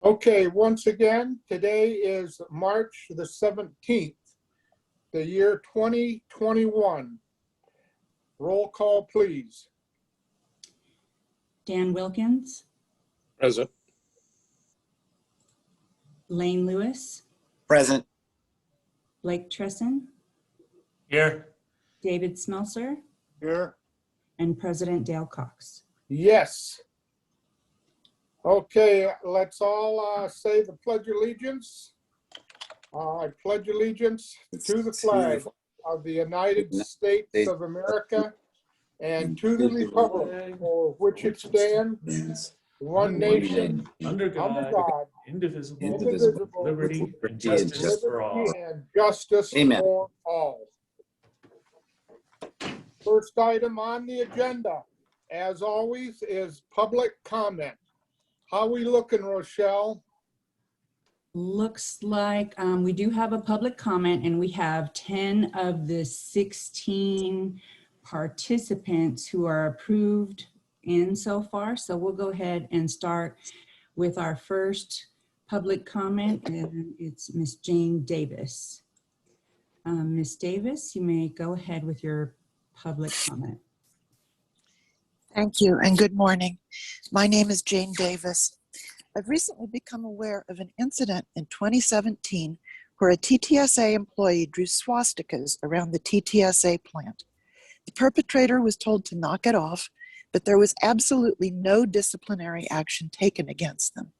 Okay, once again, today is March the 17th, the year 2021. Roll call, please. Dan Wilkins, Present. Lane Lewis, Present. Blake Tresson, Here. David Smelser, Here. and President Dale Cox. Yes. Okay, let's all say the Pledge of Allegiance. I pledge allegiance to the flag of the United States of America and to the republic for which it stands, one nation, Under God, indivisible, indivisible, liberty, and Liberty and justice for all. liberty and justice Amen. for all. First item on the agenda, as always, is public comment. How we looking, Rochelle? Looks like we do have a public comment, and we have 10 of the 16 participants who are approved in so far. So we'll go ahead and start with our first public comment, and it's Miss Jane Davis. Miss Davis, you may go ahead with your public comment. Thank you and good morning. My name is Jane Davis. I've recently become aware of an incident in 2017 where a TTSA employee drew swastikas around the TTSA plant. The perpetrator was told to knock it off, but there was absolutely no disciplinary action taken against them.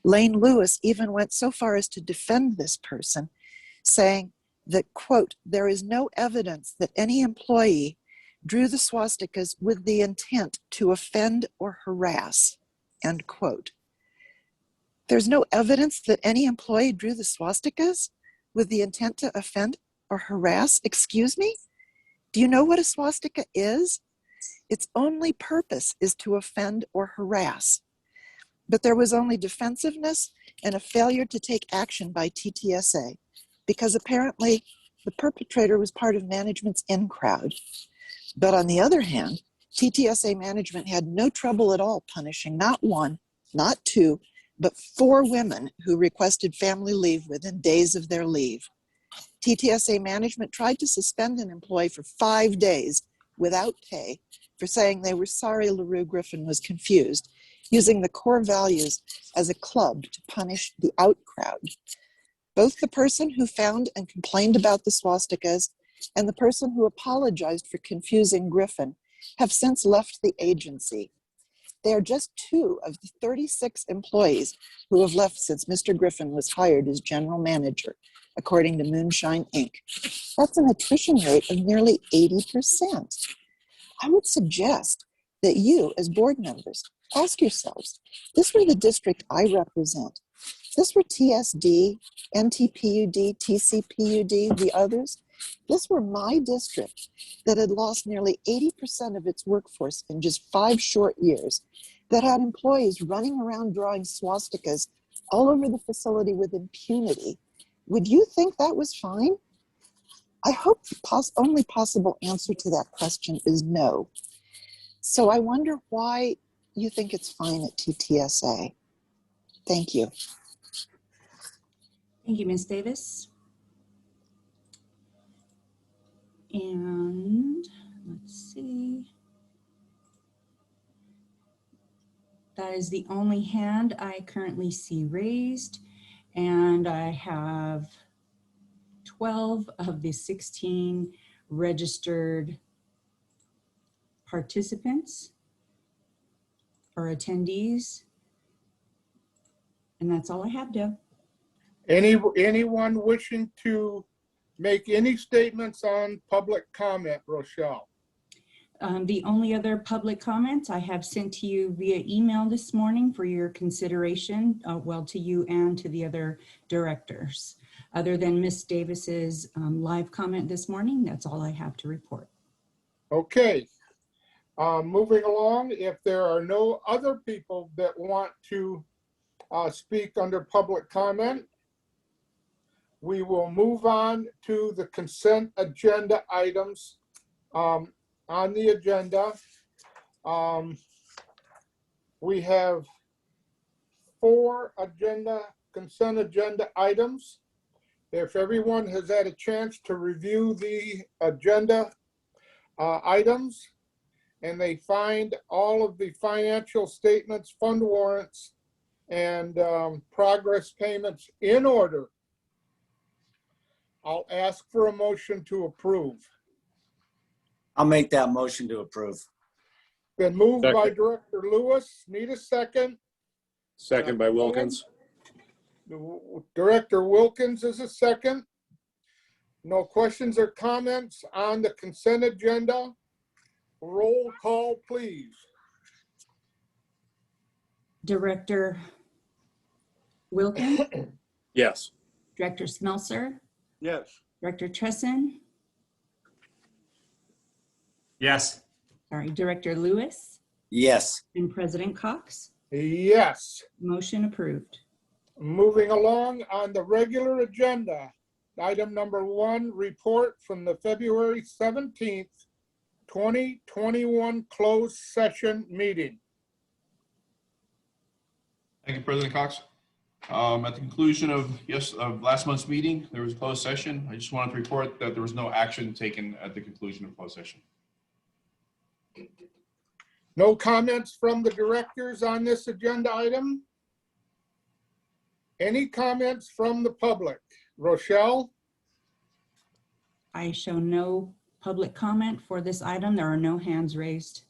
Lane Lewis even went so far as to defend this person, saying that, quote, "there is no evidence that any employee drew the swastikas with the intent to offend or harass," end quote. There's no evidence that any employee drew the swastikas with the intent to offend or harass? Excuse me? Do you know what a swastika is? Its only purpose is to offend or harass. But there was only defensiveness and a failure to take action by TTSA because apparently the perpetrator was part of management's in crowd. But on the other hand, TTSA management had no trouble at all punishing not one, not two, but 4 women who requested family leave within days of their leave. TTSA management tried to suspend an employee for 5 days without pay for saying they were sorry LaRue Griffin was confused, using the core values as a club to punish the out crowd. Both the person who found and complained about the swastikas and the person who apologized for confusing Griffin have since left the agency. They are just 2 of the 36 employees who have left since Mr. Griffin was hired as general manager, according to Moonshine Inc. That's an attrition rate of nearly 80%. I would suggest that you, as board members, ask yourselves, this were the district I represent. This were TSD, NTPUD, TCPUD, the others. This were my district that had lost nearly 80% of its workforce in just 5 short years, that had employees running around drawing swastikas all over the facility with impunity. Would you think that was fine? I hope the only possible answer to that question is no. So I wonder why you think it's fine at TTSA. Thank you. Thank you, Ms. Davis. And let's see. That is the only hand I currently see raised. And I have 12 of the 16 registered participants or attendees. And that's all I have, Deb. Anyone wishing to make any statements on public comment, Rochelle? The only other public comments I have sent to you via email this morning for your consideration, well, to you and to the other directors. Other than Ms. Davis's live comment this morning, that's all I have to report. Okay. Moving along, if there are no other people that want to speak under public comment, we will move on to the consent agenda items. On the agenda, we have 4 consent agenda items. If everyone has had a chance to review the agenda items, and they find all of the financial statements, fund warrants, and progress payments in order, I'll ask for a motion to approve. I'll make that motion to approve. Been moved by Second. Director Lewis. Need a second? Second by Wilkins. Director Wilkins is a second. No questions or comments on the consent agenda? Roll call, please. Director Wilkins, Yes. Director Smelser, Yes. Director Tresson, Yes. sorry, Director Lewis, Yes. and President Cox. Yes. Motion approved. Moving along on the regular agenda, item number 1, report from the February 17th, 2021 closed session meeting. Thank you, President Cox. At the conclusion of last month's meeting, there was a closed session. I just wanted to report that there was no action taken at the conclusion of closed session. No comments from the directors on this agenda item? Any comments from the public? Rochelle? I show no public comment for this item. There are no hands raised.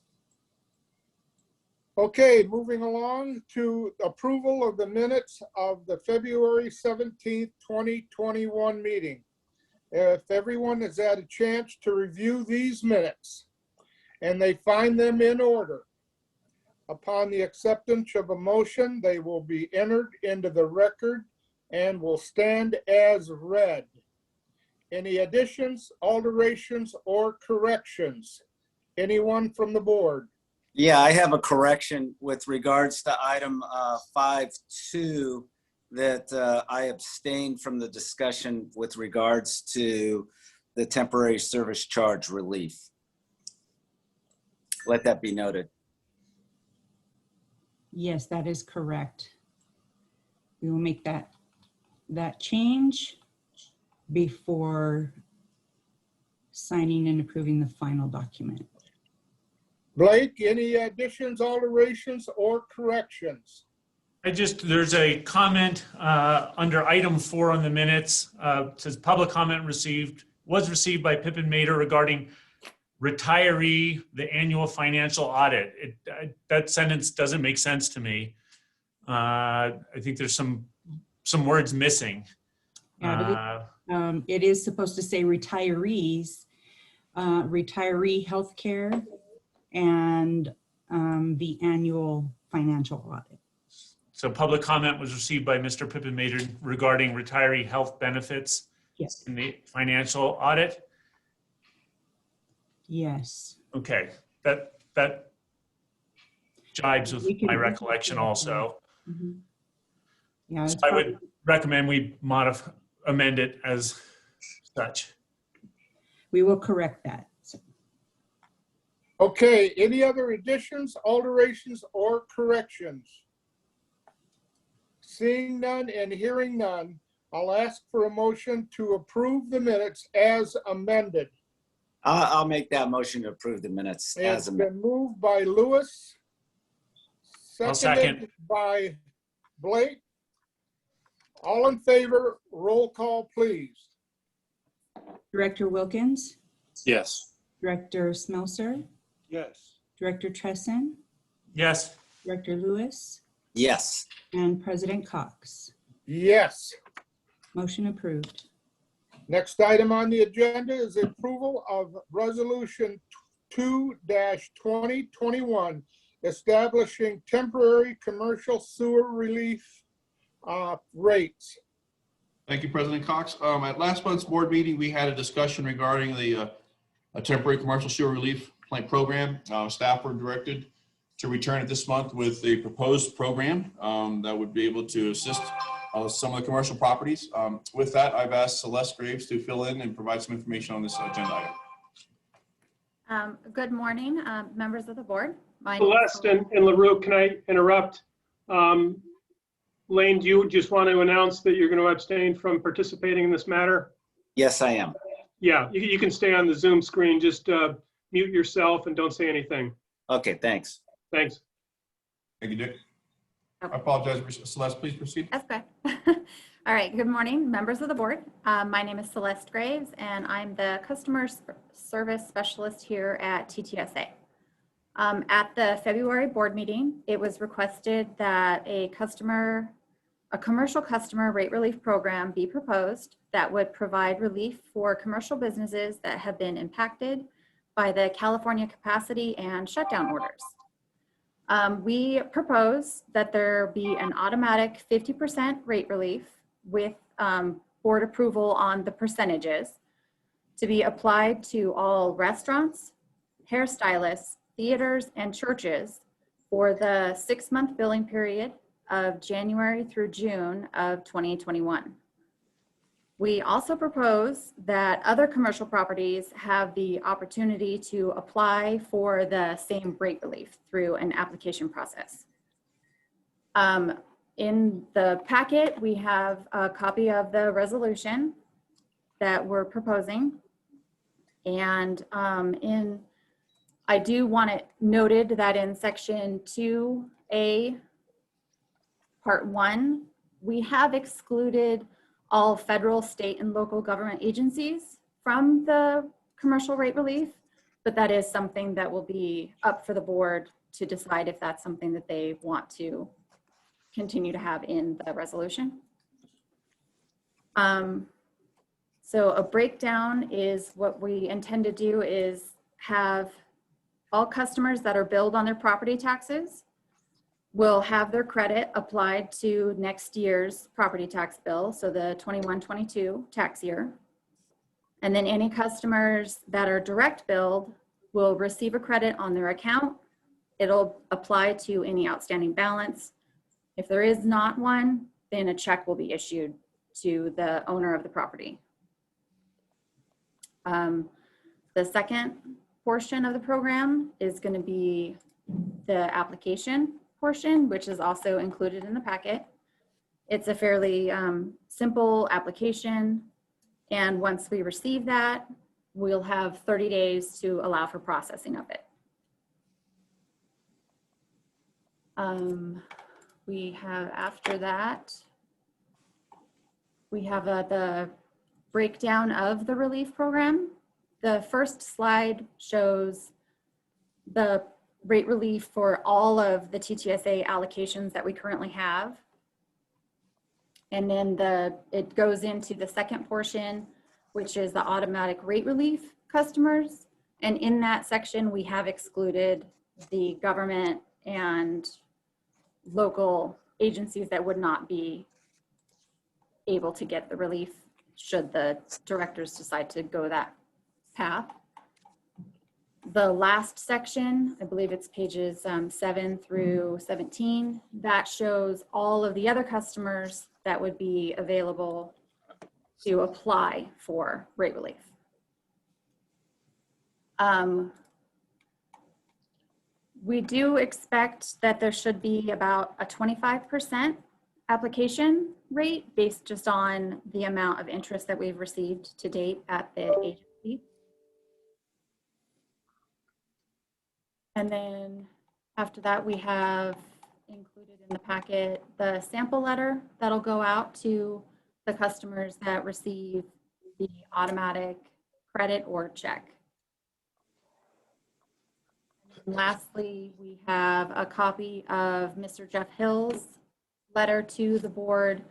Okay, moving along to approval of the minutes of the February 17th, 2021 meeting. If everyone has had a chance to review these minutes and they find them in order, upon the acceptance of a motion, they will be entered into the record and will stand as read. Any additions, alterations, or corrections? Anyone from the board? Yeah, I have a correction with regards to item 5.2 that I abstained from the discussion with regards to the temporary service charge relief. Let that be noted. Yes, that is correct. We will make that change before signing and approving the final document. Blake, any additions, alterations, or corrections? There's a comment under item 4 on the minutes. It says public comment was received by Pippin Mader regarding retiree, the annual financial audit. That sentence doesn't make sense to me. I think there's some words missing. It is supposed to say retirees, retiree healthcare, and the annual financial audit. So public comment was received by Mr. Pippin Mader regarding retiree health benefits Yes. in the financial audit. Yes. Okay, that jives with my recollection also. Mhm. Yeah. So it's I would recommend we amend it as such. We will correct that. So, Okay, any other additions, alterations, or corrections? Seeing none and hearing none, I'll ask for a motion to approve the minutes as amended. I'll make that motion to approve the minutes It's as amended. been moved by Lewis, I'll seconded second. by Blake. All in favor, roll call, please. Director Wilkins, Yes. Director Smelser, Yes. Director Tresson, Yes. Director Lewis, Yes. and President Cox. Yes. Motion approved. Next item on the agenda is the approval of Resolution 2-2021, establishing temporary commercial sewer relief rates. Thank you, President Cox. At last month's board meeting, we had a discussion regarding the a temporary commercial sewer relief plant program. Staff were directed to return it this month with a proposed program that would be able to assist some of the commercial properties. With that, I've asked Celeste Graves to fill in and provide some information on this agenda item. Good morning, members of the board. My name is Celeste and LaRue, can I interrupt? Lane, do you just want to announce that you're going to abstain from participating in this matter? Yes, I am. Yeah, you can stay on the Zoom screen. Just mute yourself and don't say anything. Okay, thanks. Thanks. Thank you, Dick. I Okay. apologize. Celeste, please proceed. That's okay. All right, good morning, members of the board. My name is Celeste Graves, and I'm the Customer Service Specialist here at TTSA. At the February board meeting, it was requested that a commercial customer rate relief program be proposed that would provide relief for commercial businesses that have been impacted by the California capacity and shutdown orders. We propose that there be an automatic 50% rate relief with board approval on the percentages to be applied to all restaurants, hairstylists, theaters, and churches for the 6-month billing period of January through June of 2021. We also propose that other commercial properties have the opportunity to apply for the same rate relief through an application process. In the packet, we have a copy of the resolution that we're proposing. And I do want it noted that in section 2A, part 1, we have excluded all federal, state, and local government agencies from the commercial rate relief, but that is something that will be up for the board to decide if that's something that they want to continue to have in the resolution. So a breakdown is what we intend to do is have all customers that are billed on their property taxes will have their credit applied to next year's property tax bill, so the 21-22 tax year. And then any customers that are direct billed will receive a credit on their account. It'll apply to any outstanding balance. If there is not one, then a check will be issued to the owner of the property. The second portion of the program is going to be the application portion, which is also included in the packet. It's a fairly simple application, and once we receive that, we'll have 30 days to allow for processing of it. We have, after that, we have the breakdown of the relief program. The first slide shows the rate relief for all of the TTSA allocations that we currently have. And then it goes into the second portion, which is the automatic rate relief customers. And in that section, we have excluded the government and local agencies that would not be able to get the relief should the directors decide to go that path. The last section, I believe it's pages 7 through 17, that shows all of the other customers that would be available to apply for rate relief. We do expect that there should be about a 25% application rate based just on the amount of interest that we've received to date at the agency. And then after that, we have included in the packet the sample letter that'll go out to the customers that receive the automatic credit or check. And lastly, we have a copy of Mr. Jeff Hill's letter to the board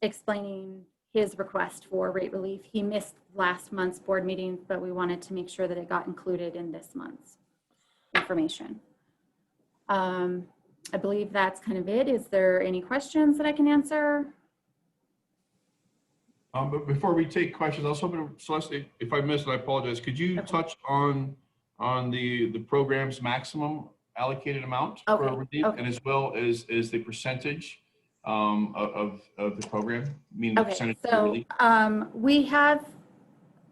explaining his request for rate relief. He missed last month's board meeting, but we wanted to make sure that it got included in this month's information. I believe that's kind of it. Is there any questions that I can answer? But before we take questions, I was hoping, Celeste, if I missed it, I apologize. Could you touch on the program's maximum allocated amount for relief, and as well as the percentage of the program? I mean, the percentage of relief. We have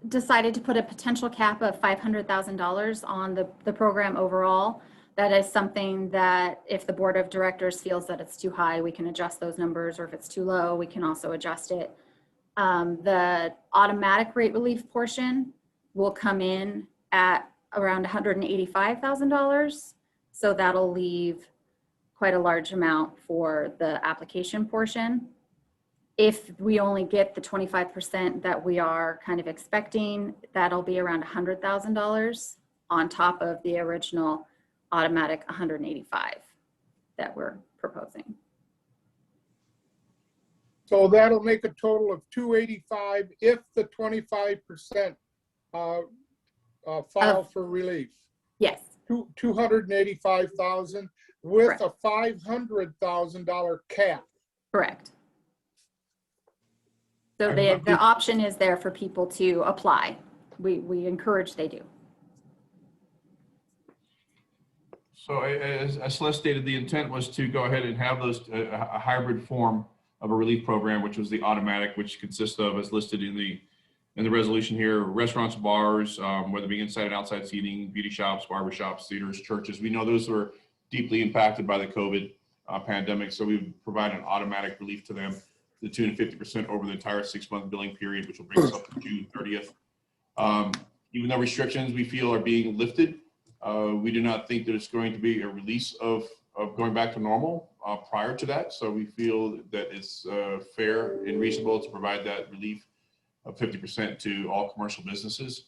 decided to put a potential cap of $500,000 on the program overall. That is something that if the board of directors feels that it's too high, we can adjust those numbers, or if it's too low, we can also adjust it. The automatic rate relief portion will come in at around $185,000. So that'll leave quite a large amount for the application portion. If we only get the 25% that we are kind of expecting, that'll be around $100,000 on top of the original automatic 185 that we're proposing. So that'll make a total of 285 if the 25% file for relief. Yes, 285,000 with Correct. a $500,000 cap. correct. So the option is there for people to apply. We encourage they do. So as Celeste stated, the intent was to go ahead and have those, a hybrid form of a relief program, which was the automatic, which consists of, as listed in the resolution here, restaurants, bars, whether it be inside and outside seating, beauty shops, barber shops, theaters, churches. We know those were deeply impacted by the COVID pandemic. So we would provide an automatic relief to them, to the tune of 50% over the entire 6-month billing period, which will bring us up to June 30th. Even though restrictions we feel are being lifted, we do not think that it's going to be a release of going back to normal prior to that. So we feel that it's fair and reasonable to provide that relief of 50% to all commercial businesses.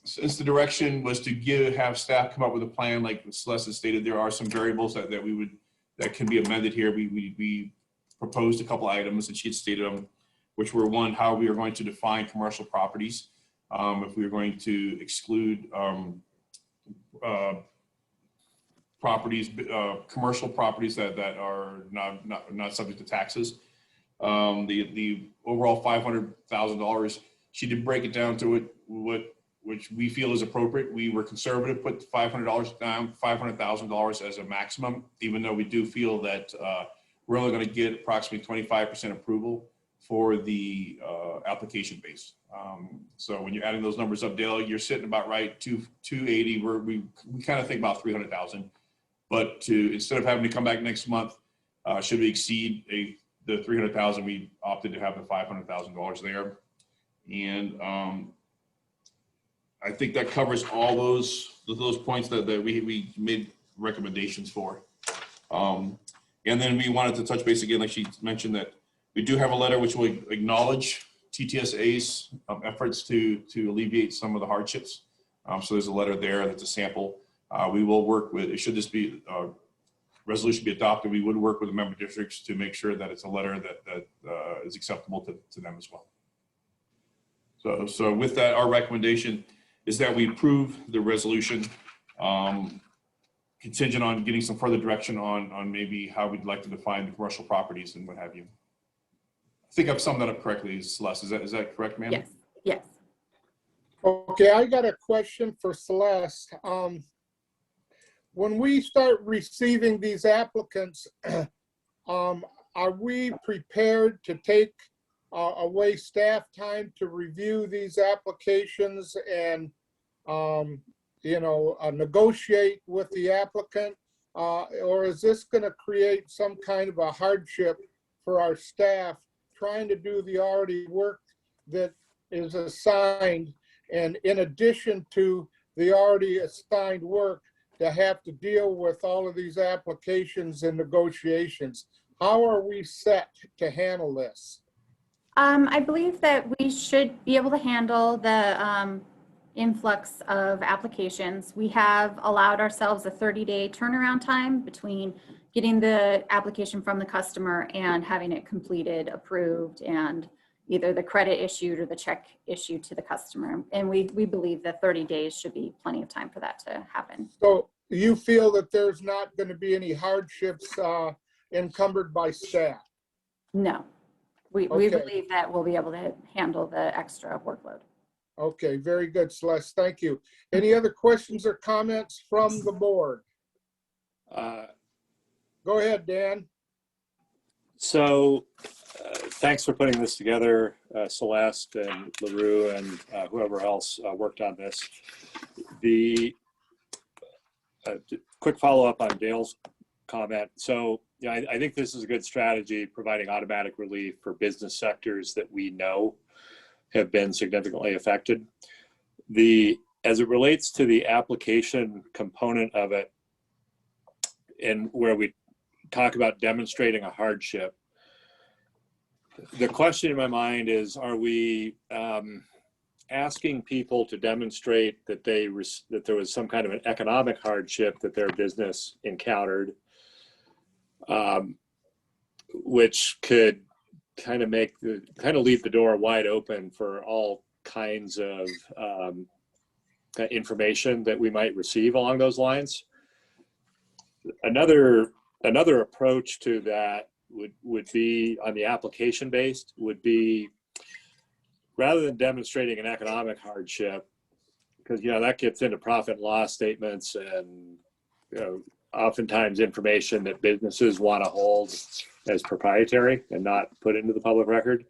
Since the direction was to have staff come up with a plan, like Celeste has stated, there are some variables that can be amended here. We proposed a couple items and she had stated them, which were one, how we are going to define commercial properties. If we are going to exclude properties, commercial properties that are not subject to taxes. The overall $500,000, she did break it down to which we feel is appropriate. We were conservative, put $500 down, $500,000 as a maximum, even though we do feel that we're only going to get approximately 25% approval for the application base. So when you're adding those numbers up, Dale, you're sitting about right, 280. We kind of think about 300,000, but instead of having to come back next month, should we exceed the 300,000, we opted to have the $500,000 there. And I think that covers all those points that we made recommendations for. And then we wanted to touch base again, like she mentioned, that we do have a letter which will acknowledge TTSA's efforts to alleviate some of the hardships. So there's a letter there that's a sample. We will work with, should this be resolution be adopted, we would work with the member districts to make sure that it's a letter that is acceptable to them as well. So with that, our recommendation is that we approve the resolution, contingent on getting some further direction on maybe how we'd like to define the commercial properties and what have you. I think I've summed that up correctly, Celeste. Is that correct, ma'am? Yes, yes. Okay, I got a question for Celeste. When we start receiving these applicants, are we prepared to take away staff time to review these applications and, negotiate with the applicant? Or is this going to create some kind of a hardship for our staff trying to do the already work that is assigned, and in addition to the already assigned work, to have to deal with all of these applications and negotiations? How are we set to handle this? I believe that we should be able to handle the influx of applications. We have allowed ourselves a 30-day turnaround time between getting the application from the customer and having it completed, approved, and either the credit issued or the check issued to the customer. And we believe that 30 days should be plenty of time for that to happen. So you feel that there's not going to be any hardships encumbered by staff? No, we Okay. believe that we'll be able to handle the extra workload. Okay, very good, Celeste. Thank you. Any other questions or comments from the board? Go ahead, Dan. So thanks for putting this together, Celeste and LaRue and whoever else worked on this. quick follow-up on Dale's comment. So, yeah, I think this is a good strategy, providing automatic relief for business sectors that we know have been significantly affected. As it relates to the application component of it, and where we talk about demonstrating a hardship, the question in my mind is, are we asking people to demonstrate that that there was some kind of an economic hardship that their business encountered, which could kind of leave the door wide open for all kinds of information that we might receive along those lines. Another approach to that would be on the application based, would be, rather than demonstrating an economic hardship, because that gets into profit and loss statements and oftentimes information that businesses want to hold as proprietary and not put into the public record.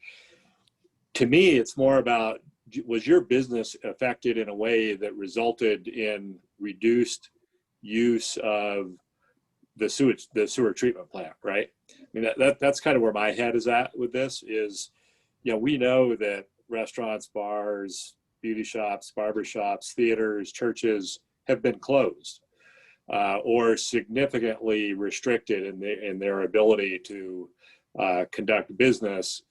To me, it's more about, was your business affected in a way that resulted in reduced use of the sewer treatment plant, right? I mean, that's kind of where my head is at with this is, we know that restaurants, bars, beauty shops, barber shops, theaters, churches have been closed or significantly restricted in their ability to conduct business.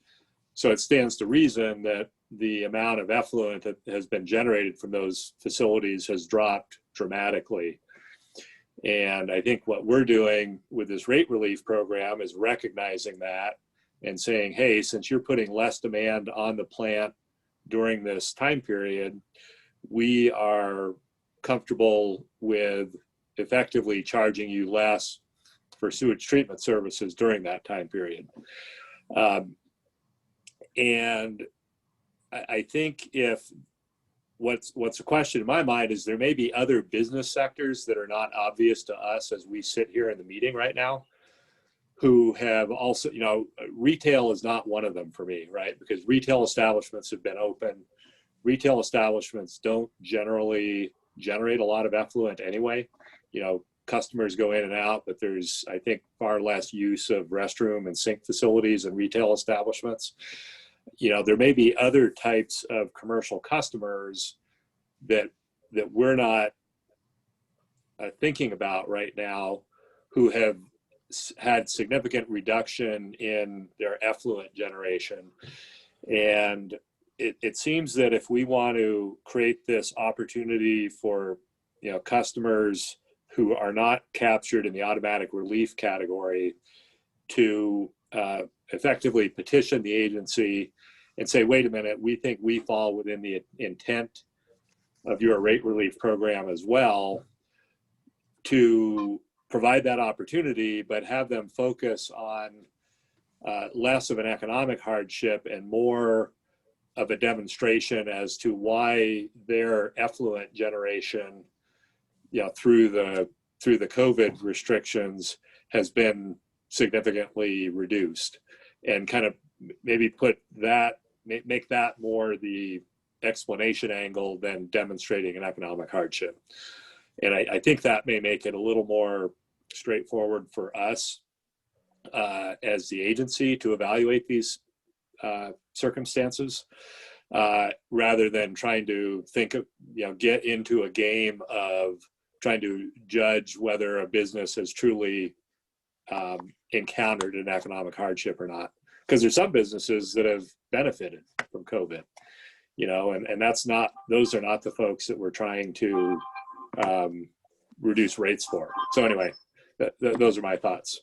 So it stands to reason that the amount of effluent that has been generated from those facilities has dropped dramatically. And I think what we're doing with this rate relief program is recognizing that and saying, hey, since you're putting less demand on the plant during this time period, we are comfortable with effectively charging you less for sewage treatment services during that time period. And I think what's a question in my mind is, there may be other business sectors that are not obvious to us as we sit here in the meeting right now, who have also, retail is not one of them for me, right? Because retail establishments have been open. Retail establishments don't generally generate a lot of effluent anyway. Customers go in and out, but there's, I think, far less use of restroom and sink facilities in retail establishments. There may be other types of commercial customers that we're not thinking about right now, who have had significant reduction in their effluent generation. And it seems that if we want to create this opportunity for customers who are not captured in the automatic relief category to effectively petition the agency and say, wait a minute, we think we fall within the intent of your rate relief program as well, to provide that opportunity, but have them focus on less of an economic hardship and more of a demonstration as to why their effluent generation, through the COVID restrictions, has been significantly reduced, and kind of maybe make that more the explanation angle than demonstrating an economic hardship. And I think that may make it a little more straightforward for us as the agency to evaluate these circumstances, rather than trying to get into a game of trying to judge whether a business has truly encountered an economic hardship or not. Because there's some businesses that have benefited from COVID, and those are not the folks that we're trying to reduce rates for. So anyway, those are my thoughts.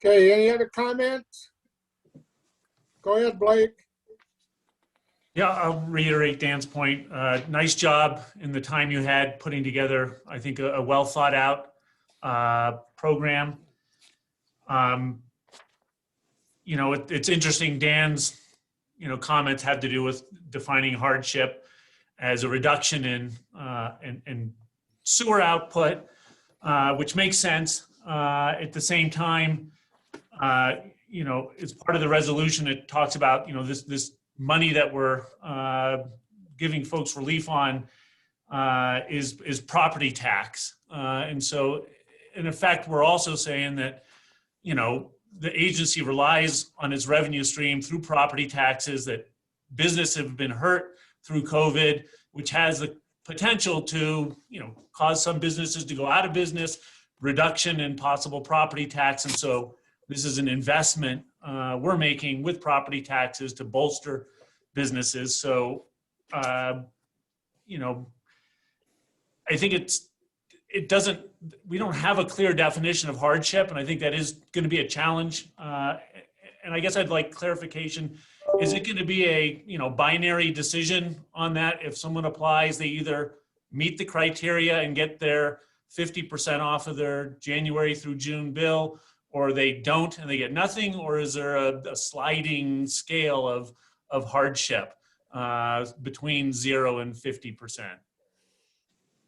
Okay, any other comments? Go ahead, Blake. Yeah, I'll reiterate Dan's point. Nice job in the time you had putting together, I think, a well thought out program. It's interesting, Dan's, comments had to do with defining hardship as a reduction in sewer output, which makes sense. At the same time, it's part of the resolution. It talks about, this money that we're giving folks relief on is property tax. And so in effect, we're also saying that, the agency relies on its revenue stream through property taxes, that businesses have been hurt through COVID, which has the potential to, cause some businesses to go out of business, reduction in possible property tax. And so this is an investment we're making with property taxes to bolster businesses. So, I think we don't have a clear definition of hardship, and I think that is going to be a challenge. And I guess I'd like clarification. Is it going to be a, binary decision on that? If someone applies, they either meet the criteria and get their 50% off of their January through June bill, or they don't and they get nothing? Or is there a sliding scale of hardship between 0 and 50%?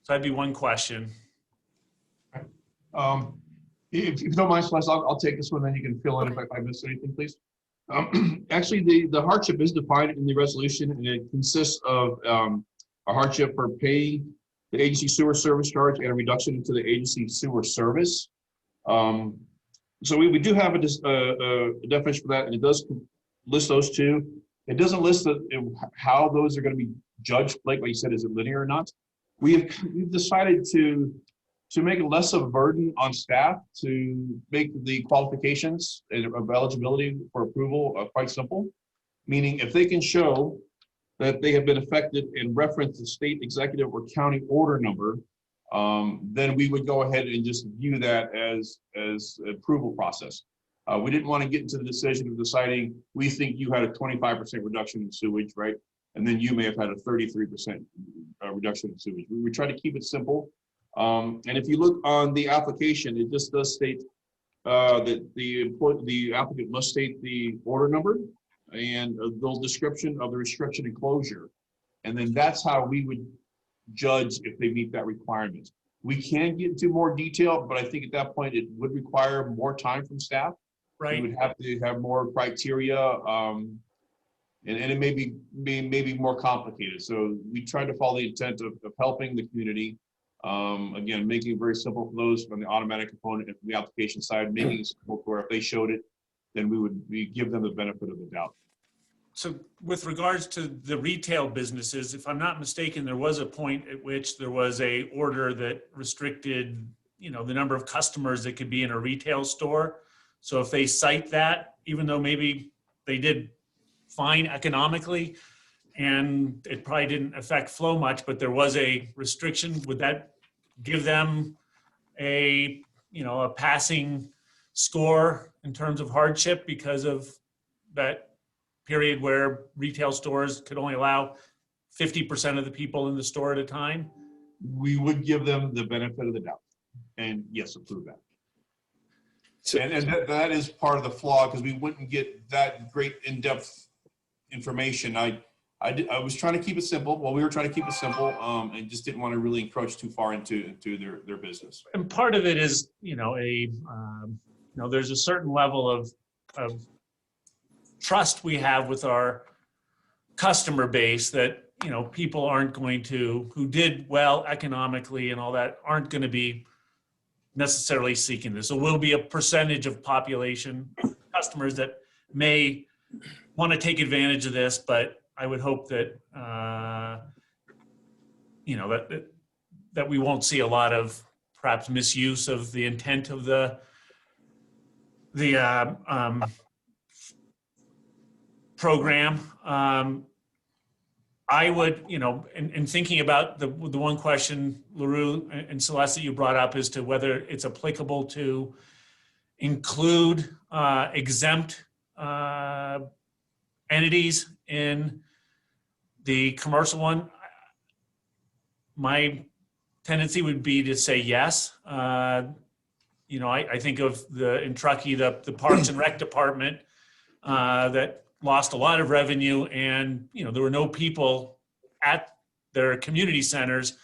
So that'd be one question. If you don't mind, Celeste, I'll take this one, then you can fill in if I miss anything, please. Actually, the hardship is defined in the resolution, and it consists of a hardship for paying the agency sewer service charge and a reduction into the agency sewer service. So we do have a definition for that, and it does list those two. It doesn't list how those are going to be judged, like you said, is it linear or not? We've decided to make it less of a burden on staff, to make the qualifications of eligibility for approval quite simple. Meaning, if they can show that they have been affected and reference the state executive or county order number, then we would go ahead and just view that as approval process. We didn't want to get into the decision of deciding, we think you had a 25% reduction in sewage, right? And then you may have had a 33% reduction in sewage. We try to keep it simple. And if you look on the application, it just does state that the applicant must state the order number and a little description of the restriction and closure. And then that's how we would judge if they meet that requirement. We can get into more detail, but I think at that point it would require more time from staff. Right. We would have to have more criteria, and it may be more complicated. So we try to follow the intent of helping the community. Again, making it very simple for those from the automatic component and from the application side, making it simple where if they showed it, then we give them the benefit of the doubt. So with regards to the retail businesses, if I'm not mistaken, there was a point at which there was a order that restricted, the number of customers that could be in a retail store. So if they cite that, even though maybe they did fine economically and it probably didn't affect flow much, but there was a restriction, would that give them a passing score in terms of hardship because of that period where retail stores could only allow 50% of the people in the store at a time? We would give them the benefit of the doubt, and yes, approve that. So- And that is part of the flaw, because we wouldn't get that great in-depth information. I was trying to keep it simple. Well, we were trying to keep it simple, and just didn't want to really encroach too far into their business. And part of it is, there's a certain level of trust we have with our customer base that, people aren't going to, who did well economically and all that, aren't going to be necessarily seeking this. So will be a percentage of population customers that may want to take advantage of this, but I would hope that, that we won't see a lot of perhaps misuse of the intent of the program. I would, in thinking about the one question, LaRue and Celeste, that you brought up as to whether it's applicable to include exempt entities in the commercial one, my tendency would be to say yes. I think of in Truckee, the Parks and Rec Department that lost a lot of revenue, and there were no people at their community centers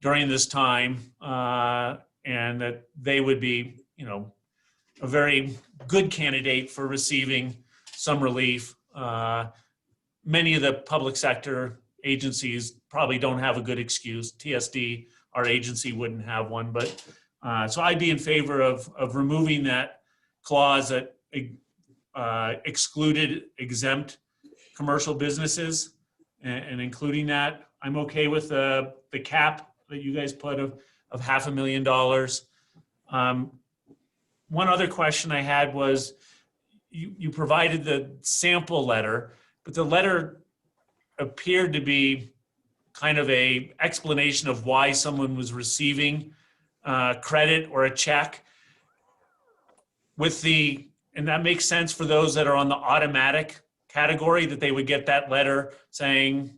during this time, and that they would be a very good candidate for receiving some relief. Many of the public sector agencies probably don't have a good excuse. TSD, our agency, wouldn't have one, but so I'd be in favor of removing that clause that excluded exempt commercial businesses and including that. I'm okay with the cap that you guys put of $500,000. One other question I had was, you provided the sample letter, but the letter appeared to be kind of a explanation of why someone was receiving credit or a check and that makes sense for those that are on the automatic category, that they would get that letter saying,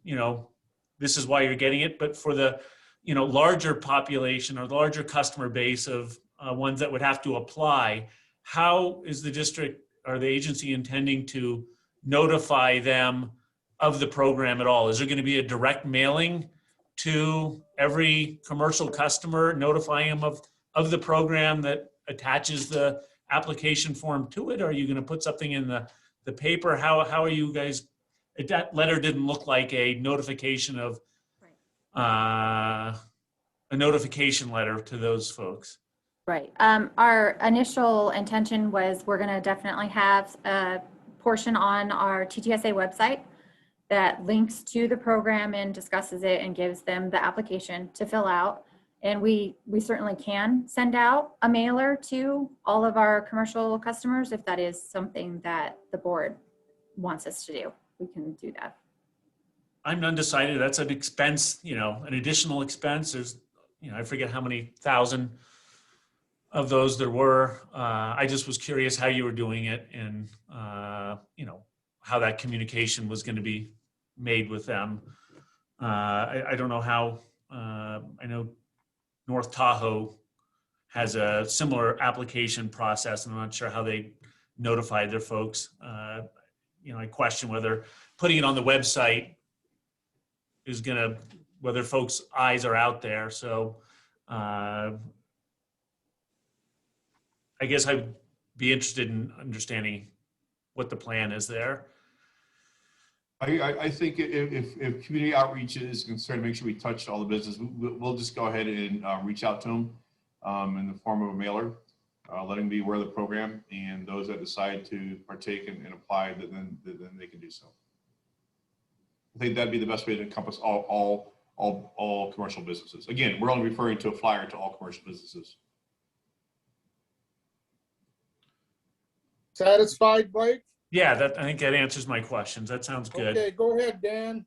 this is why you're getting it. But for the, larger population or the larger customer base of ones that would have to apply, how is the district or the agency intending to notify them of the program at all? Is there going to be a direct mailing to every commercial customer notifying them of the program that attaches the application form to it? Or are you going to put something in the paper? How are you guys? That letter didn't look like a notification of a notification letter to those folks. Right. Our initial intention was we're going to definitely have a portion on our TTSA website that links to the program and discusses it and gives them the application to fill out. And we certainly can send out a mailer to all of our commercial customers if that is something that the board wants us to do. We can do that. I'm undecided. That's an expense, an additional expense. There's, I forget how many thousand of those there were. I just was curious how you were doing it and, how that communication was going to be made with them. I don't know how, I know North Tahoe has a similar application process, and I'm not sure how they notified their folks. I question whether putting it on the website is whether folks' eyes are out there. So I guess I'd be interested in understanding what the plan is there. I think if community outreach is concerned, make sure we touch all the business. We'll just go ahead and reach out to them in the form of a mailer, letting them be aware of the program, and those that decide to partake and apply, then they can do so. I think that'd be the best way to encompass all commercial businesses. Again, we're only referring to a flyer to all commercial businesses. Satisfied, Blake? Yeah, I think that answers my questions. That sounds good. Okay, go ahead, Dan.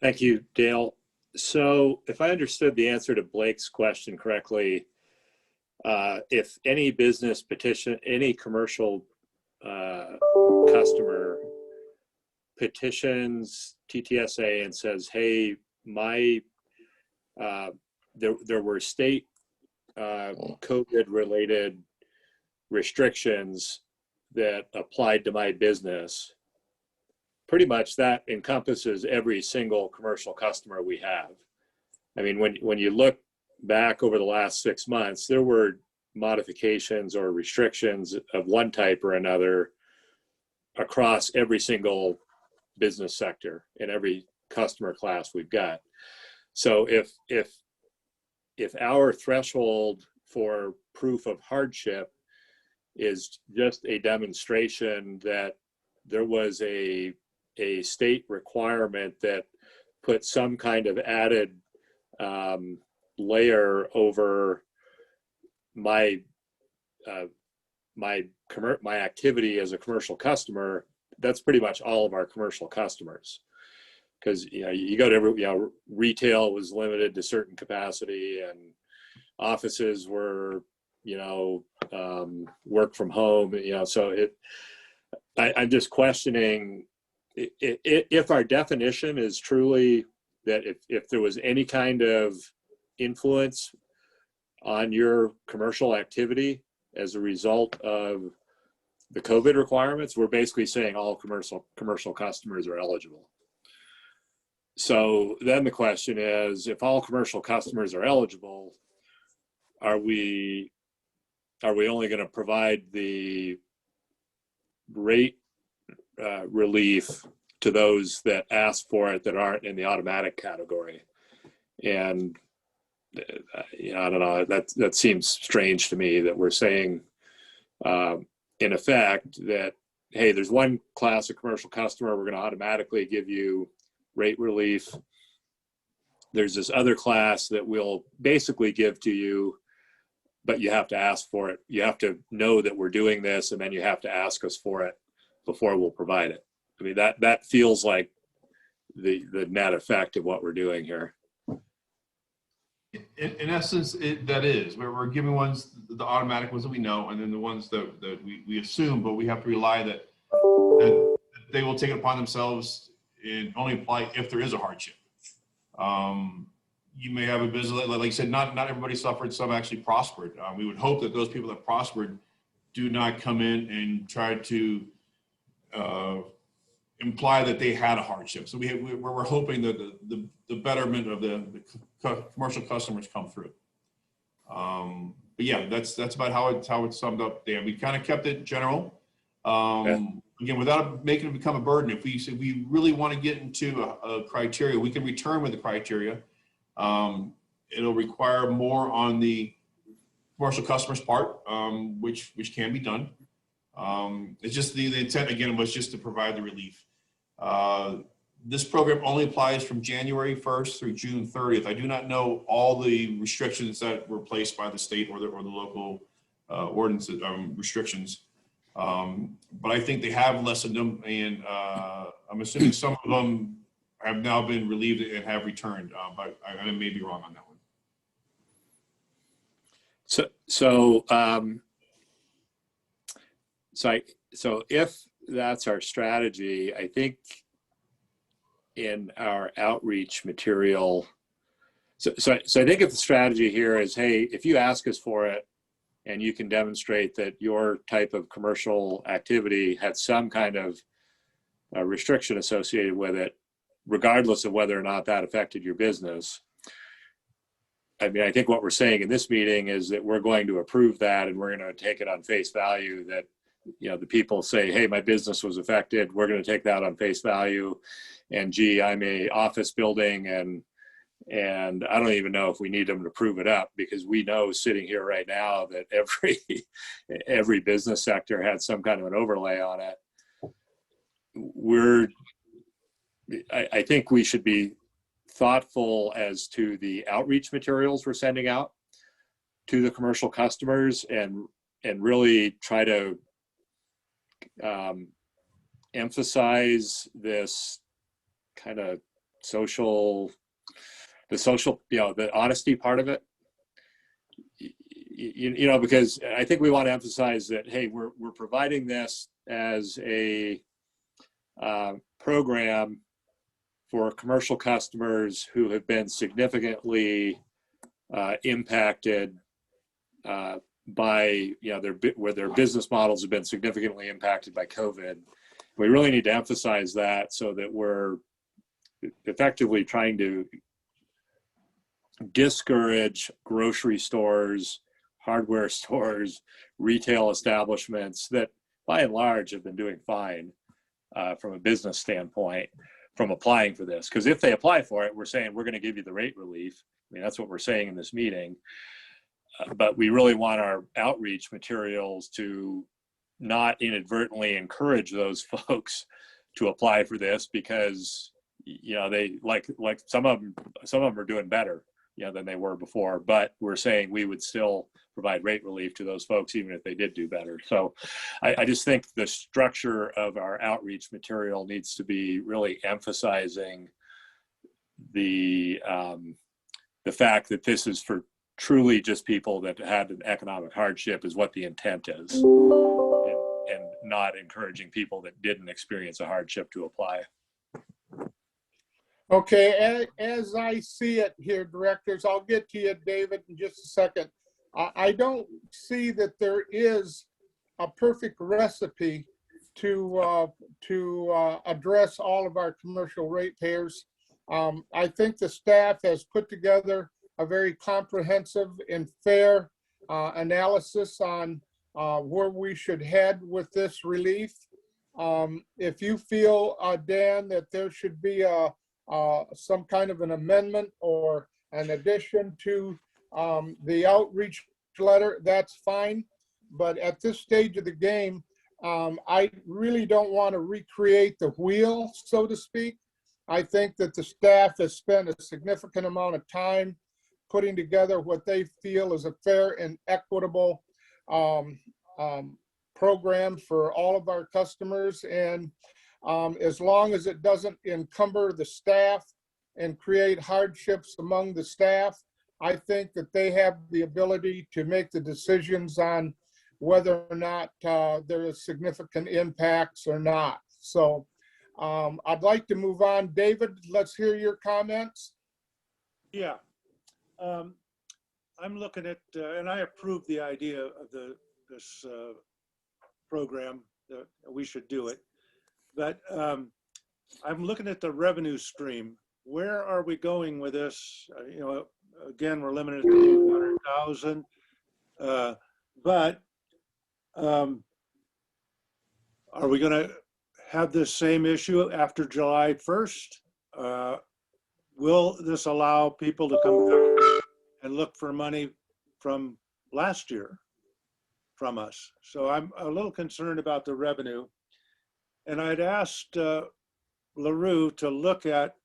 Thank you, Dale. So if I understood the answer to Blake's question correctly, if any business petition, any commercial customer petitions TTSA and says, hey, there were state COVID related restrictions that applied to my business, pretty much that encompasses every single commercial customer we have. I mean, when you look back over the last 6 months, there were modifications or restrictions of one type or another across every single business sector in every customer class we've got. So if our threshold for proof of hardship is just a demonstration that there was a state requirement that put some kind of added layer over my activity as a commercial customer, that's pretty much all of our commercial customers. Because you go to retail was limited to certain capacity, and offices were work from home, so I'm just questioning if our definition is truly that if there was any kind of influence on your commercial activity as a result of the COVID requirements, we're basically saying all commercial customers are eligible. So then the question is, if all commercial customers are eligible, are we only going to provide the rate relief to those that ask for it that aren't in the automatic category. And I don't know, that seems strange to me that we're saying, in effect, that, hey, there's one class of commercial customer, we're going to automatically give you rate relief. There's this other class that we'll basically give to you, but you have to ask for it. You have to know that we're doing this, and then you have to ask us for it before we'll provide it. I mean, that feels like the net effect of what we're doing here. In essence, that is, we're giving ones, the automatic ones that we know, and then the ones that we assume, but we have to rely that they will take it upon themselves and only apply if there is a hardship. You may have a business, like you said, not everybody suffered, some actually prospered. We would hope that those people that prospered do not come in and try to imply that they had a hardship. So we're hoping that the betterment of the commercial customers come through. But yeah, that's about how it's summed up, Dan. We kind of kept it general. Again, without making it become a burden. If we really want to get into a criteria, we can return with the criteria. It'll require more on the commercial customers part, which can be done. It's just the intent, again, was just to provide the relief. This program only applies from January 1st through June 30th. I do not know all the restrictions that were placed by the state or the local ordinance restrictions. But I think they have lessened them, and I'm assuming some of them have now been relieved and have returned, but I may be wrong on that one. So if that's our strategy, I think in our outreach material, so I think if the strategy here is, hey, if you ask us for it and you can demonstrate that your type of commercial activity had some kind of restriction associated with it, regardless of whether or not that affected your business. I mean, I think what we're saying in this meeting is that we're going to approve that, and we're going to take it on face value that, the people say, hey, my business was affected. We're going to take that on face value. And gee, I'm a office building, and I don't even know if we need them to prove it up, because we know sitting here right now that every business sector had some kind of an overlay on it. I think we should be thoughtful as to the outreach materials we're sending out to the commercial customers, and really try to emphasize this kind of the honesty part of it. Because I think we want to emphasize that, hey, we're providing this as a program for commercial customers who have been significantly impacted by, where their business models have been significantly impacted by COVID. We really need to emphasize that, so that we're effectively trying to discourage grocery stores, hardware stores, retail establishments that by and large have been doing fine from a business standpoint from applying for this. Because if they apply for it, we're saying we're going to give you the rate relief. I mean, that's what we're saying in this meeting. But we really want our outreach materials to not inadvertently encourage those folks to apply for this, because they like some of them are doing better than they were before. But we're saying we would still provide rate relief to those folks even if they did do better. So I just think the structure of our outreach material needs to be really emphasizing the fact that this is for truly just people that had an economic hardship, is what the intent is, and not encouraging people that didn't experience a hardship to apply. Okay, as I see it here, directors, I'll get to you, David, in just a second. I don't see that there is a perfect recipe to address all of our commercial ratepayers. I think the staff has put together a very comprehensive and fair analysis on where we should head with this relief. If you feel, Dan, that there should be some kind of an amendment or an addition to the outreach letter, that's fine. But at this stage of the game, I really don't want to recreate the wheel, so to speak. I think that the staff has spent a significant amount of time putting together what they feel is a fair and equitable program for all of our customers. And as long as it doesn't encumber the staff and create hardships among the staff, I think that they have the ability to make the decisions on whether or not there is significant impacts or not. So I'd like to move on. David, let's hear your comments. Yeah. I'm looking at, and I approve the idea of this program, that we should do it. But I'm looking at the revenue stream. Where are we going with this? You know, again, we're limited to 200,000. But are we going to have this same issue after July 1st? Will this allow people to come back and look for money from last year from us? So I'm a little concerned about the revenue. And I'd asked LaRue to look at,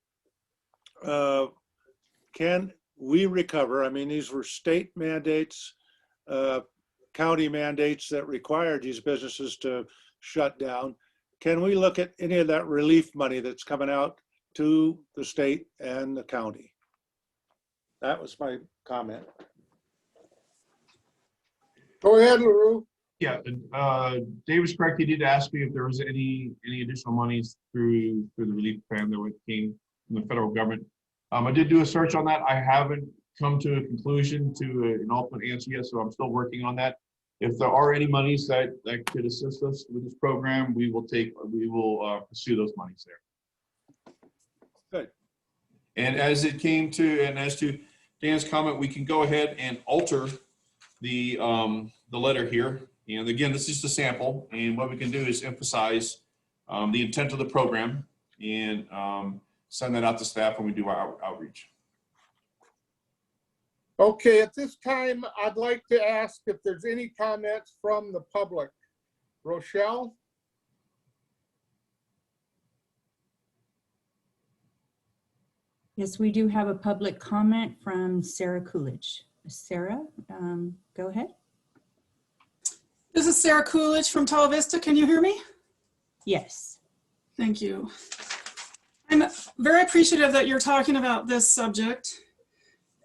can we recover? I mean, these were state mandates, county mandates that required these businesses to shut down. Can we look at any of that relief money that's coming out to the state and the county? That was my comment. Go ahead, LaRue. Yeah, Dave was correct. He did ask me if there was any additional monies through the relief plan that came from the federal government. I did do a search on that. I haven't come to a conclusion to an ultimate answer yet, so I'm still working on that. If there are any monies that could assist us with this program, we will pursue those monies there. Good. And as it came to, and as to Dan's comment, we can go ahead and alter the letter here. And again, this is just a sample. And what we can do is emphasize the intent of the program and send that out to staff when we do our outreach. Okay, at this time, I'd like to ask if there's any comments from the public. Rochelle? Yes, we do have a public comment from Sarah Coolidge. Sarah, go ahead. This is Sarah Coolidge from Tala Vista. Can you hear me? Yes. Thank you. I'm very appreciative that you're talking about this subject.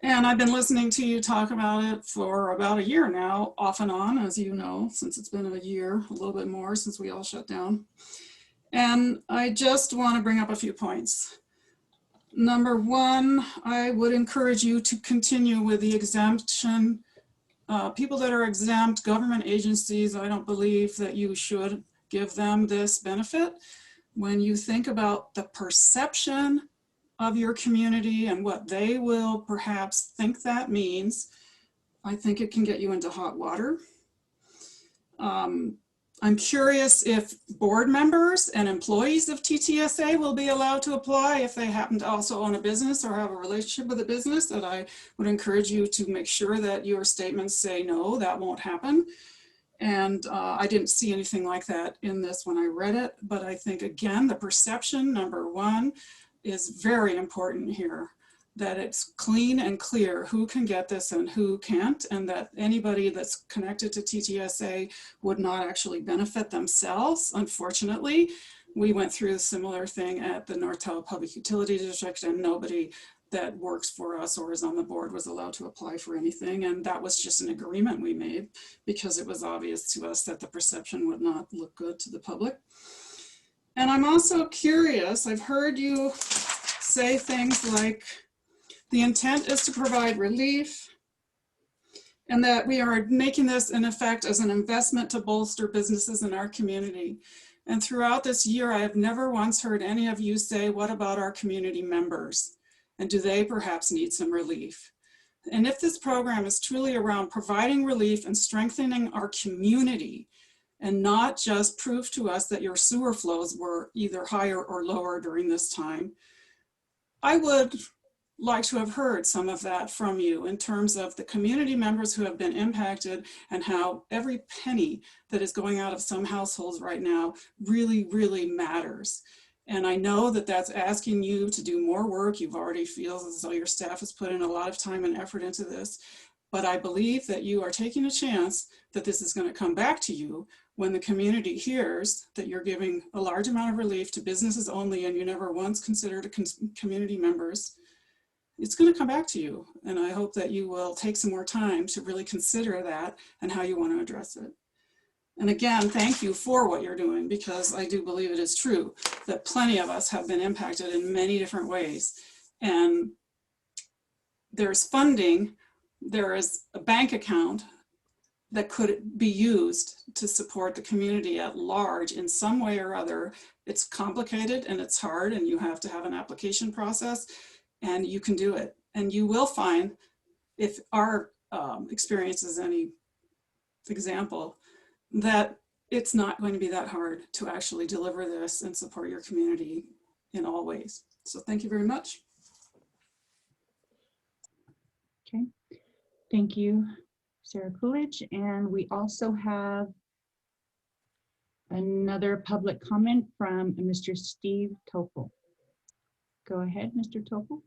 And I've been listening to you talk about it for about a year now, off and on, as you know, since it's been a year, a little bit more since we all shut down. And I just want to bring up a few points. Number one, I would encourage you to continue with the exemption. People that are exempt, government agencies, I don't believe that you should give them this benefit. When you think about the perception of your community and what they will perhaps think that means, I think it can get you into hot water. I'm curious if board members and employees of TTSA will be allowed to apply if they happen to also own a business or have a relationship with a business. That I would encourage you to make sure that your statements say no, that won't happen. And I didn't see anything like that in this when I read it, but I think again, the perception, number one, is very important here, that it's clean and clear who can get this and who can't, and that anybody that's connected to TTSA would not actually benefit themselves. Unfortunately, we went through a similar thing at the North Tahoe Public Utility District, and nobody that works for us or is on the board was allowed to apply for anything. And that was just an agreement we made because it was obvious to us that the perception would not look good to the public. And I'm also curious, I've heard you say things like the intent is to provide relief and that we are making this in effect as an investment to bolster businesses in our community. And throughout this year, I have never once heard any of you say, what about our community members? And do they perhaps need some relief? And if this program is truly around providing relief and strengthening our community, and not just prove to us that your sewer flows were either higher or lower during this time. I would like to have heard some of that from you in terms of the community members who have been impacted and how every penny that is going out of some households right now really, really matters. And I know that that's asking you to do more work. You've already feel as though your staff has put in a lot of time and effort into this. But I believe that you are taking a chance that this is going to come back to you when the community hears that you're giving a large amount of relief to businesses only and you never once considered community members. It's going to come back to you. And I hope that you will take some more time to really consider that and how you want to address it. And again, thank you for what you're doing, because I do believe it is true that plenty of us have been impacted in many different ways. And there's funding, there is a bank account that could be used to support the community at large in some way or other. It's complicated and it's hard, and you have to have an application process, and you can do it. And you will find, if our experience is any example, that it's not going to be that hard to actually deliver this and support your community in all ways. So thank you very much. Okay, thank you, Sarah Coolidge. And we also have another public comment from Mr. Steve Topol. Go ahead, Mr. Topol.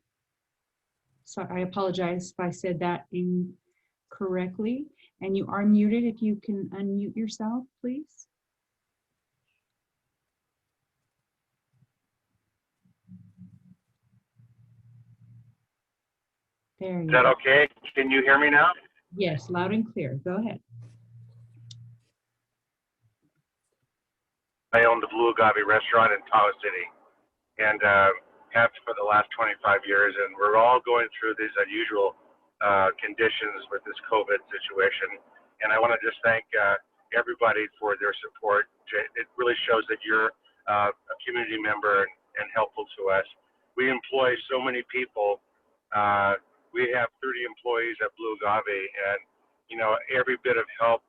So I apologize if I said that incorrectly. And you are muted. If you can unmute yourself, please. There you go. Is that okay? Can you hear me now? Yes, loud and clear. Go ahead. I own the Blue Agave restaurant in Tahoe City, and have for the last 25 years. And we're all going through these unusual conditions with this COVID situation. And I want to just thank everybody for their support. It really shows that you're a community member and helpful to us. We employ so many people. We have 30 employees at Blue Agave, and you know, every bit of help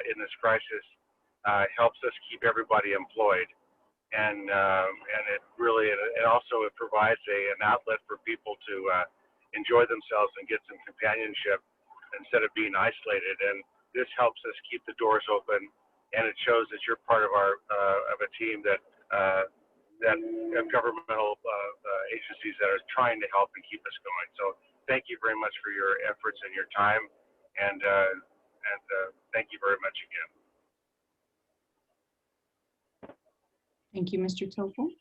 in this crisis helps us keep everybody employed. And it really, and also it provides an outlet for people to enjoy themselves and get some companionship instead of being isolated. And this helps us keep the doors open, and it shows that you're part of our of a team that of governmental agencies that are trying to help and keep us going. So thank you very much for your efforts and your time, and thank you very much again. Thank you, Mr. Topol.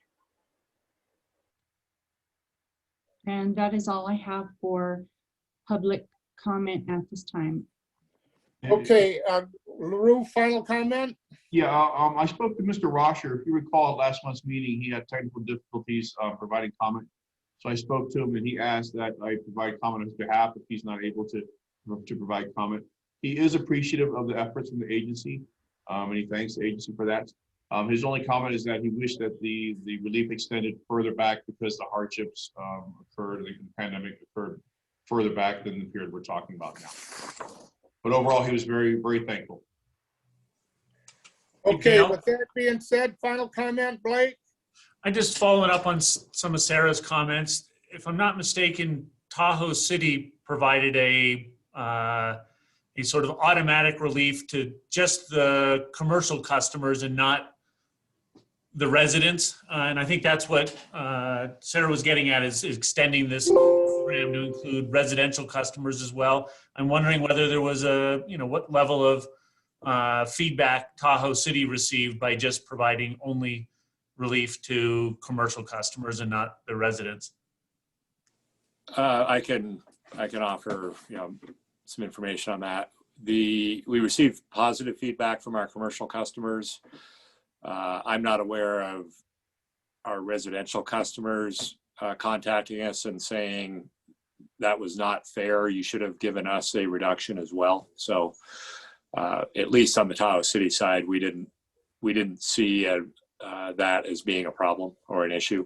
And that is all I have for public comment at this time. Okay, LaRue, final comment? Yeah, I spoke to Mr. Rosher. If you recall, at last month's meeting, he had technical difficulties providing comment. So I spoke to him, and he asked that I provide comment on his behalf if he's not able to provide comment. He is appreciative of the efforts from the agency, and he thanks the agency for that. His only comment is that he wished that the relief extended further back because the hardships occurred, the pandemic occurred further back than the period we're talking about now. But overall, he was very, very thankful. Okay, with that being said, final comment, Blake? I just following up on some of Sarah's comments. If I'm not mistaken, Tahoe City provided a sort of automatic relief to just the commercial customers and not the residents. And I think that's what Sarah was getting at, is extending this program to include residential customers as well. I'm wondering whether there was what level of feedback Tahoe City received by just providing only relief to commercial customers and not the residents. I can offer some information on that. We received positive feedback from our commercial customers. I'm not aware of our residential customers contacting us and saying that was not fair. You should have given us a reduction as well. So at least on the Tahoe City side, we didn't see that as being a problem or an issue.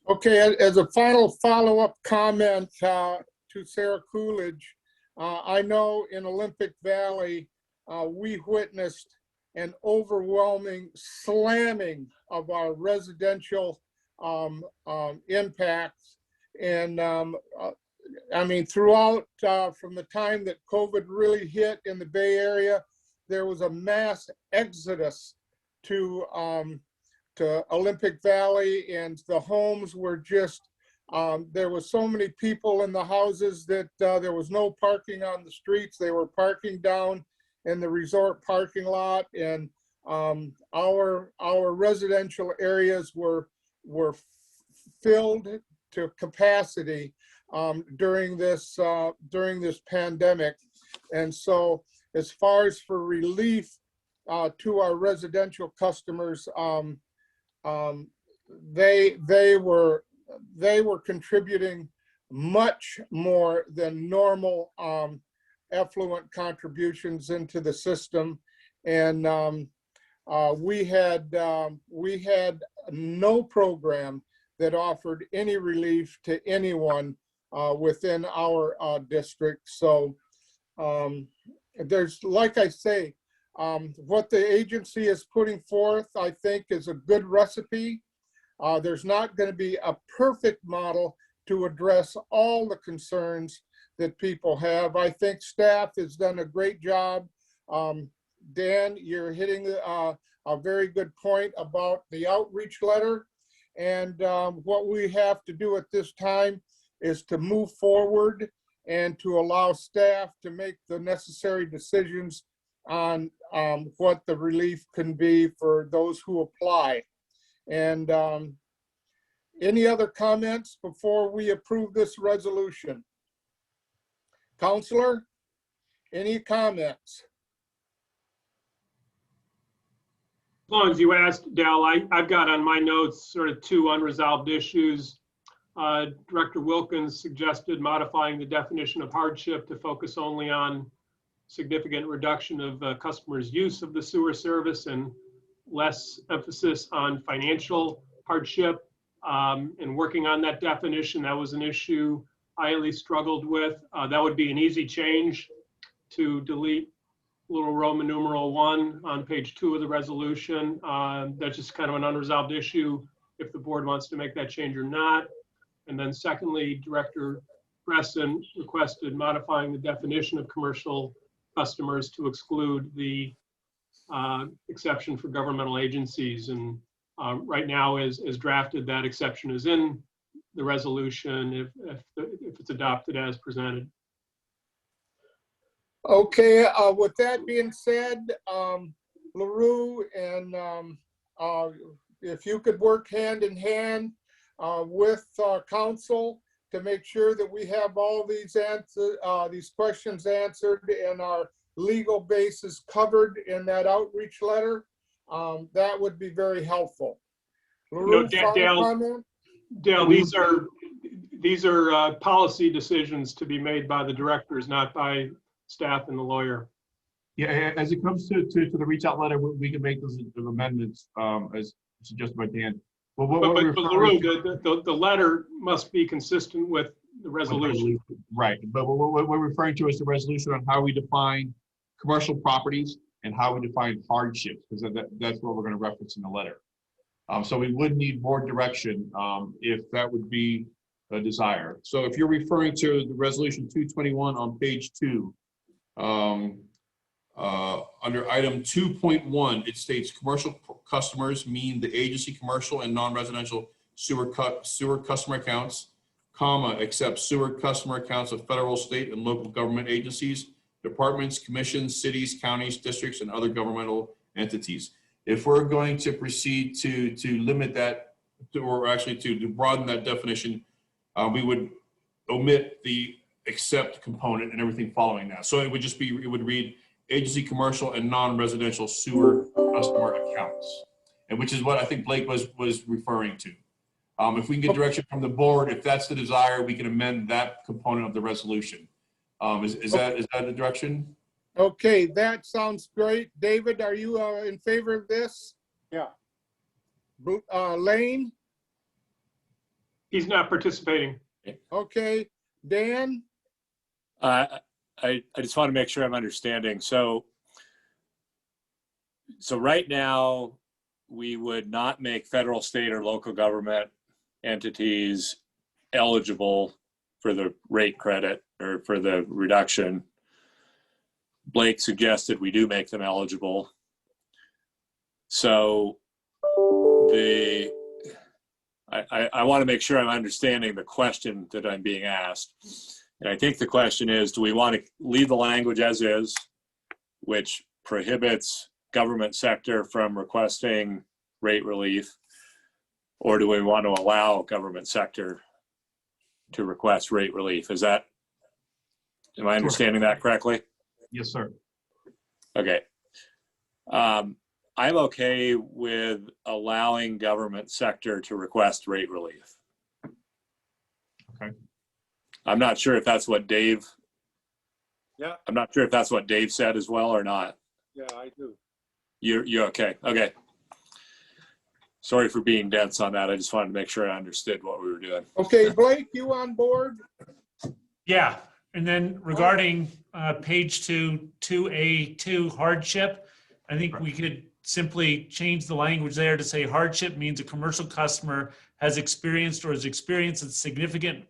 Okay, as a final follow-up comment to Sarah Coolidge, I know in Olympic Valley, we witnessed an overwhelming slamming of our residential impacts. And I mean, throughout, from the time that COVID really hit in the Bay Area, there was a mass exodus to Olympic Valley, and the homes were just, there was so many people in the houses that there was no parking on the streets. They were parking down in the resort parking lot, and our residential areas were filled to capacity during this pandemic. And so, as far as for relief to our residential customers, they were contributing much more than normal effluent contributions into the system. And we had no program that offered any relief to anyone within our district. So there's, like I say, what the agency is putting forth, I think, is a good recipe. There's not going to be a perfect model to address all the concerns that people have. I think staff has done a great job. Dan, you're hitting a very good point about the outreach letter. And what we have to do at this time is to move forward and to allow staff to make the necessary decisions on what the relief can be for those who apply. And any other comments before we approve this resolution? Counselor, any comments? As long as you asked, Dal, I've got on my notes sort of two unresolved issues. Director Wilkins suggested modifying the definition of hardship to focus only on significant reduction of customers' use of the sewer service and less emphasis on financial hardship. And working on that definition, that was an issue I at least struggled with. That would be an easy change to delete little Roman numeral 1 on page 2 of the resolution. That's just kind of an unresolved issue if the board wants to make that change or not. And then secondly, Director Bresson requested modifying the definition of commercial customers to exclude the exception for governmental agencies. And right now, as drafted, that exception is in the resolution if it's adopted as presented. Okay, with that being said, LaRue, and if you could work hand in hand with council to make sure that we have all these these questions answered and our legal basis covered in that outreach letter, that would be very helpful. LaRue, final comment? Dale, these are policy decisions to be made by the directors, not by staff and the lawyer. Yeah, as it comes to the reach out letter, we can make those amendments as suggested by Dan. But LaRue, the letter must be consistent with the resolution. Right, but what we're referring to is the resolution on how we define commercial properties and how we define hardships, because that's what we're going to reference in the letter. So we would need more direction if that would be a desire. So if you're referring to the resolution 221 on page 2, under item 2.1, it states commercial customers mean the agency commercial and non-residential sewer customer accounts, comma, except sewer customer accounts of federal, state, and local government agencies, departments, commissions, cities, counties, districts, and other governmental entities. If we're going to proceed to limit that, or actually to broaden that definition, we would omit the except component and everything following that. So it would just be, it would read agency commercial and non-residential sewer customer accounts, and which is what I think Blake was referring to. If we can get direction from the board, if that's the desire, we can amend that component of the resolution. Is that the direction? Okay, that sounds great. David, are you in favor of this? Yeah. Lane? He's not participating. Okay, Dan? I just want to make sure I'm understanding. So so right now, we would not make federal, state, or local government entities eligible for the rate credit or for the reduction. Blake suggested we do make them eligible. So I want to make sure I'm understanding the question that I'm being asked. And I think the question is, do we want to leave the language as is, which prohibits government sector from requesting rate relief? Or do we want to allow government sector to request rate relief? Am I understanding that correctly? Yes, sir. Okay. I'm okay with allowing government sector to request rate relief. Okay. I'm not sure if that's what Dave. Yeah. I'm not sure if that's what Dave said as well or not. Yeah, I do. You're okay. Okay. Sorry for being dense on that. I just wanted to make sure I understood what we were doing. Okay, Blake, you on board? Yeah, and then regarding page 2A2 hardship, I think we could simply change the language there to say hardship means a commercial customer has experienced or has experienced a significant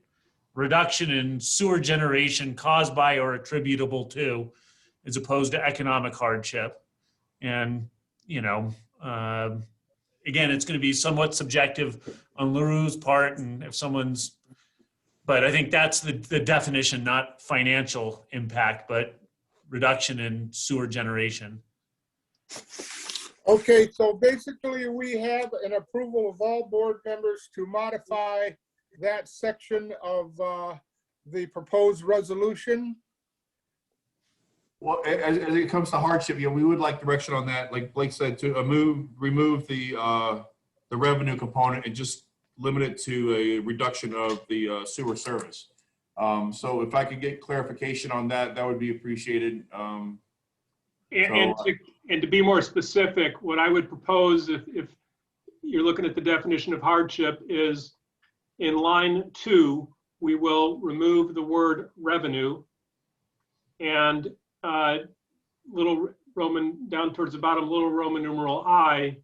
reduction in sewer generation caused by or attributable to, as opposed to economic hardship. And, you know, again, it's going to be somewhat subjective on LaRue's part, and if someone's, but I think that's the definition, not financial impact, but reduction in sewer generation. Okay, so basically we have an approval of all board members to modify that section of the proposed resolution. Well, as it comes to hardship, yeah, we would like direction on that. Like Blake said, to remove the revenue component and just limit it to a reduction of the sewer service. So if I could get clarification on that, that would be appreciated. And to be more specific, what I would propose, if you're looking at the definition of hardship, is in line 2, we will remove the word revenue, and little Roman, down towards the bottom, little Roman numeral I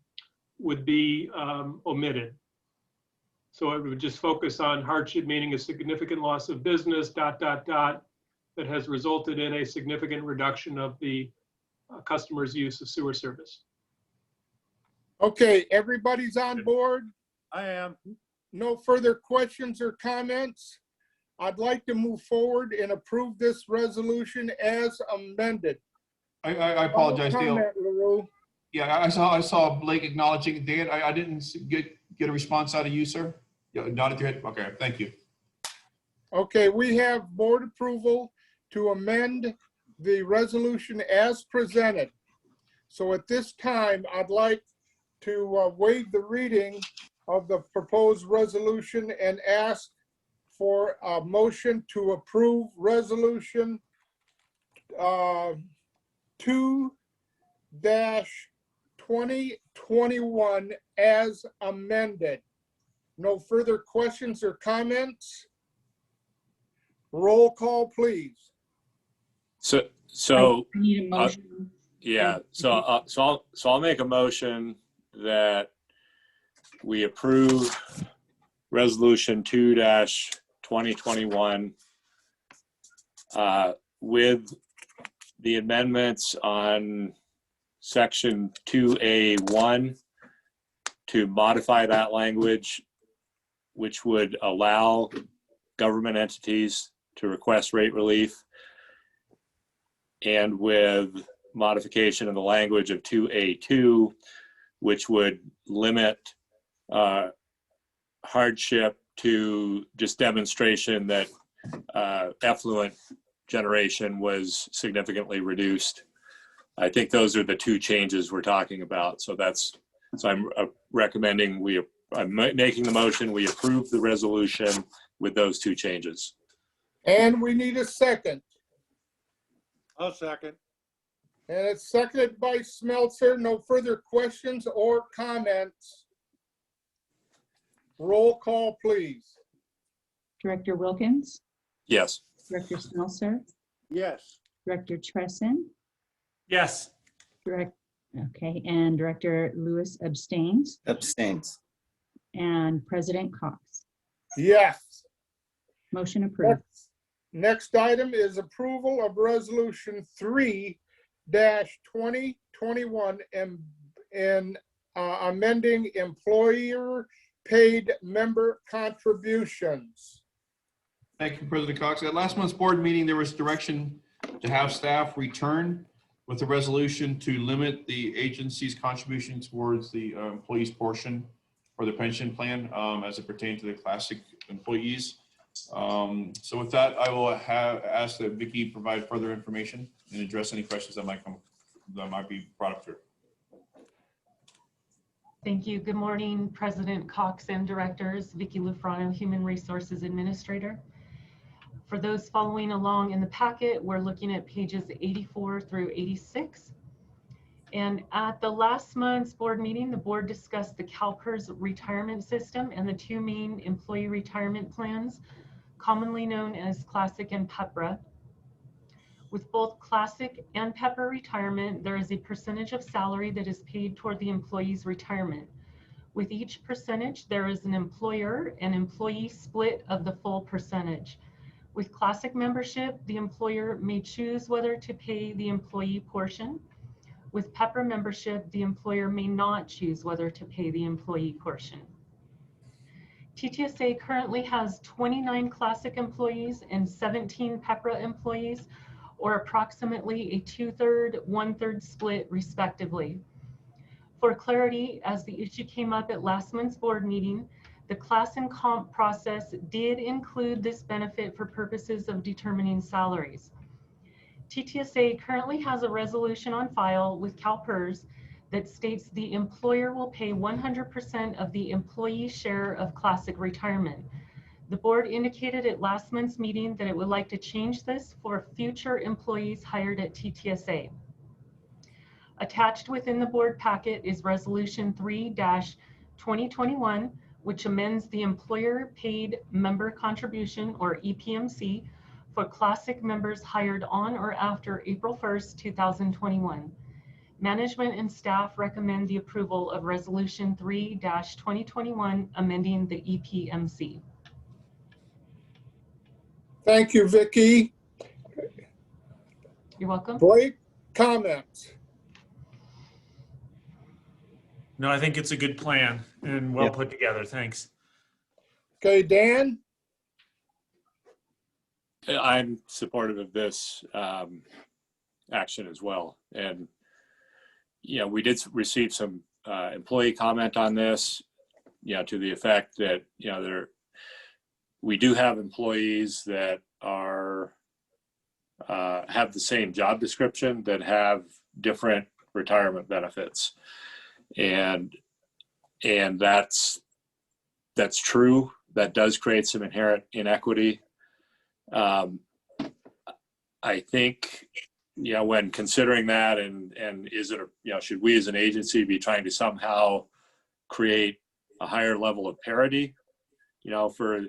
would be omitted. So it would just focus on hardship, meaning a significant loss of business, ... that has resulted in a significant reduction of the customer's use of sewer service. Okay, everybody's on board? I am. No further questions or comments? I'd like to move forward and approve this resolution as amended. I apologize, Dale. Comment, LaRue. Yeah, I saw Blake acknowledging. Dan, I didn't get a response out of you, sir. Yeah, nodded your head. Okay, thank you. Okay, we have board approval to amend the resolution as presented. So at this time, I'd like to waive the reading of the proposed resolution and ask for a motion to approve resolution 2-2021 as amended. No further questions or comments? Roll call, please. So I need a motion. yeah, so I'll make a motion that we approve resolution 2-2021 with the amendments on section 2A1 to modify that language, which would allow government entities to request rate relief, and with modification of the language of 2A2, which would limit hardship to just demonstration that effluent generation was significantly reduced. I think those are the two changes we're talking about. So I'm recommending I'm making the motion, we approve the resolution with those two changes. And we need a second. I'll second. And it's seconded by Smeltzer. No further questions or comments. Roll call, please. Director Wilkins, Yes. Director Smeltzer, Yes. Director Tresson, Yes. Okay, and Director Lewis abstains, Abstains. and President Cox. Yes. Motion approved. Next item is approval of Resolution 3-2021 and amending employer-paid member contributions. Thank you, President Cox. At last month's board meeting, there was direction to have staff return with a resolution to limit the agency's contribution towards the employees' portion for the pension plan as it pertains to the classic employees. So with that, I will ask that Vicki provide further information and address any questions that might be brought up to her. Thank you. Good morning, President Cox and directors. Vicki Lufrano, Human Resources Administrator. For those following along in the packet, we're looking at pages 84 through 86. And at the last month's board meeting, the board discussed the CalPERS retirement system and the two main employee retirement plans, commonly known as Classic and PEPRA. With both Classic and PEPRA retirement, there is a percentage of salary that is paid toward the employee's retirement. With each percentage, there is an employer and employee split of the full percentage. With Classic membership, the employer may choose whether to pay the employee portion. With PEPRA membership, the employer may not choose whether to pay the employee portion. TTSA currently has 29 Classic employees and 17 PEPRA employees, or approximately a 2/3, 1/3 split respectively. For clarity, as the issue came up at last month's board meeting, the class and comp process did include this benefit for purposes of determining salaries. TTSA currently has a resolution on file with CalPERS that states the employer will pay 100% of the employee share of Classic retirement. The board indicated at last month's meeting that it would like to change this for future employees hired at TTSA. Attached within the board packet is Resolution 3-2021, which amends the employer paid member contribution, or EPMC, for Classic members hired on or after April 1st, 2021. Management and staff recommend the approval of Resolution 3-2021, amending the EPMC. Thank you, Vicki. You're welcome. Blake, comments? No, I think it's a good plan and well put together. Thanks. Okay, Dan? I'm supportive of this action as well. And, you know, we did receive some employee comment on this, you know, to the effect that, you know, we do have employees that are have the same job description that have different retirement benefits. And that's true. That does create some inherent inequity. I think, you know, when considering that and is it, you know, should we as an agency be trying to somehow create a higher level of parity, you know, for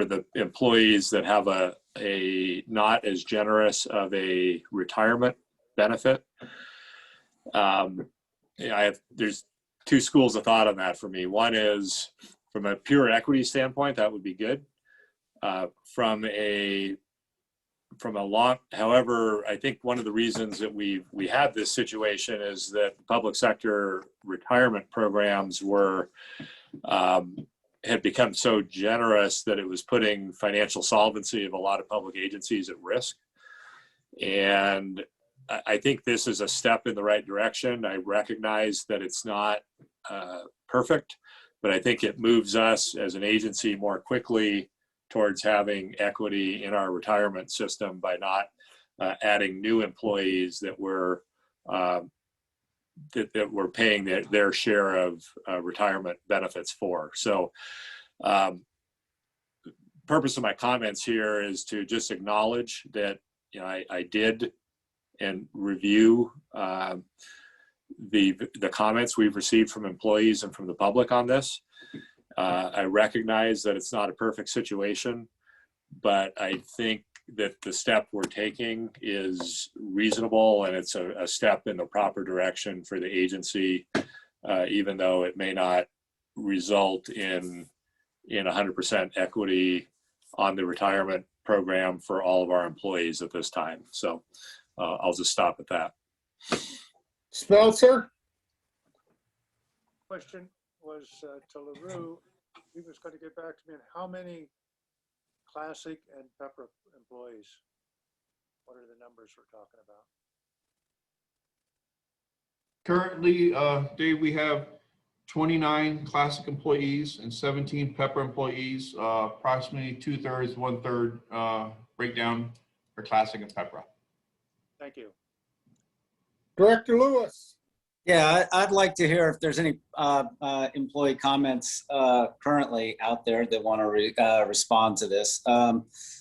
the employees that have a not as generous of a retirement benefit? There's two schools of thought on that for me. One is from a pure equity standpoint, that would be good. However, I think one of the reasons that we have this situation is that the public sector retirement programs had become so generous that it was putting financial solvency of a lot of public agencies at risk. And I think this is a step in the right direction. I recognize that it's not perfect, but I think it moves us as an agency more quickly towards having equity in our retirement system by not adding new employees that were paying their share of retirement benefits for. So purpose of my comments here is to just acknowledge that, you know, I did and review the comments we've received from employees and from the public on this. I recognize that it's not a perfect situation, but I think that the step we're taking is reasonable and it's a step in the proper direction for the agency, even though it may not result in 100% equity on the retirement program for all of our employees at this time. So I'll just stop at that. Smeltzer? Question was to LaRue. He was going to get back to me on how many Classic and Pepper employees. What are the numbers we're talking about? Currently, Dave, we have 29 Classic employees and 17 Pepper employees, approximately 2/3, 1/3 breakdown for Classic and Pepper. Thank you. Director Lewis? Yeah, I'd like to hear if there's any employee comments currently out there that want to respond to this.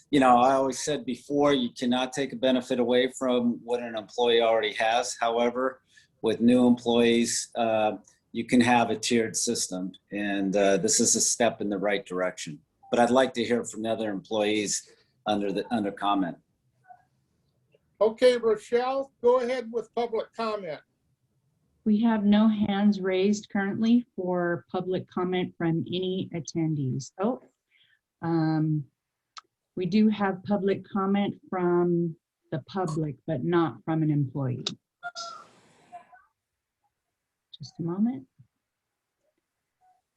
You know, I always said before, you cannot take a benefit away from what an employee already has. However, with new employees, you can have a tiered system, and this is a step in the right direction. But I'd like to hear from the other employees under comment. Okay, Rochelle, go ahead with public comment. We have no hands raised currently for public comment from any attendees. Oh, we do have public comment from the public, but not from an employee. Just a moment.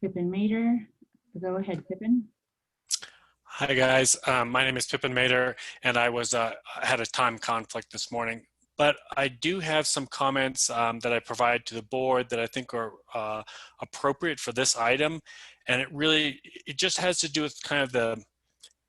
Pippin Mater, go ahead, Pippin. Hi guys, my name is Pippin Mater, and I was had a time conflict this morning. But I do have some comments that I provide to the board that I think are appropriate for this item. And it just has to do with kind of the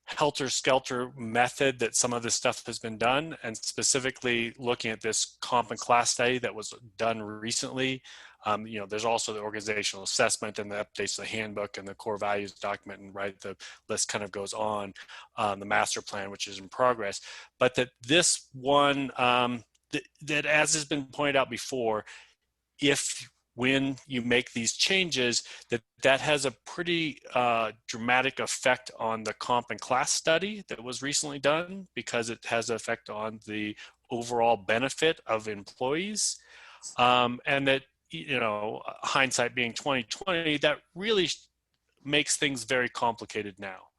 helter-skelter method that some of this stuff has been done, and specifically looking at this comp and class study that was done recently. You know, there's also the organizational assessment and the updates to the handbook and the core values document, and right, the list kind of goes on, the master plan, which is in progress. But that this one, that as has been pointed out before, when you make these changes, that has a pretty dramatic effect on the comp and class study that was recently done, because it has an effect on the overall benefit of employees. And that, you know, hindsight being 2020, that really makes things very complicated now.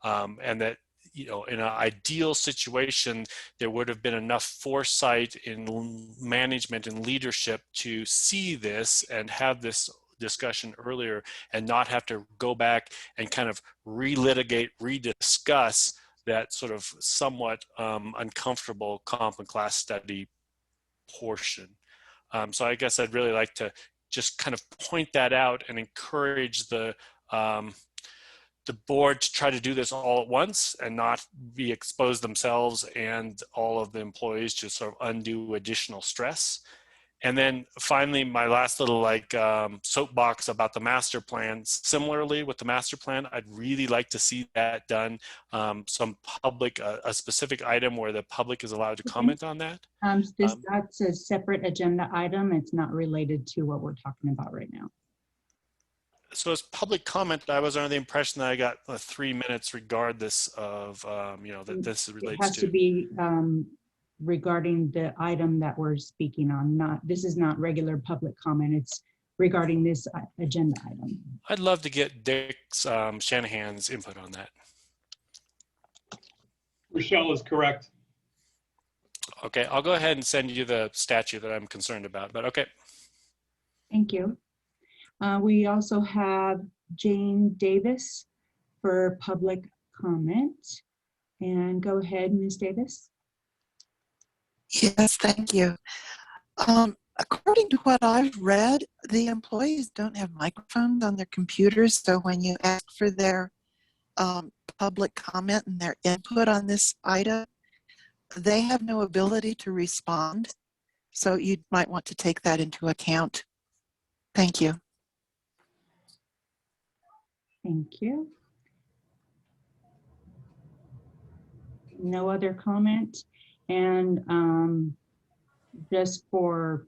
And that, you know, in an ideal situation, there would have been enough foresight in management and leadership to see this and have this discussion earlier, and not have to go back and kind of relitigate, rediscuss that sort of somewhat uncomfortable comp and class study portion. So I guess I'd really like to just kind of point that out and encourage the board to try to do this all at once and not be exposed themselves and all of the employees to sort of undue additional stress. And then finally, my last little soapbox about the master plan. Similarly with the master plan, I'd really like to see that done, some public, a specific item where the public is allowed to comment on that. That's a separate agenda item. It's not related to what we're talking about right now. So as public comment, I was under the impression that I got 3 minutes regardless of, you know, that this relates It has to be regarding the item that we're speaking on. This is not regular public comment. It's regarding this agenda item. I'd love to get Dick Shanahan's input on that. Rochelle is correct. Okay, I'll go ahead and send you the statute that I'm concerned about, but okay. Thank you. We also have Jane Davis for public comment. And go ahead, Ms. Davis. Yes, thank you. According to what I've read, the employees don't have microphones on their computers. So when you ask for their public comment and their input on this item, they have no ability to respond. So you might want to take that into account. Thank you. Thank you. No other comment. And just for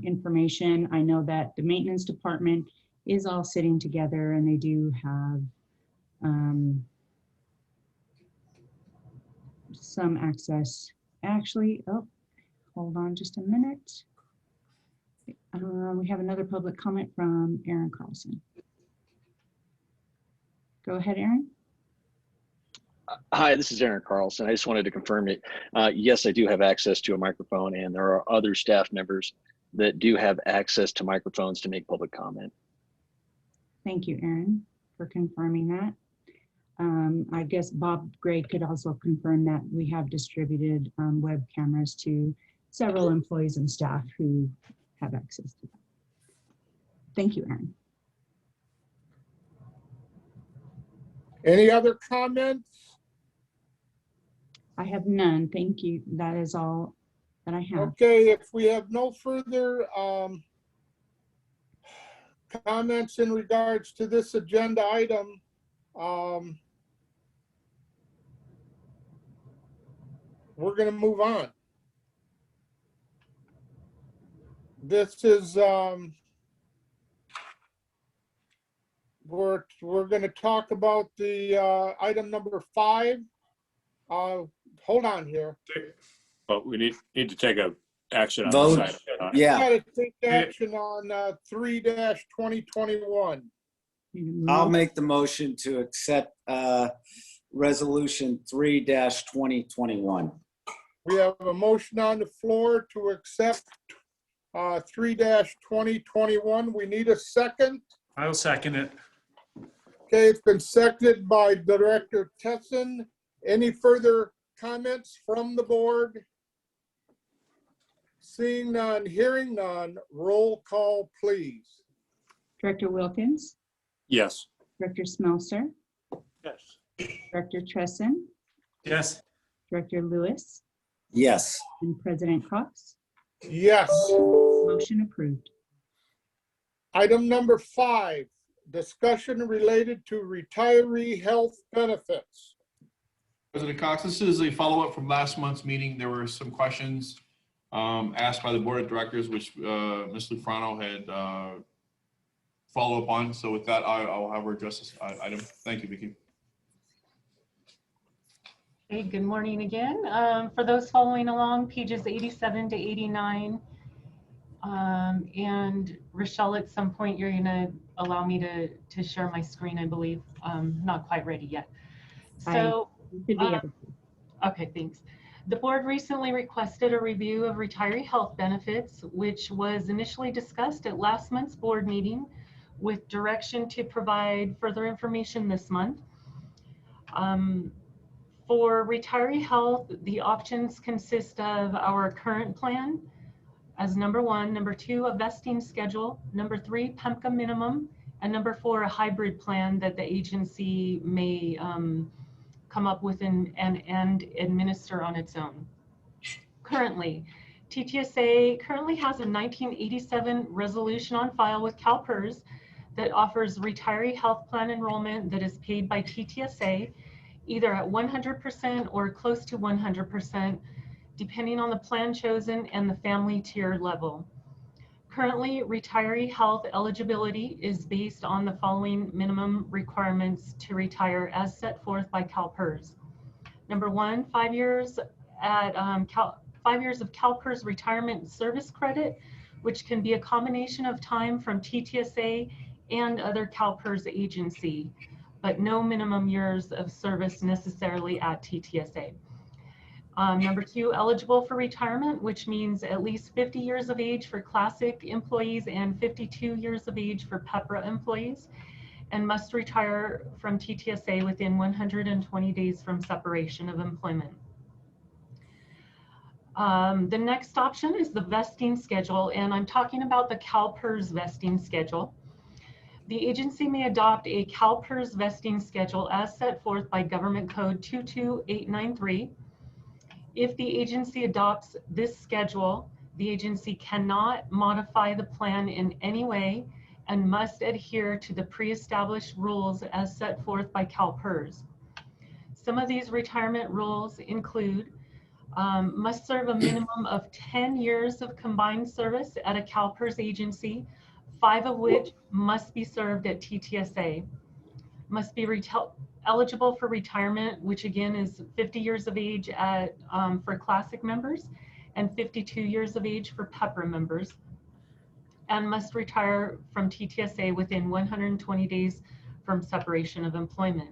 information, I know that the maintenance department is all sitting together, and they do have some access. Actually, oh, hold on just a minute. We have another public comment from Aaron Carlson. Go ahead, Aaron. Hi, this is Aaron Carlson. I just wanted to confirm it. Yes, I do have access to a microphone, and there are other staff members that do have access to microphones to make public comment. Thank you, Aaron, for confirming that. I guess Bob Gray could also confirm that we have distributed web cameras to several employees and staff who have access to that. Thank you, Aaron. Any other comments? I have none. Thank you. That is all that I have. Okay, if we have no further comments in regards to this agenda item, we're going to move on. This is we're going to talk about the item number 5. Hold on here. But we need to take a action on Vote. this item. Yeah, Got to take action on 3-2021. I'll make the motion to accept resolution 3-2021. We have a motion on the floor to accept 3-2021. We need a second. I'll second it. Okay, it's been seconded by Director Tesson. Any further comments from the board? Seeing none, hearing none, roll call, please. Director Wilkins, Yes. Director Smelser, Yes. Director Tresson, Yes. Director Lewis, Yes. and President Cox. Yes. Motion approved. Item number 5, discussion related to retiree health benefits. President Cox, this is a follow-up from last month's meeting. There were some questions asked by the board of directors, which Ms. Lufrano had follow up on. So with that, I'll have her address this item. Thank you, Vicki. Hey, good morning again. For those following along, pages 87 to 89. And Rochelle, at some point, you're gonna allow me to share my screen, I believe. Not quite ready yet. So, okay, thanks. The board recently requested a review of retiree health benefits, which was initially discussed at last month's board meeting with direction to provide further information this month. For retiree health, the options consist of our current plan as number 1, number 2, a vesting schedule, number 3, PEMCA minimum, and number 4, a hybrid plan that the agency may come up with and administer on its own. Currently, TTSA currently has a 1987 resolution on file with CalPERS that offers retiree health plan enrollment that is paid by TTSA either at 100% or close to 100%, depending on the plan chosen and the family tier level. Currently, retiree health eligibility is based on the following minimum requirements to retire as set forth by CalPERS. Number 1, 5 years at 5 years of CalPERS retirement service credit, which can be a combination of time from TTSA and other CalPERS agency, but no minimum years of service necessarily at TTSA. Number 2, eligible for retirement, which means at least 50 years of age for classic employees and 52 years of age for PEPRA employees, and must retire from TTSA within 120 days from separation of employment. The next option is the vesting schedule, and I'm talking about the CalPERS vesting schedule. The agency may adopt a CalPERS vesting schedule as set forth by Government Code 22893. If the agency adopts this schedule, the agency cannot modify the plan in any way and must adhere to the pre-established rules as set forth by CalPERS. Some of these retirement rules include must serve a minimum of 10 years of combined service at a CalPERS agency, 5 of which must be served at TTSA. must be eligible for retirement, which again is 50 years of age for Classic members and 52 years of age for PEPRA members, and must retire from TTSA within 120 days from separation of employment.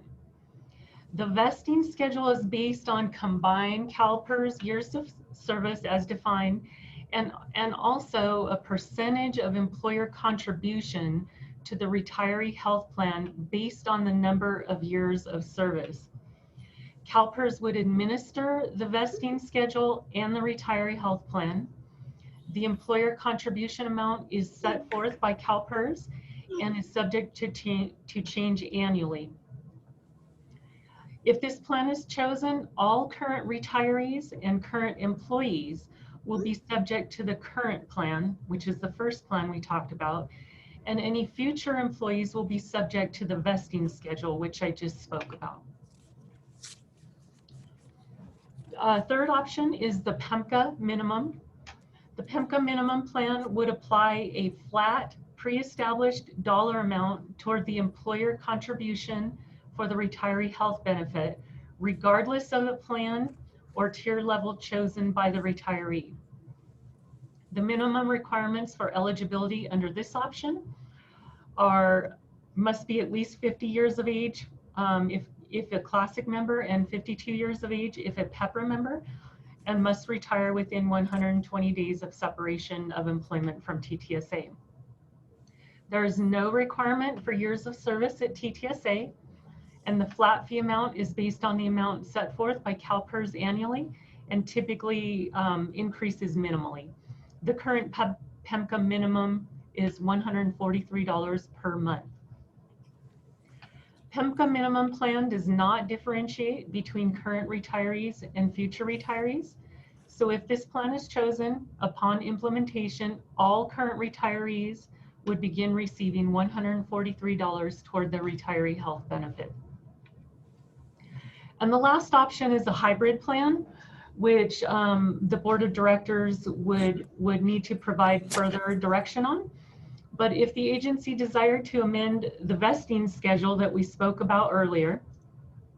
The vesting schedule is based on combined CalPERS years of service as defined, and also a percentage of employer contribution to the retiree health plan based on the number of years of service. CalPERS would administer the vesting schedule and the retiree health plan. The employer contribution amount is set forth by CalPERS and is subject to change annually. If this plan is chosen, all current retirees and current employees will be subject to the current plan, which is the first plan we talked about, and any future employees will be subject to the vesting schedule, which I just spoke about. Third option is the PEMCA minimum. The PEMCA minimum plan would apply a flat pre-established dollar amount toward the employer contribution for the retiree health benefit, regardless of the plan or tier level chosen by the retiree. The minimum requirements for eligibility under this option must be at least 50 years of age if a Classic member, and 52 years of age if a PEPRA member, and must retire within 120 days of separation of employment from TTSA. There is no requirement for years of service at TTSA, and the flat fee amount is based on the amount set forth by CalPERS annually and typically increases minimally. The current PEMCA minimum is $143 per month. PEMCA minimum plan does not differentiate between current retirees and future retirees. So if this plan is chosen, upon implementation, all current retirees would begin receiving $143 toward their retiree health benefit. And the last option is a hybrid plan, which the board of directors would need to provide further direction on. But if the agency desired to amend the vesting schedule that we spoke about earlier,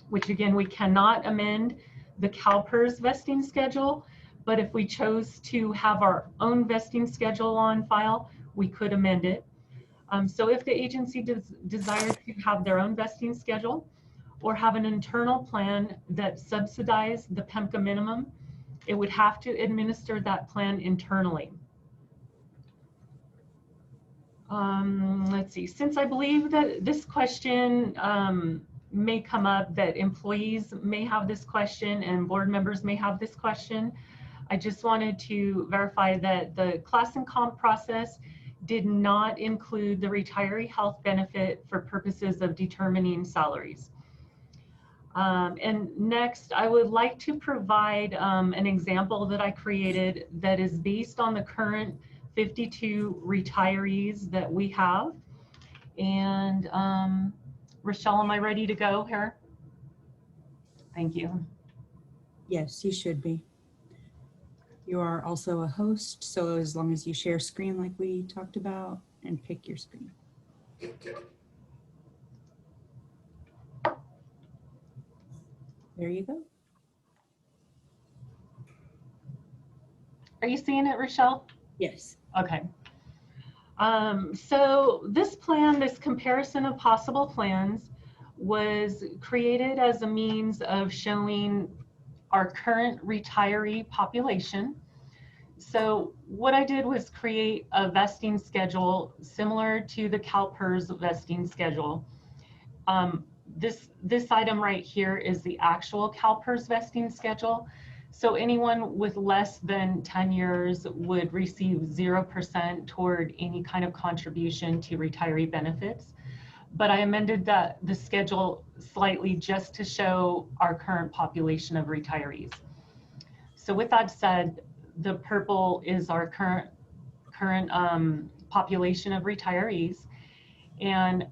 which again, we cannot amend the CalPERS vesting schedule, but if we chose to have our own vesting schedule on file, we could amend it. So if the agency desired to have their own vesting schedule or have an internal plan that subsidized the PEMCA minimum, it would have to administer that plan internally. Let's see, since I believe that this question may come up, that employees may have this question and board members may have this question, I just wanted to verify that the class and comp process did not include the retiree health benefit for purposes of determining salaries. And next, I would like to provide an example that I created that is based on the current 52 retirees that we have. And Rochelle, am I ready to go here? Thank you. Yes, you should be. You are also a host, so as long as you share screen like we talked about and pick your screen. There you go. Are you seeing it, Rochelle? Yes. Okay. So this plan, this comparison of possible plans, was created as a means of showing our current retiree population. So what I did was create a vesting schedule similar to the CalPERS vesting schedule. This item right here is the actual CalPERS vesting schedule. So anyone with less than 10 years would receive 0% toward any kind of contribution to retiree benefits. But I amended the schedule slightly just to show our current population of retirees. So with that said, the purple is our current population of retirees, and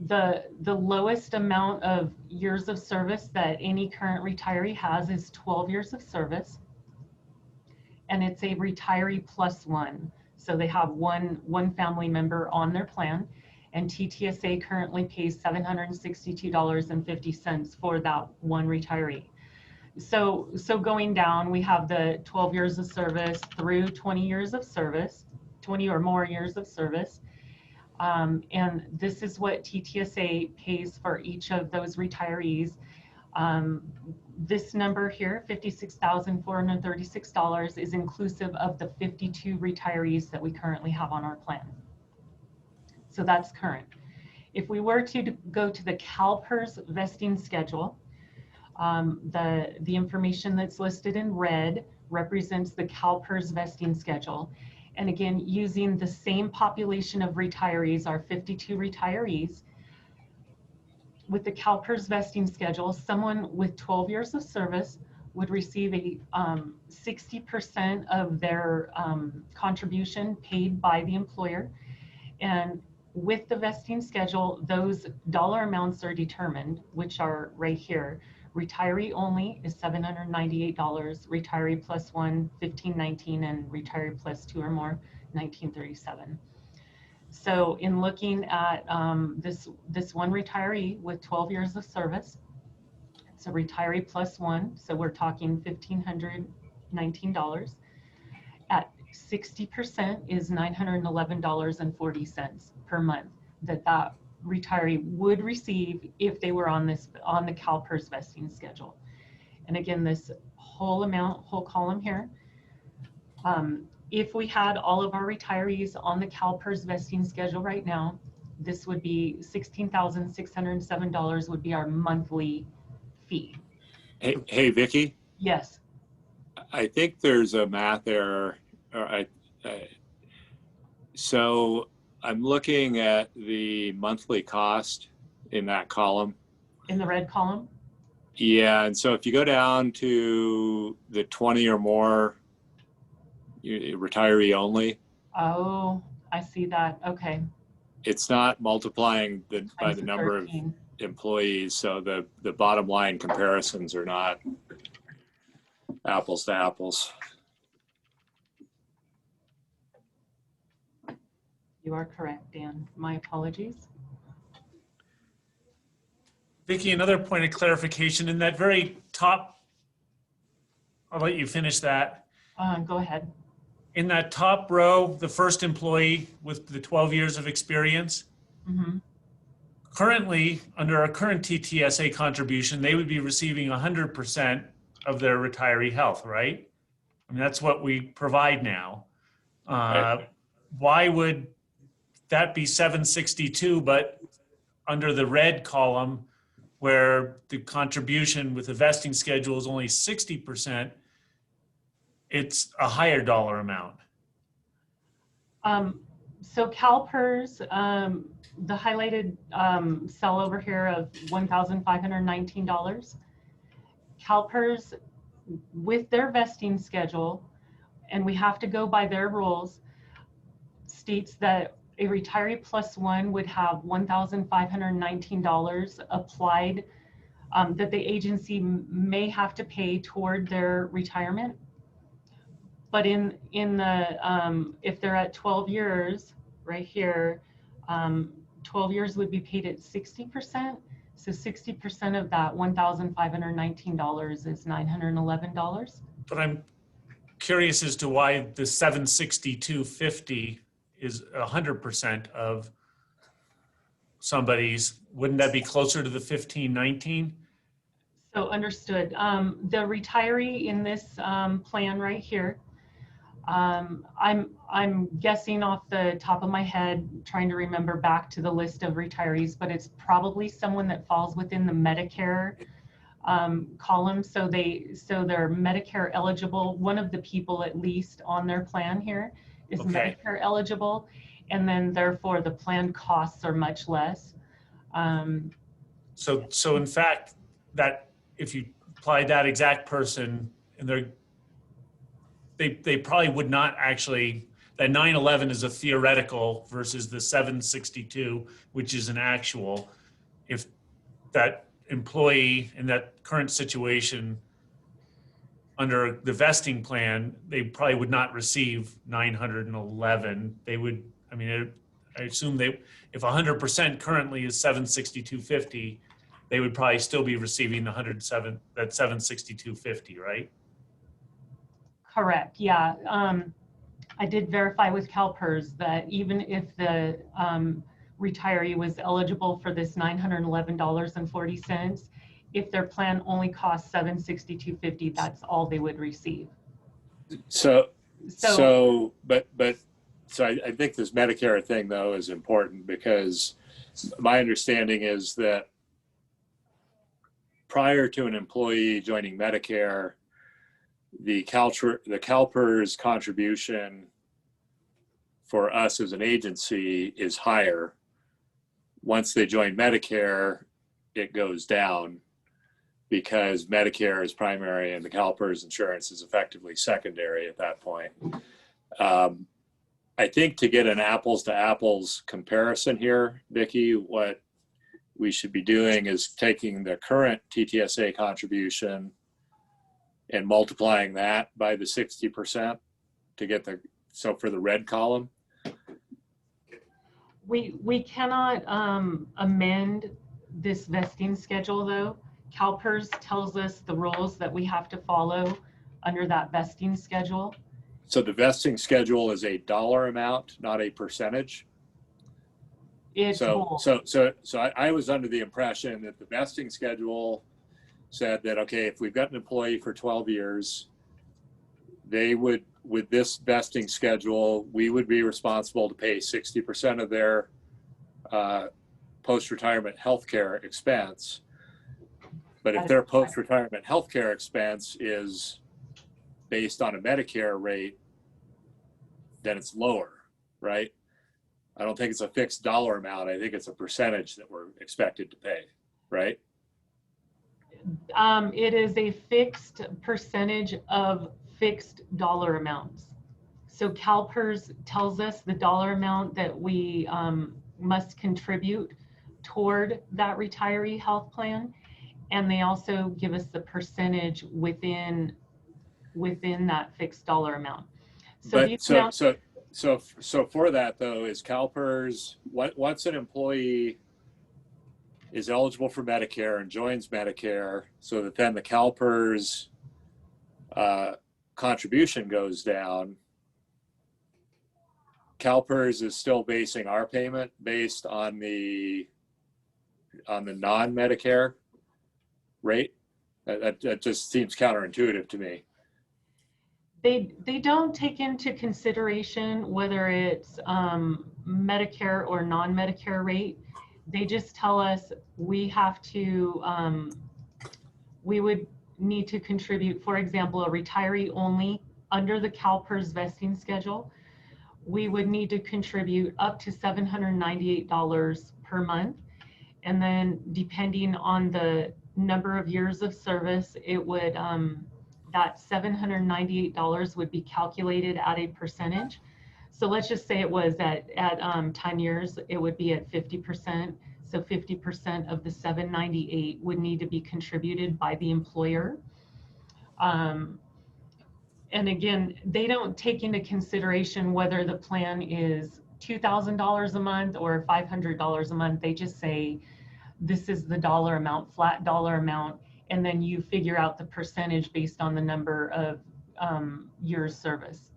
the lowest amount of years of service that any current retiree has is 12 years of service, and it's a retiree plus one. So they have one family member on their plan, and TTSA currently pays $762.50 for that one retiree. So going down, we have the 12 years of service through 20 years of service, 20 or more years of service. And this is what TTSA pays for each of those retirees. This number here, $56,436, is inclusive of the 52 retirees that we currently have on our plan. So that's current. If we were to go to the CalPERS vesting schedule, the information that's listed in red represents the CalPERS vesting schedule. And again, using the same population of retirees, our 52 retirees, with the CalPERS vesting schedule, someone with 12 years of service would receive a 60% of their contribution paid by the employer. And with the vesting schedule, those dollar amounts are determined, which are right here. Retiree only is $798, retiree plus one, $1,519, and retiree plus two or more, $1,937. So in looking at this one retiree with 12 years of service, it's a retiree plus one, so we're talking $1,519. At 60% is $911.40 per month that retiree would receive if they were on the CalPERS vesting schedule. And again, this whole amount, whole column here, if we had all of our retirees on the CalPERS vesting schedule right now, this would be $16,607 would be our monthly fee. Hey, Vicki, Yes. I think there's a math error. So I'm looking at the monthly cost in that column. In the red column? Yeah, and so if you go down to the 20 or more retiree only, Oh, I see that. Okay. it's not multiplying by the Times number of 13. employees, so the bottom line comparisons are not apples to apples. You are correct, Dan. My apologies. Vicki, another point of clarification in that very top, I'll let you finish that. Go ahead. In that top row, the first employee with the 12 years of experience, Mm-hmm. currently, under our current TTSA contribution, they would be receiving 100% of their retiree health, right? I mean, that's what we provide now. Right. Why would that be 762, but under the red column, where the contribution with the vesting schedule is only 60%, it's a higher dollar amount? So CalPERS, the highlighted cell over here of $1,519, CalPERS with their vesting schedule, and we have to go by their rules, states that a retiree plus one would have $1,519 applied that the agency may have to pay toward their retirement. But in the, if they're at 12 years, right here, 12 years would be paid at 60%. So 60% of that $1,519 is $911. But I'm curious as to why the 762.50 is 100% of somebody's. Wouldn't that be closer to the 1519? So understood. The retiree in this plan right here, I'm guessing off the top of my head, trying to remember back to the list of retirees, but it's probably someone that falls within the Medicare column. So they're Medicare eligible. One of the people at least on their plan here is Okay. Medicare eligible, and then therefore the plan costs are much less. So in fact, that if you apply that exact person, and they probably would not actually, that 911 is a theoretical versus the 762, which is an actual. If that employee in that current situation under the vesting plan, they probably would not receive 911. They would, I mean, I assume if 100% currently is 762.50, they would probably still be receiving the 762.50, right? Correct, yeah. I did verify with CalPERS that even if the retiree was eligible for this $911.40, if their plan only costs $762.50, that's all they would receive. So I think this Medicare thing though is important, because my understanding is that prior to an employee joining Medicare, the CalPERS contribution for us as an agency is higher. Once they join Medicare, it goes down because Medicare is primary and the CalPERS insurance is effectively secondary at that point. I think to get an apples to apples comparison here, Vicki, what we should be doing is taking the current TTSA contribution and multiplying that by the 60% to get so for the red column. We cannot amend this vesting schedule though. CalPERS tells us the rules that we have to follow under that vesting schedule. So the vesting schedule is a dollar amount, not a percentage. So I was under the impression that the vesting schedule said that, okay, if we've got an employee for 12 years, they would, with this vesting schedule, we would be responsible to pay 60% of their post-retirement healthcare expense. But if their post-retirement healthcare expense is based on a Medicare rate, then it's lower, right? I don't think it's a fixed dollar amount. I think it's a percentage that we're expected to pay, right? It is a fixed percentage of fixed dollar amounts. So CalPERS tells us the dollar amount that we must contribute toward that retiree health plan. And they also give us the percentage within that fixed dollar amount. So for that though, is CalPERS, once an employee is eligible for Medicare and joins Medicare, so that then the CalPERS contribution goes down, CalPERS is still basing our payment based on the non-Medicare rate? That just seems counterintuitive to me. They don't take into consideration whether it's Medicare or non-Medicare rate. They just tell us we have to, we would need to contribute, for example, a retiree only under the CalPERS vesting schedule, we would need to contribute up to $798 per month. And then depending on the number of years of service, it would, that $798 would be calculated at a percentage. So let's just say it was at 10 years, it would be at 50%. So 50% of the $798 would need to be contributed by the employer. And again, they don't take into consideration whether the plan is $2,000 a month or $500 a month. They just say, this is the dollar amount, flat dollar amount, and then you figure out the percentage based on the number of years service.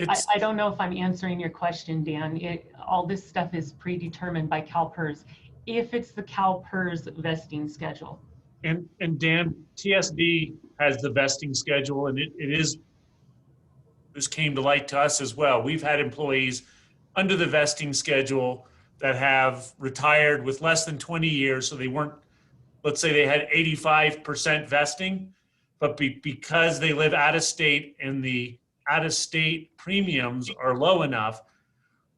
I don't know if I'm answering your question, Dan. All this stuff is predetermined by CalPERS if it's the CalPERS vesting schedule. And Dan, TSD has the vesting schedule, and this came to light to us as well. We've had employees under the vesting schedule that have retired with less than 20 years. So they weren't, let's say they had 85% vesting, but because they live out of state and the out of state premiums are low enough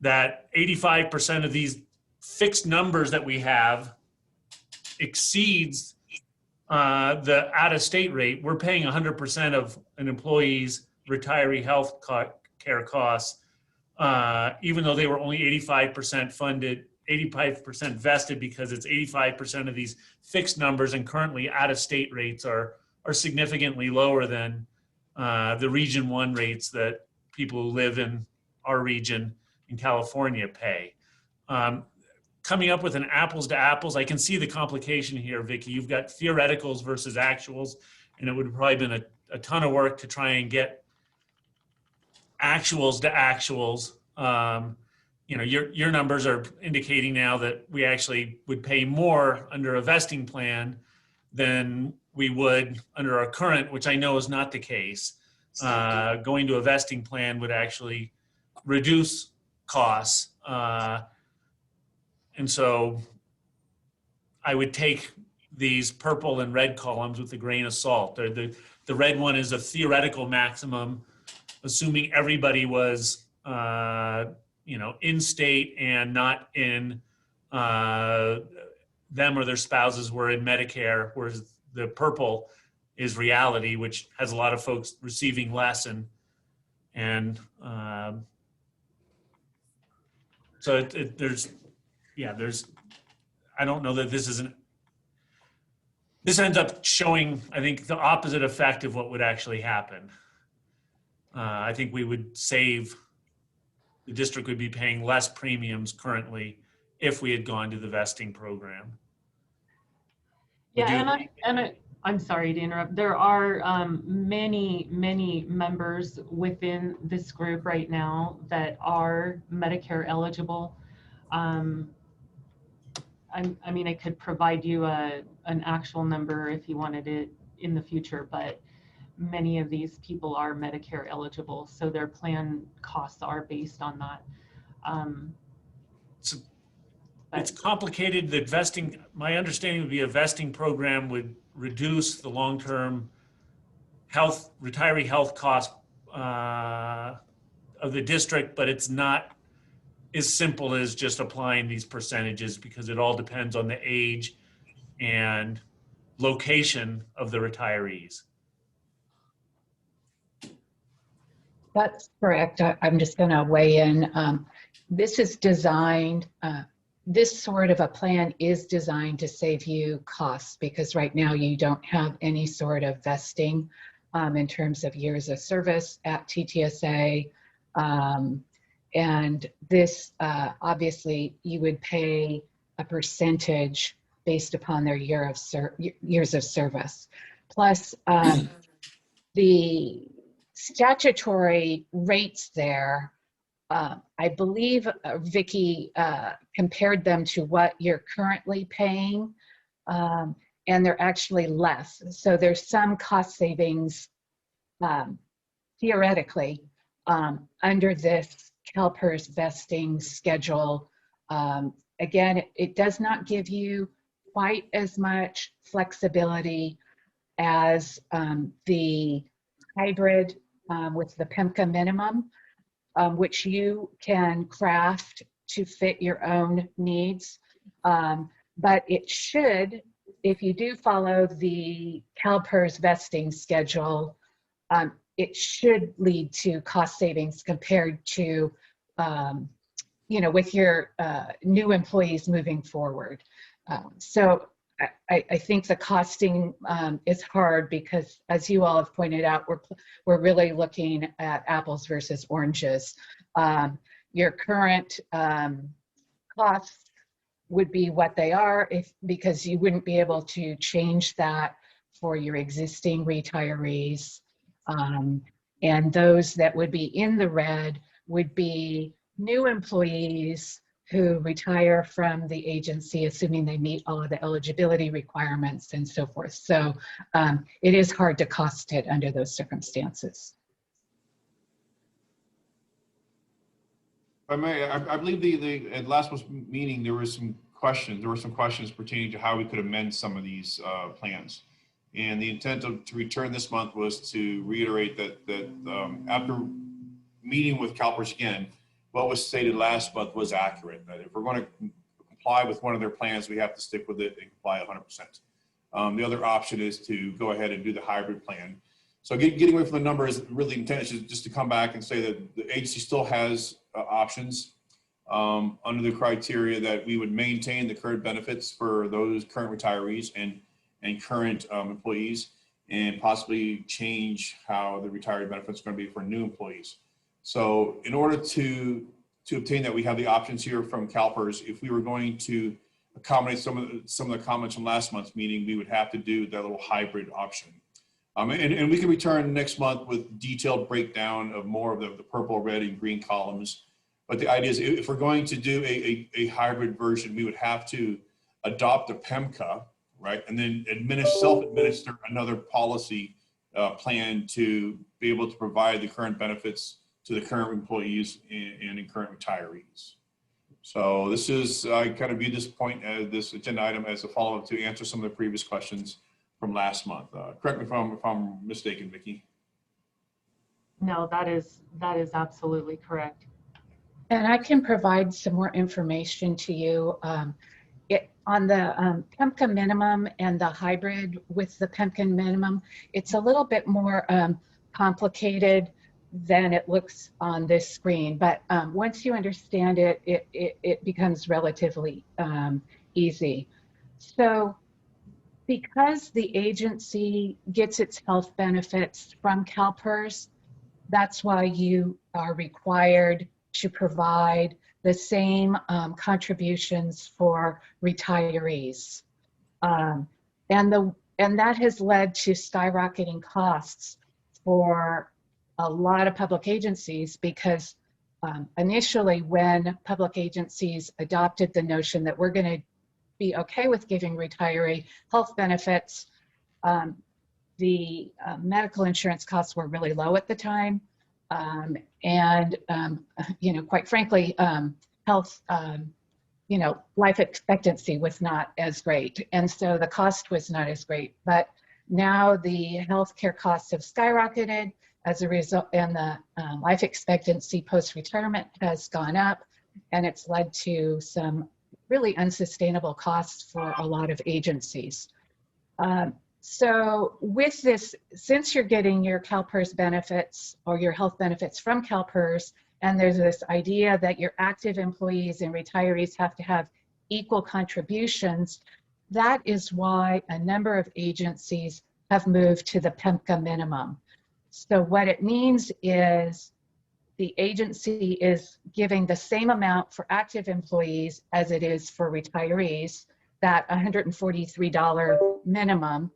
that 85% of these fixed numbers that we have exceeds the out of state rate. We're paying 100% of an employee's retiree health care costs, even though they were only 85% funded, 85% vested, because it's 85% of these fixed numbers, and currently out of state rates are significantly lower than the Region 1 rates that people who live in our region in California pay. Coming up with an apples to apples, I can see the complication here, Vicki. You've got theoreticals versus actuals, and it would have probably been a ton of work to try and get actuals to actuals. You know, your numbers are indicating now that we actually would pay more under a vesting plan than we would under our current, which I know is not the case. Going to a vesting plan would actually reduce costs. And so I would take these purple and red columns with a grain of salt. The red one is a theoretical maximum, assuming everybody was, you know, in state and not in, them or their spouses were in Medicare, whereas the purple is reality, which has a lot of folks receiving less. And so there's, I don't know that this ends up showing, I think, the opposite effect of what would actually happen. I think we would save, the district would be paying less premiums currently if we had gone to the vesting program. Yeah, I'm sorry to interrupt. There are many members within this group right now that are Medicare eligible. I mean, I could provide you an actual number if you wanted it in the future, but many of these people are Medicare eligible, so their plan costs are based on that. It's complicated. The vesting, my understanding would be a vesting program would reduce the long-term health, retiree health cost of the district, but it's not as simple as just applying these percentages because it all depends on the age and location of the retirees. That's correct. I'm just going to weigh in. This is designed, this sort of a plan is designed to save you costs because right now you don't have any sort of vesting in terms of years of service at TTSA. And this, obviously, you would pay a percentage based upon their years of service. Plus, the statutory rates there, I believe Vicki compared them to what you're currently paying, and they're actually less. So there's some cost savings theoretically under this CalPERS vesting schedule. Again, it does not give you quite as much flexibility as the hybrid with the PIMCA minimum, which you can craft to fit your own needs. But it should, if you do follow the CalPERS vesting schedule, it should lead to cost savings compared to, you know, with your new employees moving forward. So I think the costing is hard because, as you all have pointed out, we're really looking at apples versus oranges. Your current costs would be what they are because you wouldn't be able to change that for your existing retirees. And those that would be in the red would be new employees who retire from the agency, assuming they meet all of the eligibility requirements and so forth. So it is hard to cost it under those circumstances. I believe at last month's meeting, there were some questions pertaining to how we could amend some of these plans. And the intent to return this month was to reiterate that after meeting with CalPERS again, what was stated last month was accurate. That if we're going to comply with one of their plans, we have to stick with it and comply 100%. The other option is to go ahead and do the hybrid plan. So getting away from the numbers, really intended just to come back and say that the agency still has options under the criteria that we would maintain the current benefits for those current retirees and current employees, and possibly change how the retiree benefits are going to be for new employees. So in order to to obtain that, we have the options here from CalPERS. If we were going to accommodate some of the comments from last month's meeting, we would have to do that little hybrid option. And we can return next month with detailed breakdown of more of the purple, red, and green columns. But the idea is, if we're going to do a hybrid version, we would have to adopt a PEMCA, right? And then self-administer another policy plan to be able to provide the current benefits to the current employees and current retirees. So this is, I kind of view this point as this agenda item as a follow-up to answer some of the previous questions from last month. Correct me if I'm mistaken, Vicki. No, that is absolutely correct. And I can provide some more information to you. On the PEMCA minimum and the hybrid with the PEMCA minimum, it's a little bit more complicated than it looks on this screen. But once you understand it, it becomes relatively easy. So because the agency gets its health benefits from CalPERS, that's why you are required to provide the same contributions for retirees. And that has led to skyrocketing costs for a lot of public agencies, because initially when public agencies adopted the notion that we're going to be okay with giving retiree health benefits, the medical insurance costs were really low at the time. Quite frankly, health, life expectancy was not as great. And so the cost was not as great. But now the healthcare costs have skyrocketed as a result, and the life expectancy post-retirement has gone up, and it's led to some really unsustainable costs for a lot of agencies. So with this, since you're getting your CalPERS benefits or your health benefits from CalPERS, and there's this idea that your active employees and retirees have to have equal contributions, that is why a number of agencies have moved to the PEMCA minimum. So what it means is the agency is giving the same amount for active employees as it is for retirees, that $143 minimum.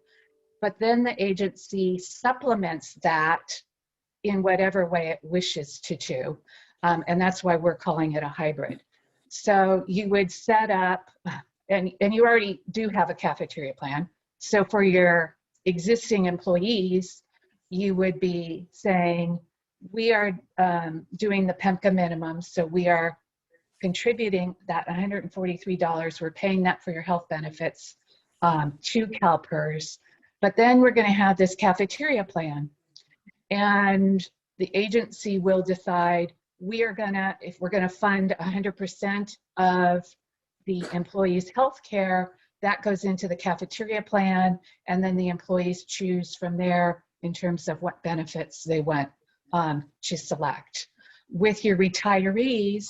But then the agency supplements that in whatever way it wishes to do. And that's why we're calling it a hybrid. So you would set up, and you already do have a cafeteria plan. So for your existing employees, you would be saying, we are doing the PEMCA minimum, so we are contributing that $143, we're paying that for your health benefits to CalPERS. But then we're going to have this cafeteria plan, and the agency will decide if we're going to fund 100% of the employee's health care, that goes into the cafeteria plan, and then the employees choose from there in terms of what benefits they want to select. With your retirees,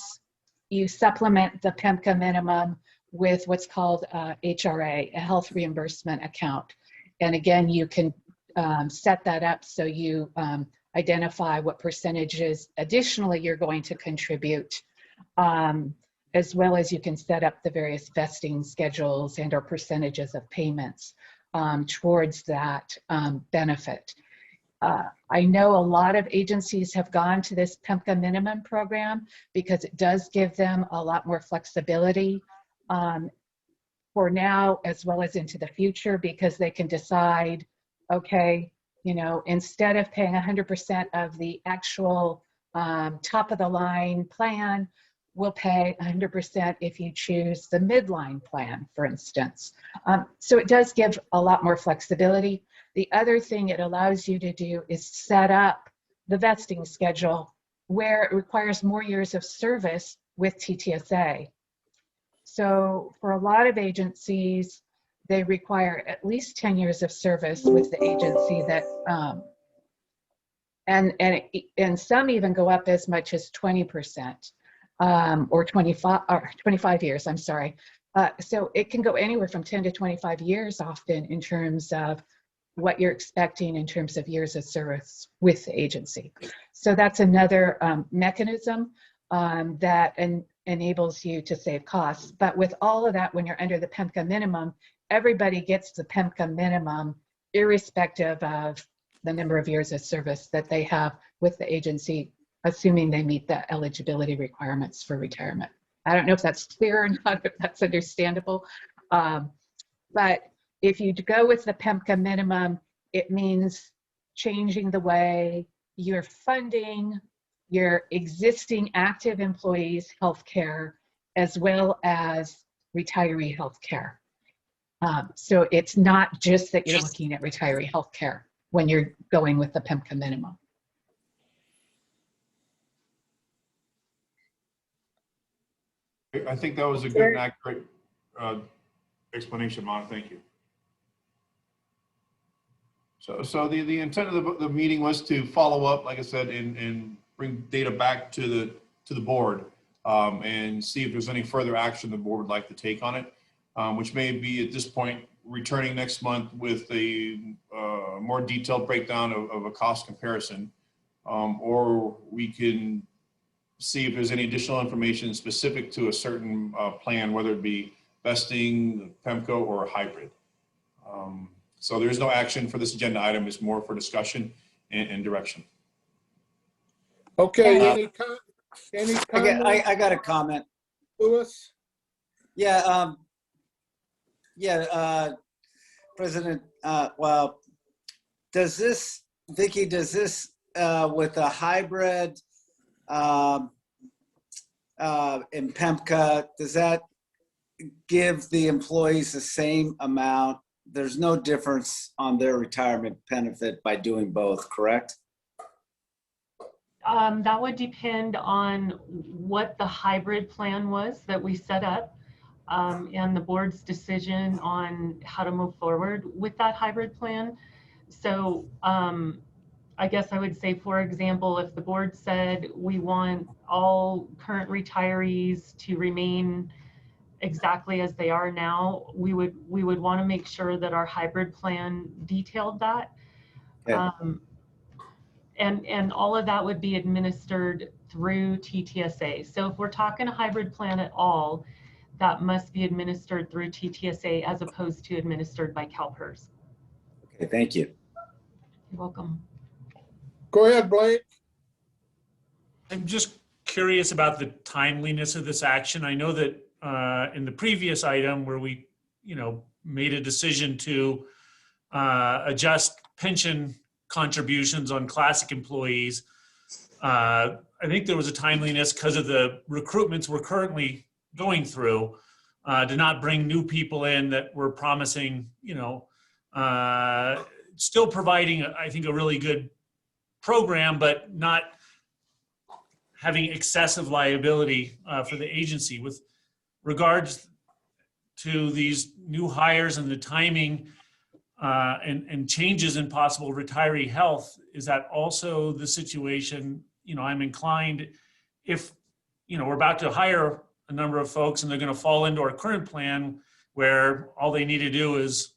you supplement the PEMCA minimum with what's called HRA, a health reimbursement account. And again, you can set that up so you identify what percentages additionally you're going to contribute, as well as you can set up the various vesting schedules and or percentages of payments towards that benefit. I know a lot of agencies have gone to this PEMCA minimum program because it does give them a lot more flexibility for now as well as into the future, because they can decide, okay, instead of paying 100% of the actual top of the line plan, we'll pay 100% if you choose the midline plan, for instance. So it does give a lot more flexibility. The other thing it allows you to do is set up the vesting schedule where it requires more years of service with TTSA. So for a lot of agencies, they require at least 10 years of service with the agency that, and some even go up as much as 20%, or 25 years, I'm sorry. So it can go anywhere from 10 to 25 years often in terms of what you're expecting in terms of years of service with the agency. So that's another mechanism. that enables you to save costs. But with all of that, when you're under the PEMCA minimum, everybody gets the PEMCA minimum irrespective of the number of years of service that they have with the agency, assuming they meet the eligibility requirements for retirement. I don't know if that's clear or not, if that's understandable. But if you go with the PEMCA minimum, it means changing the way you're funding your existing active employees' health care as well as retiree health care. So it's not just that you're looking at retiree health care when you're going with the PEMCA minimum. I think that was a good and accurate explanation, Mon. Thank you. So the intent of the meeting was to follow up, like I said, and bring data back to the board and see if there's any further action the board would like to take on it, which may be at this point returning next month with a more detailed breakdown of a cost comparison, or we can see if there's any additional information specific to a certain plan, whether it be vesting, PEMCO, or a hybrid. So there's no action for this agenda item. It's more for discussion and direction. Okay, any comment? I got a comment. Louis? Yeah, President, well, does this, Vicki, does this with a hybrid in PEMCA, does that give the employees the same amount? There's no difference on their retirement benefit by doing both, correct? That would depend on what the hybrid plan was that we set up, and the board's decision on how to move forward with that hybrid plan. So I guess I would say, for example, if the board said we want all current retirees to remain exactly as they are now, we would want to make sure that our hybrid plan detailed that. Okay. And all of that would be administered through TTSA. So if we're talking a hybrid plan at all, that must be administered through TTSA as opposed to administered by CalPERS. Okay, thank you. You're welcome. Go ahead, Blake. I'm just curious about the timeliness of this action. I know that in the previous item where we, made a decision to adjust pension contributions on classic employees, I think there was a timeliness because of the recruitments we're currently going through to not bring new people in that were promising, still providing, I think, a really good program, but not having excessive liability for the agency. With regards to these new hires and the timing and changes in possible retiree health, is that also the situation? I'm inclined, if we're about to hire a number of folks and they're going to fall into our current plan where all they need to do is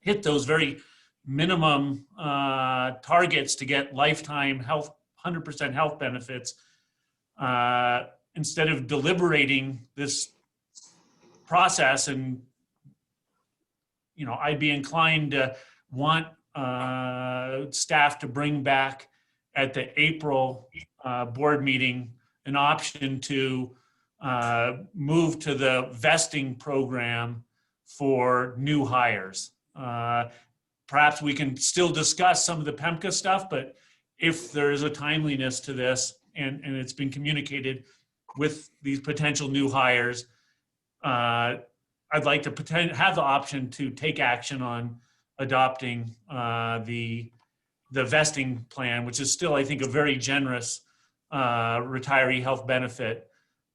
hit those very minimum targets to get lifetime health, 100% health benefits, instead of deliberating this process. And I'd be inclined to want staff to bring back at the April board meeting an option to move to the vesting program for new hires. Perhaps we can still discuss some of the PEMCA stuff, but if there is a timeliness to this and it's been communicated with these potential new hires, I'd like to have the option to take action on adopting the vesting plan, which is still, I think, a very generous retiree health benefit,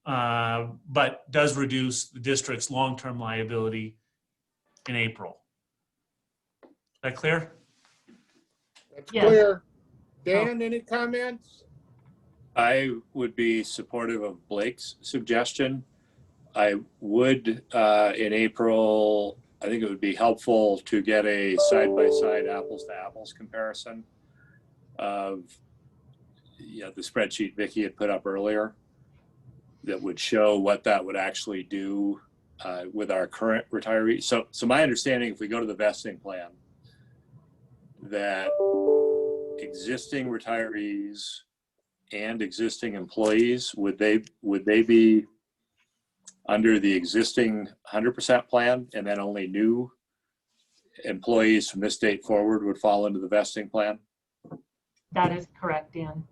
but does reduce the district's long-term liability in April. Is that clear? That's Yes. clear. Dan, any comments? I would be supportive of Blake's suggestion. I would, in April, I think it would be helpful to get a side-by-side apples-to-apples comparison of the spreadsheet Vicki had put up earlier. that would show what that would actually do with our current retirees. So my understanding, if we go to the vesting plan, that existing retirees and existing employees, would they be under the existing 100% plan, and then only new employees from this date forward would fall into the vesting plan? That is correct, Dan.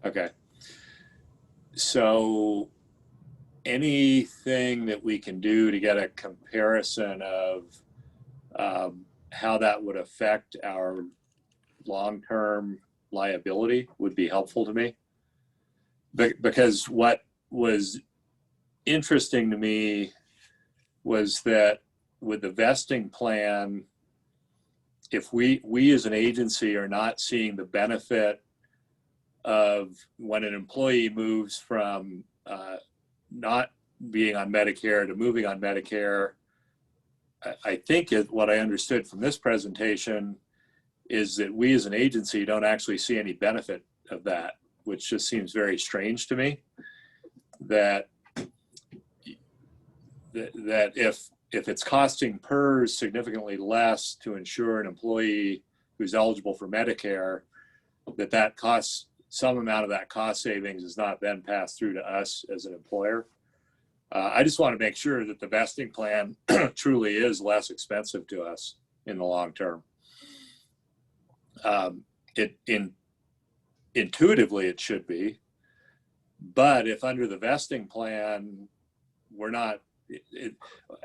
Okay. So anything that we can do to get a comparison of how that would affect our long-term liability would be helpful to me. Because what was interesting to me was that with the vesting plan, if we as an agency are not seeing the benefit of when an employee moves from not being on Medicare to moving on Medicare, I think what I understood from this presentation is that we as an agency don't actually see any benefit of that, which just seems very strange to me. That if it's costing PERS significantly less to insure an employee who's eligible for Medicare, that costs, some amount of that cost savings is not then passed through to us as an employer. I just want to make sure that the vesting plan truly is less expensive to us in the long term. Intuitively, it should be, but if under the vesting plan, we're not,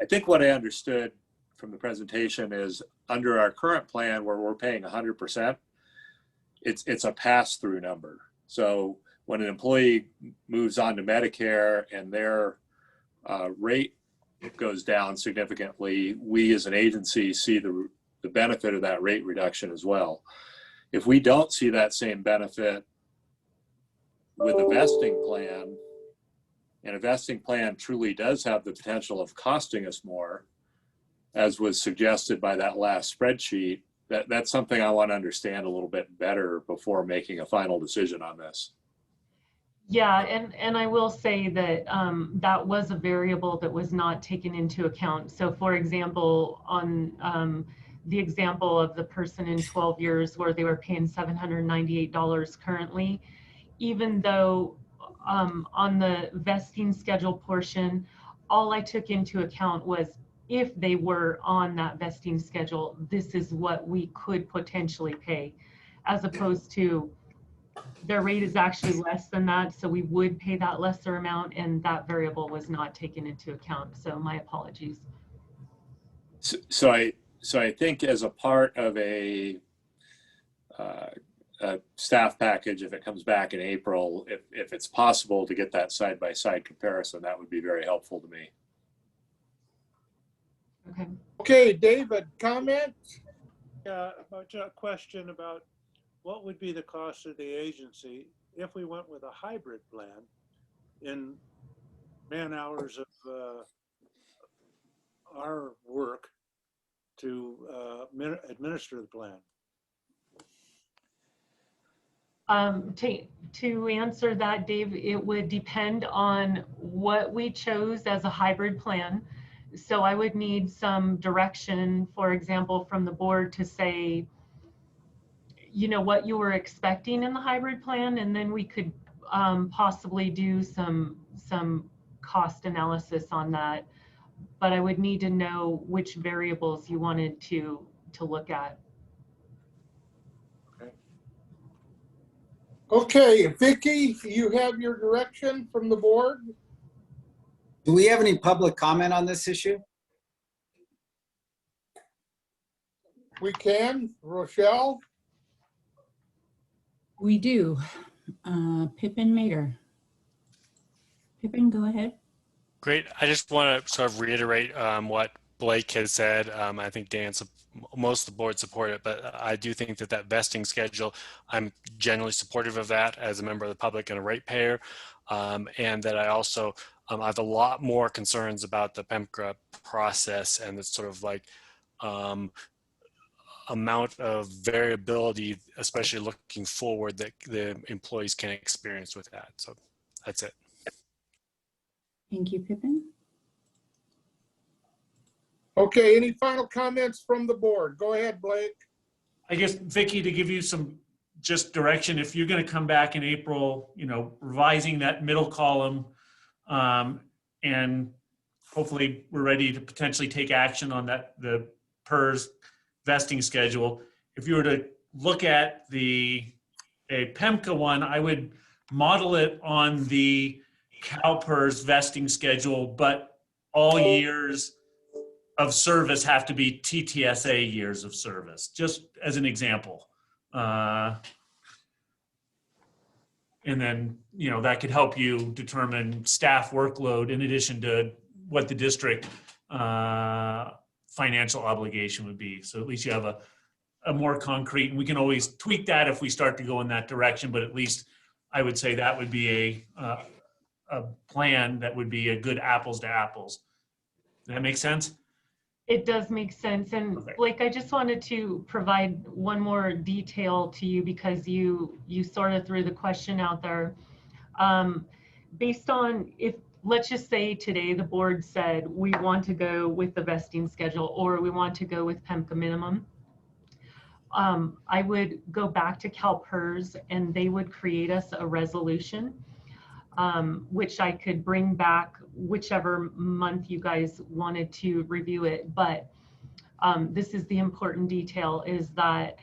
I think what I understood from the presentation is under our current plan where we're paying 100%, it's a pass-through number. So when an employee moves on to Medicare and their rate goes down significantly, we as an agency see the benefit of that rate reduction as well. If we don't see that same benefit with a vesting plan, and a vesting plan truly does have the potential of costing us more, as was suggested by that last spreadsheet, that's something I want to understand a little bit better before making a final decision on this. Yeah, and I will say that that was a variable that was not taken into account. So for example, on the example of the person in 12 years where they were paying $798 currently, even though on the vesting schedule portion, all I took into account was if they were on that vesting schedule, this is what we could potentially pay, as opposed to their rate is actually less than that, so we would pay that lesser amount, and that variable was not taken into account. So my apologies. So I think as a part of a staff package, if it comes back in April, if it's possible to get that side-by-side comparison, that would be very helpful to me. Okay. Okay, David, comment? Yeah, about a question about what would be the cost of the agency if we went with a hybrid plan in man hours of our work to administer the plan? To answer that, Dave, it would depend on what we chose as a hybrid plan. So I would need some direction, for example, from the board to say, you know, what you were expecting in the hybrid plan, and then we could possibly do some cost analysis on that. But I would need to know which variables you wanted to look at. Okay, Vicki, you have your direction from the board? Do we have any public comment on this issue? We can. Rochelle? We do. Pippin Mater. Pippin, go ahead. Great. I just want to sort of reiterate what Blake has said. I think most of the board support it, but I do think that vesting schedule, I'm generally supportive of that as a member of the public and a ratepayer, and that I also have a lot more concerns about the PEMCRA process and the sort of like amount of variability, especially looking forward, that the employees can experience with that. So that's it. Thank you, Pippin. Okay, any final comments from the board? Go ahead, Blake. I guess, Vicky, to give you some just direction, if you're going to come back in April, revising that middle column, and hopefully we're ready to potentially take action on the PERS vesting schedule. If you were to look at a PEMCA one, I would model it on the CalPERS vesting schedule, but all years of service have to be TTSA years of service, just as an example. And then, that could help you determine staff workload in addition to what the district financial obligation would be. So at least you have a more concrete, and we can always tweak that if we start to go in that direction, but at least I would say that would be a plan that would be a good apples to apples. Does that make sense? It does make sense. And Okay. Blake, I just wanted to provide one more detail to you because you sort of threw the question out there. Based on let's just say today the board said we want to go with the vesting schedule or we want to go with PEMCA minimum. I would go back to CalPERS and they would create us a resolution, which I could bring back whichever month you guys wanted to review it. But this is the important detail, is that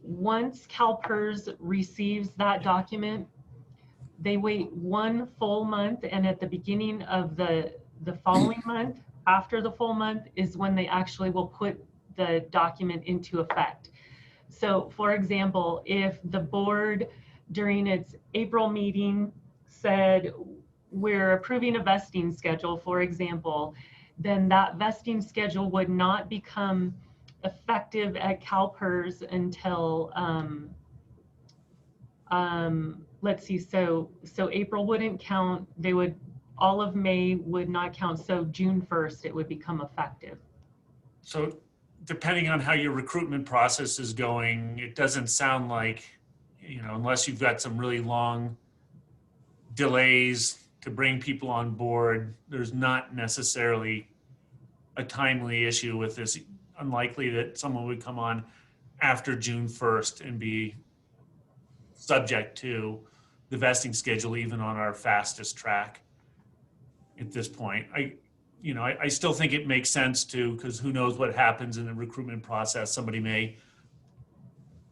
once CalPERS receives that document, they wait 1 full month, and at the beginning of the following month, after the full month, is when they actually will put the document into effect. So for example, if the board during its April meeting said we're approving a vesting schedule, for example, then that vesting schedule would not become effective at CalPERS until let's see, so April wouldn't count, all of May would not count, so June 1st it would become effective. So depending on how your recruitment process is going, it doesn't sound like, unless you've got some really long delays to bring people on board, there's not necessarily a timely issue with this. Unlikely that someone would come on after June 1st and be subject to the vesting schedule, even on our fastest track at this point. I still think it makes sense to, because who knows what happens in the recruitment process. Somebody may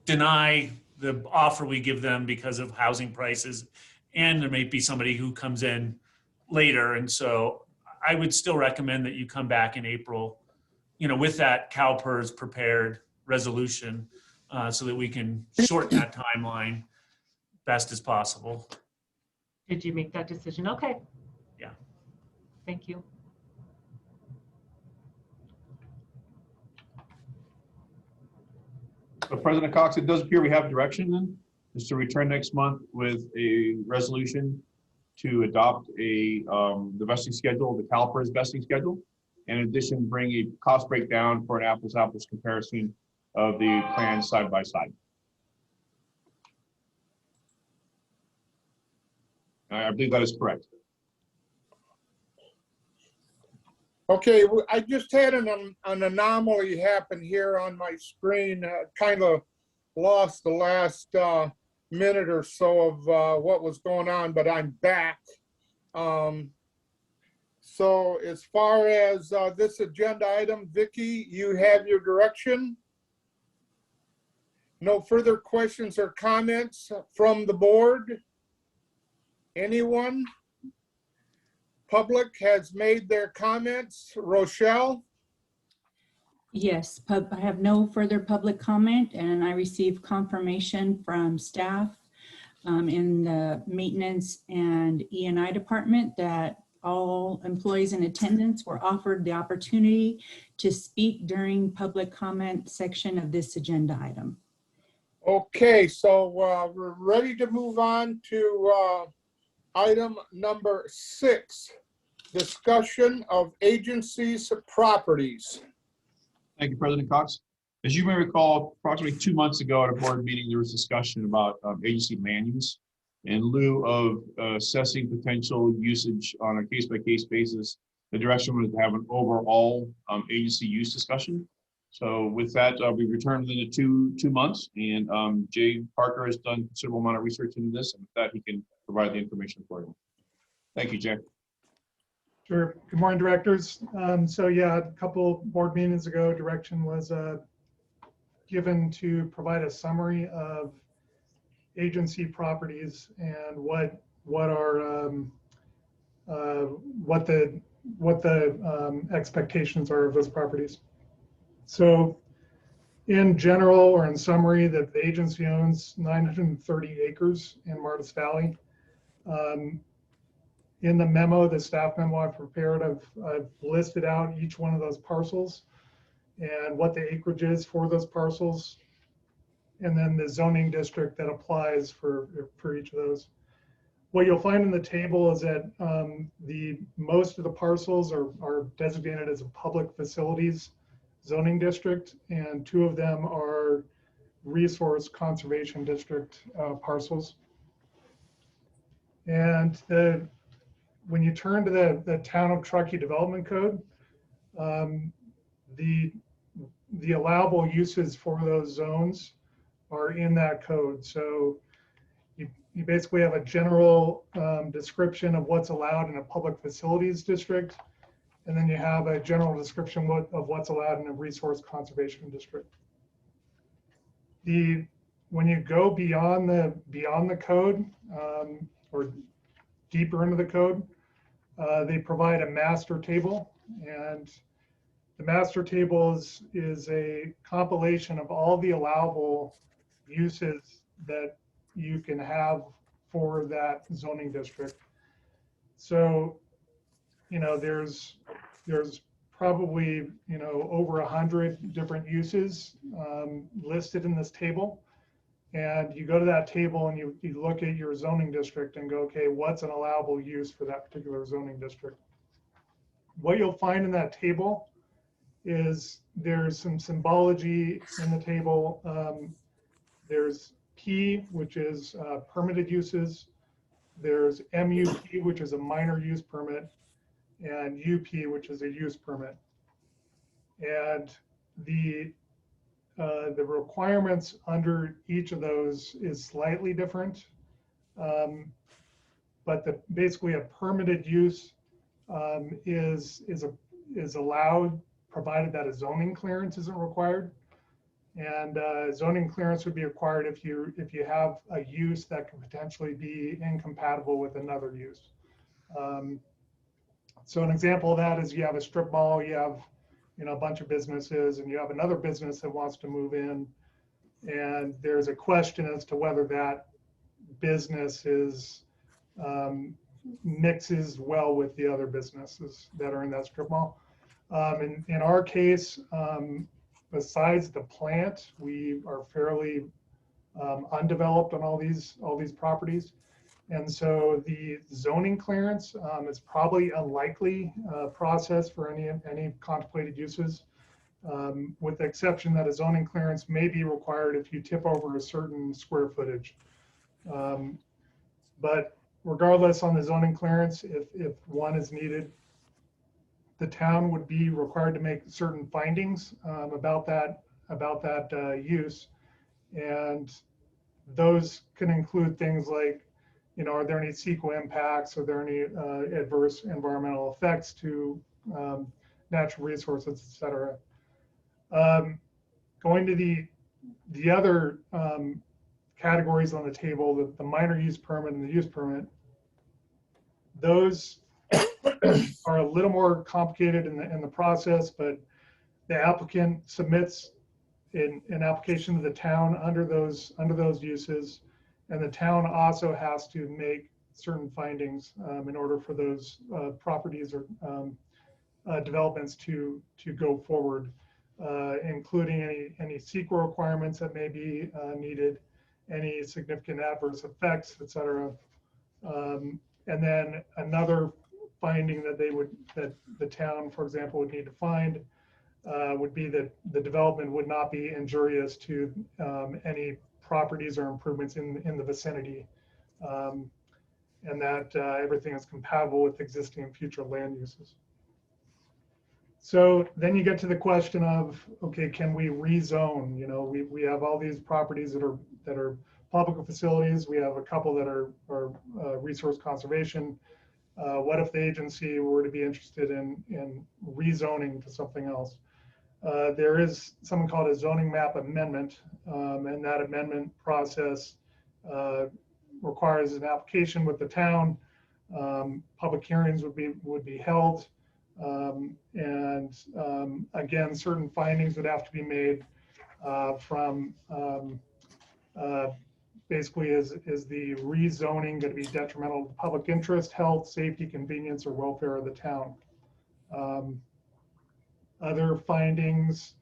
deny the offer we give them because of housing prices, and there may be somebody who comes in later. And so I would still recommend that you come back in April, with that CalPERS prepared resolution, so that we can shorten that timeline best as possible. Did you make that decision? Okay. Yeah. Thank you. President Cox, it does appear we have direction then, is to return next month with a resolution to adopt the vesting schedule, the CalPERS vesting schedule. In addition, bring a cost breakdown for an apples-to-apples comparison of the plans side by side. I believe that is correct. Okay, I just had an anomaly happen here on my screen. Kind of lost the last minute or so of what was going on, but I'm back. So as far as this agenda item, Vicky, you have your direction. No further questions or comments from the board? Anyone? Public has made their comments. Rochelle? Yes, I have no further public comment, and I received confirmation from staff in the maintenance and E&I department that all employees in attendance were offered the opportunity to speak during public comment section of this agenda item. Okay, so we're ready to move on to item number 6, discussion of agencies' properties. Thank you, President Cox. As you may recall, approximately 2 months ago at a board meeting, there was discussion about agency land use. In lieu of assessing potential usage on a case-by-case basis, the direction was to have an overall agency use discussion. So with that, we returned within 2 months, and Jay Parker has done a considerable amount of research into this, and with that, he can provide the information for you. Thank you, Jay. Sure. Good morning, directors. So yeah, a couple board meetings ago, direction was given to provide a summary of agency properties and what the expectations are of those properties. So in general, or in summary, that the agency owns 930 acres in Martis Valley. In the memo, the staff memo I've prepared, I've listed out each one of those parcels and what the acreage is for those parcels, and then the zoning district that applies for each of those. What you'll find in the table is that most of the parcels are designated as a public facilities zoning district, and 2 of them are resource conservation district parcels. And when you turn to the Town of Truckee Development Code, the allowable uses for those zones are in that code. So you basically have a general description of what's allowed in a public facilities district, and then you have a general description of what's allowed in a resource conservation district. When you go beyond the code, or deeper into the code, they provide a master table, and the master table is a compilation of all the allowable uses that you can have for that zoning district. So, there's probably, over 100 different uses listed in this table. And you go to that table and you look at your zoning district and go, okay, what's an allowable use for that particular zoning district? What you'll find in that table is there's some symbology in the table. There's P, which is permitted uses. There's MUP, which is a minor use permit, and UP, which is a use permit. And the requirements under each of those is slightly different, but basically a permitted use is allowed, provided that a zoning clearance isn't required. And zoning clearance would be required if you have a use that could potentially be incompatible with another use. So an example of that is you have a strip mall, you have a bunch of businesses, and you have another business that wants to move in, and there's a question as to whether that business mixes well with the other businesses that are in that strip mall. In our case, besides the plant, we are fairly undeveloped on all these properties. And so the zoning clearance is probably a likely process for any contemplated uses, with the exception that a zoning clearance may be required if you tip over a certain square footage. But regardless, on the zoning clearance, if one is needed, the town would be required to make certain findings about that use, and those can include things like, are there any CEQA impacts? Are there any adverse environmental effects to natural resources, et cetera? Going to the other categories on the table, the minor use permit and the use permit, those are a little more complicated in the process, but the applicant submits an application to the town under those uses, and the town also has to make certain findings in order for those properties or developments to go forward, including any CEQA requirements that may be needed, any significant adverse effects, et cetera. And then another finding that the town, for example, would need to find would be that the development would not be injurious to any properties or improvements in the vicinity and that everything is compatible with existing and future land uses. So then you get to the question of, okay, can we rezone? You know, we have all these properties that are public facilities. We have a couple that are resource conservation. What if the agency were to be interested in rezoning to something else? There is something called a zoning map amendment, and that amendment process requires an application with the town. Public hearings would be held, and again, certain findings would have to be made from basically is the rezoning going to be detrimental to public interest, health, safety, convenience, or welfare of the town. Other findings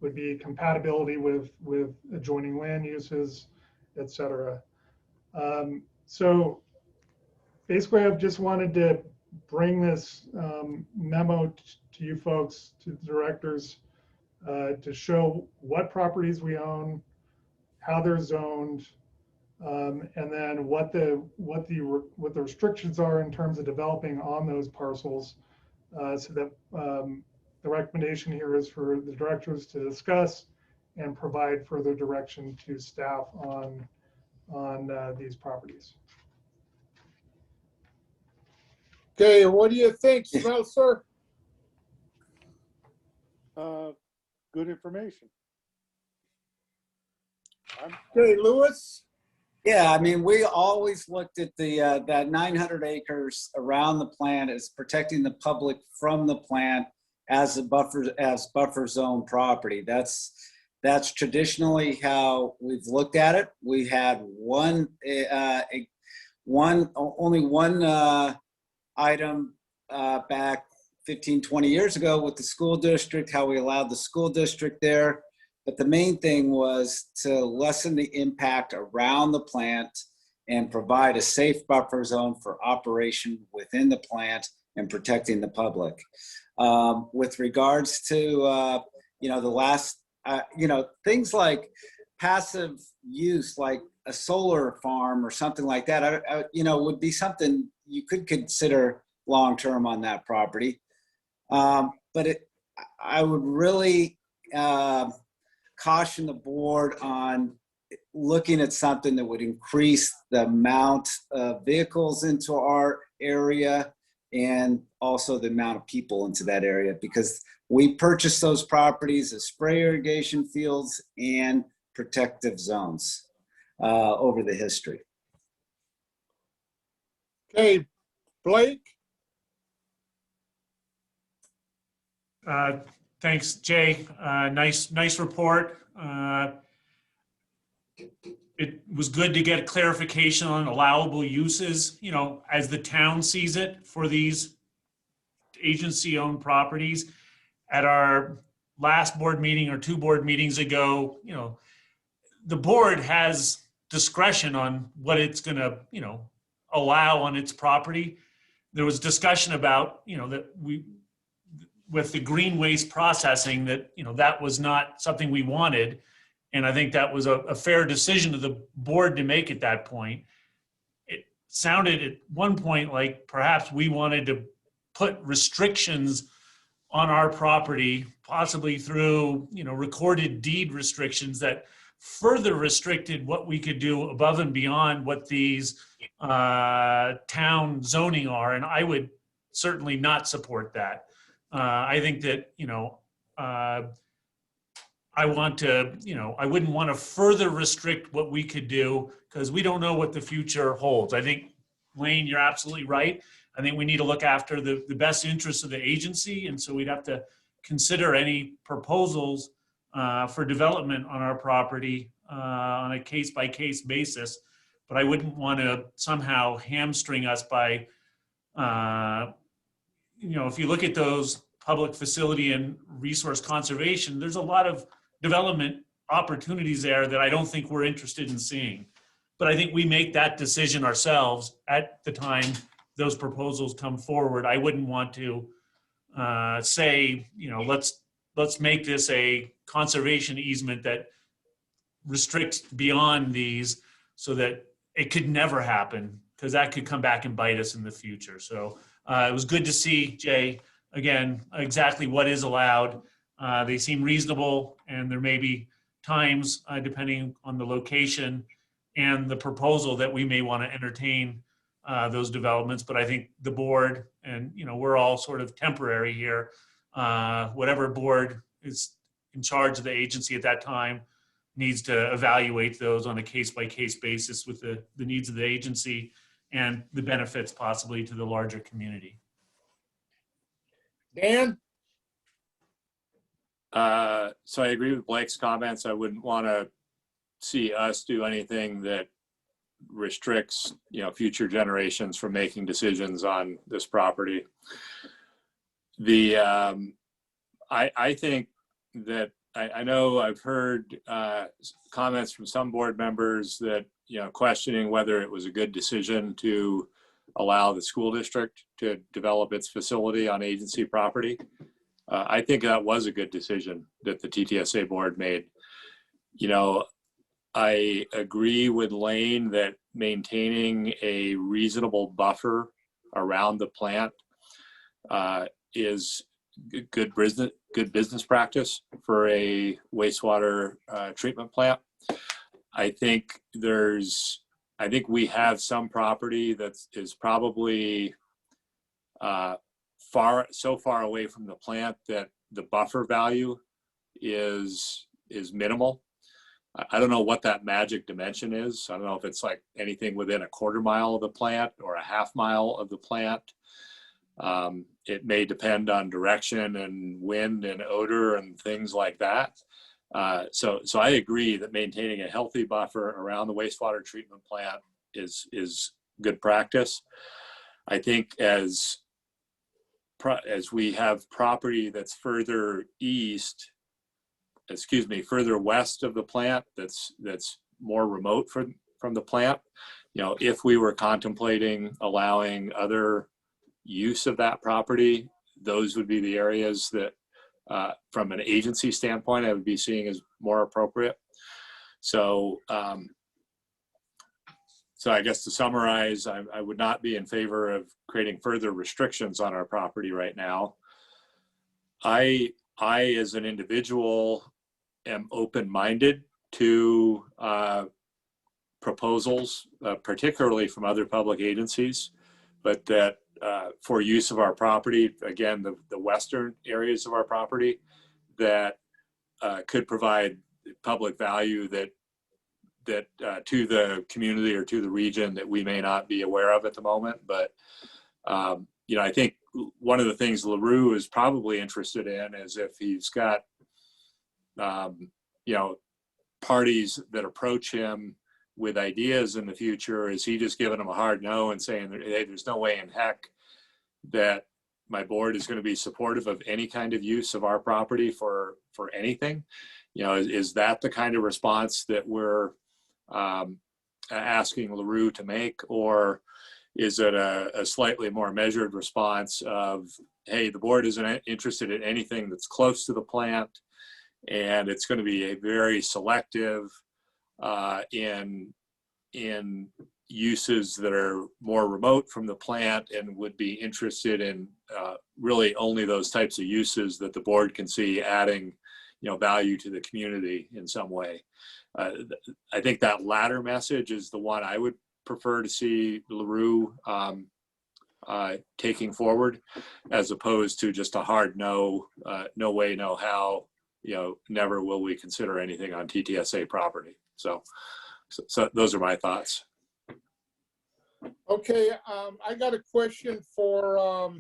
would be compatibility with adjoining land uses, etc. So basically, I've just wanted to bring this memo to you folks, to the directors, to show what properties we own, how they're zoned, and then what the restrictions are in terms of developing on those parcels, so that the recommendation here is for the directors to discuss and provide further direction to staff on these properties. Okay, what do you think, Smelser? Good information. Okay, Lewis? Yeah, I mean, we always looked at the that 900 acres around the plant as protecting the public from the plant as buffer zone property. That's traditionally how we've looked at it. We had only one item back 15, 20 years ago with the school district, how we allowed the school district there. But the main thing was to lessen the impact around the plant and provide a safe buffer zone for operation within the plant and protecting the public. With regards to, the last, things like passive use, like a solar farm or something like that, would be something you could consider long-term on that property. But I would really caution the board on looking at something that would increase the amount of vehicles into our area and also the amount of people into that area, because we purchased those properties as spray irrigation fields and protective zones over the history. Okay, Blake? Thanks, Jay. Nice report. It was good to get clarification on allowable uses, as the town sees it for these agency-owned properties. At our last board meeting or 2 board meetings ago, the board has discretion on what it's going to, allow on its property. There was discussion about, that with the green waste processing, that that was not something we wanted, and I think that was a fair decision of the board to make at that point. It sounded at one point like perhaps we wanted to put restrictions on our property, possibly through recorded deed restrictions that further restricted what we could do above and beyond what these town zoning are, and I would certainly not support that. I think that, I want to, I wouldn't want to further restrict what we could do because we don't know what the future holds. I think, Wayne, you're absolutely right. I think we need to look after the best interests of the agency. And so we'd have to consider any proposals for development on our property on a case-by-case basis. But I wouldn't want to somehow hamstring us by, if you look at those public facility and resource conservation, there's a lot of development opportunities there that I don't think we're interested in seeing. But I think we make that decision ourselves at the time those proposals come forward. I wouldn't want to say, let's make this a conservation easement that restricts beyond these so that it could never happen because that could come back and bite us in the future. So it was good to see, Jay, again, exactly what is allowed. They seem reasonable, and there may be times, depending on the location and the proposal, that we may want to entertain those developments. But I think the board, and we're all sort of temporary here. Whatever board is in charge of the agency at that time needs to evaluate those on a case-by-case basis with the needs of the agency and the benefits possibly to the larger community. Dan? So I agree with Blake's comments. I wouldn't want to see us do anything that restricts, future generations from making decisions on this property. I think that I know I've heard comments from some board members that, questioning whether it was a good decision to allow the school district to develop its facility on agency property. I think that was a good decision that the TTSA board made. I agree with Lane that maintaining a reasonable buffer around the plant is good business practice for a wastewater treatment plant. I think we have some property that is probably so far away from the plant that the buffer value is minimal. I don't know what that magic dimension is. I don't know if it's like anything within a quarter mile of the plant or a half mile of the plant. It may depend on direction and wind and odor and things like that. So I agree that maintaining a healthy buffer around the wastewater treatment plant is good practice. I think as we have property that's further west of the plant, that's more remote from the plant, if we were contemplating allowing other use of that property, those would be the areas that from an agency standpoint I would be seeing as more appropriate. So I guess to summarize, I would not be in favor of creating further restrictions on our property right now. I as an individual am open-minded to proposals, particularly from other public agencies, but that for use of our property, again, the western areas of our property, that could provide public value that to the community or to the region that we may not be aware of at the moment. But I think one of the things LaRue is probably interested in is if he's got parties that approach him with ideas in the future, is he just giving them a hard no and saying, hey, there's no way in heck that my board is going to be supportive of any kind of use of our property for anything? Is that the kind of response that we're asking LaRue to make, or is it a slightly more measured response of, hey, the board isn't interested in anything that's close to the plant, and it's going to be a very selective in uses that are more remote from the plant, and would be interested in really only those types of uses that the board can see adding value to the community in some way. I think that latter message is the one I would prefer to see LaRue taking forward, as opposed to just a hard no, no way, no how, never will we consider anything on TTSA property. So those are my thoughts. Okay, I got a question for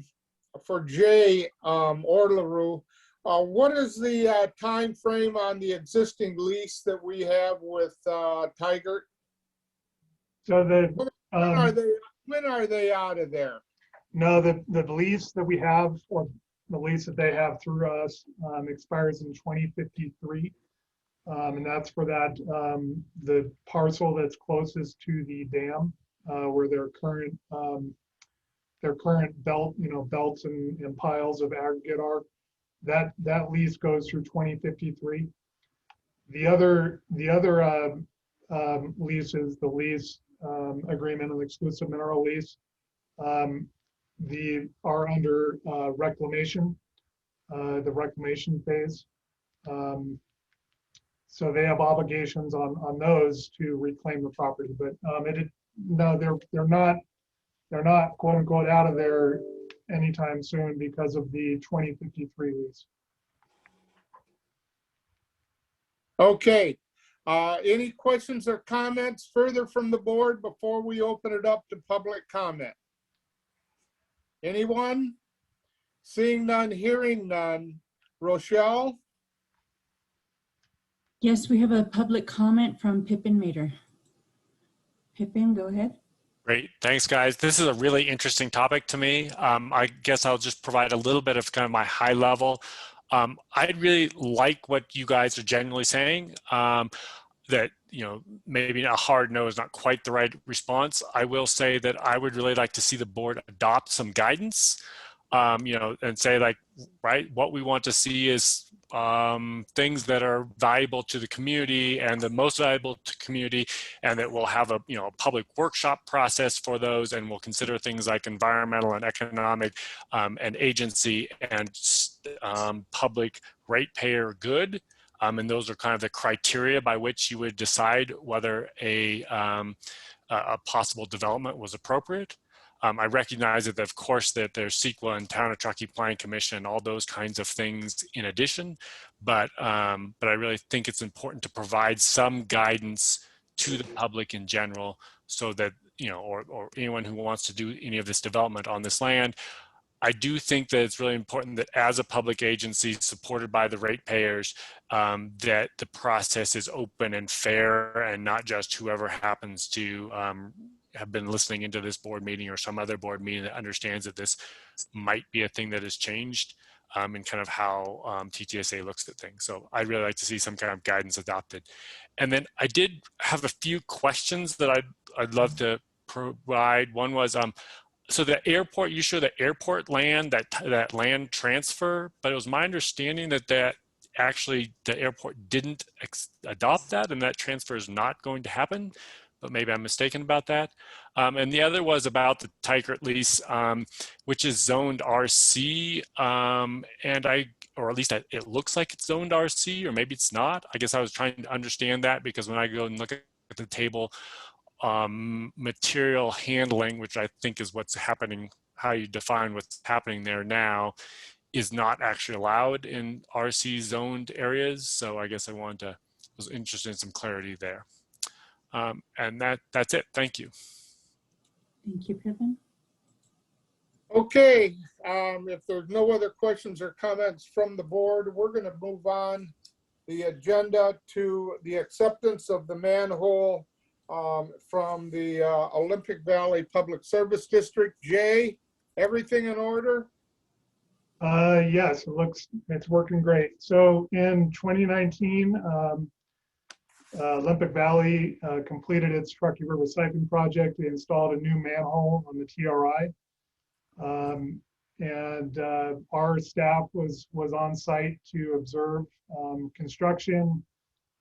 Jay or LaRue. What is the time frame on the existing lease that we have with Tigert? So when are they out of there? No, the lease that we have, or the lease that they have through us, expires in 2053. And that's for that, the parcel that's closest to the dam, where their current belts and piles of aggregate are. That lease goes through 2053. The other lease is the lease agreement and exclusive mineral lease. Are under reclamation, the reclamation phase. So they have obligations on those to reclaim the property, but no, they're not quote unquote out of there anytime soon because of the 2053 lease. Okay. Any questions or comments further from the board before we open it up to public comment? Anyone? Seeing none, hearing none. Rochelle? Yes, we have a public comment from Pippin Mater. Pippin, go ahead. Great. Thanks, guys. This is a really interesting topic to me. I guess I'll just provide a little bit of kind of my high level. I really like what you guys are generally saying, that, maybe a hard no is not quite the right response. I will say that I would really like to see the board adopt some guidance, and say like, right, what we want to see is things that are valuable to the community and the most valuable to community, and that we'll have a public workshop process for those, and we'll consider things like environmental and economic and agency and public ratepayer good. And those are kind of the criteria by which you would decide whether a possible development was appropriate. I recognize that, of course, that there's CEQA and Town of Truckee Planning Commission, all those kinds of things in addition, but I really think it's important to provide some guidance to the public in general, so that, or anyone who wants to do any of this development on this land. I do think that it's really important that as a public agency supported by the ratepayers, that the process is open and fair, and not just whoever happens to have been listening into this board meeting or some other board meeting that understands that this might be a thing that has changed, and kind of how TTSA looks at things. So I'd really like to see some kind of guidance adopted. And then I did have a few questions that I'd love to provide. One was, so the airport, you show the airport land, that land transfer, but it was my understanding that actually the airport didn't adopt that, and that transfer is not going to happen, but maybe I'm mistaken about that. And the other was about the Tykert lease, which is zoned RC, or at least it looks like it's zoned RC, or maybe it's not. I guess I was trying to understand that, because when I go and look at the table, material handling, which I think is what's happening, how you define what's happening there now, is not actually allowed in RC zoned areas. So I guess I was interested in some clarity there. And that's it. Thank you. Thank you, Pippin. Okay, if there's no other questions or comments from the board, we're going to move on the agenda to the acceptance of the manhole from the Olympic Valley Public Service District. Jay, everything in order? Yes, it's working great. So in 2019, Olympic Valley completed its Truckee River Siphon project. They installed a new manhole on the TRI. And our staff was on site to observe construction,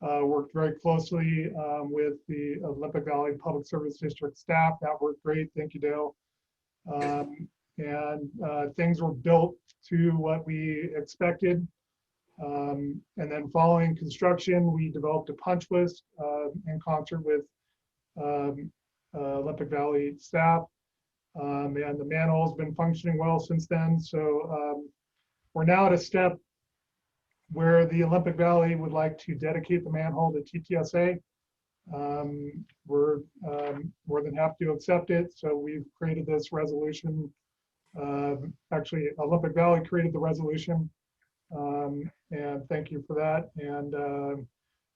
worked very closely with the Olympic Valley Public Service District staff. That worked great. Thank you, Dale. And things were built to what we expected. And then following construction, we developed a punch list in concert with Olympic Valley staff. And the manhole has been functioning well since then. So we're now at a step where the Olympic Valley would like to dedicate the manhole to TTSA. We're more than happy to accept it. So we've created this resolution. Actually, Olympic Valley created the resolution. And thank you for that. And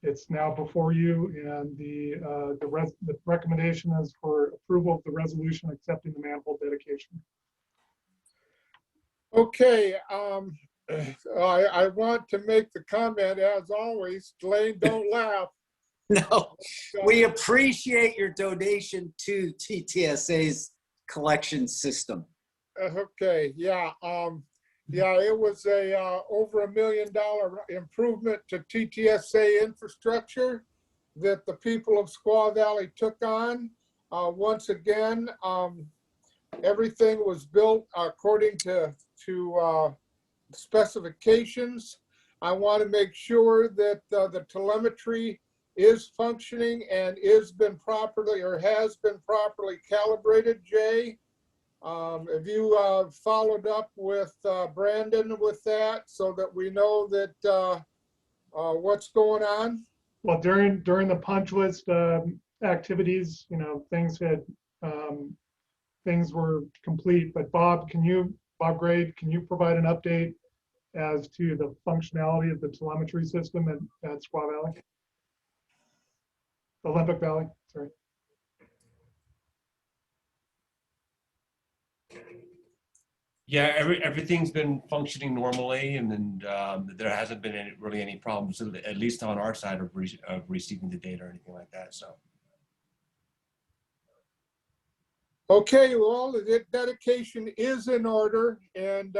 it's now before you, and the recommendation is for approval of the resolution accepting the manhole dedication. Okay, I want to make the comment, as always, Lane, don't laugh. No, we appreciate your donation to TTSA's collection system. Okay, yeah. Yeah, it was a over $1 million improvement to TTSA infrastructure that the people of Squaw Valley took on. Once again, everything was built according to specifications. I want to make sure that the telemetry is functioning and is been properly or has been properly calibrated. Jay, have you followed up with Brandon with that so that we know that what's going on? Well, during the punch list activities, you know, things were complete. But Bob Grade, can you provide an update as to the functionality of the telemetry system at Squaw Valley? Olympic Valley, sorry. Yeah, everything's been functioning normally, and then there hasn't been really any problems, at least on our side of receiving the data or anything like that. So. Okay, well, the dedication is in order, and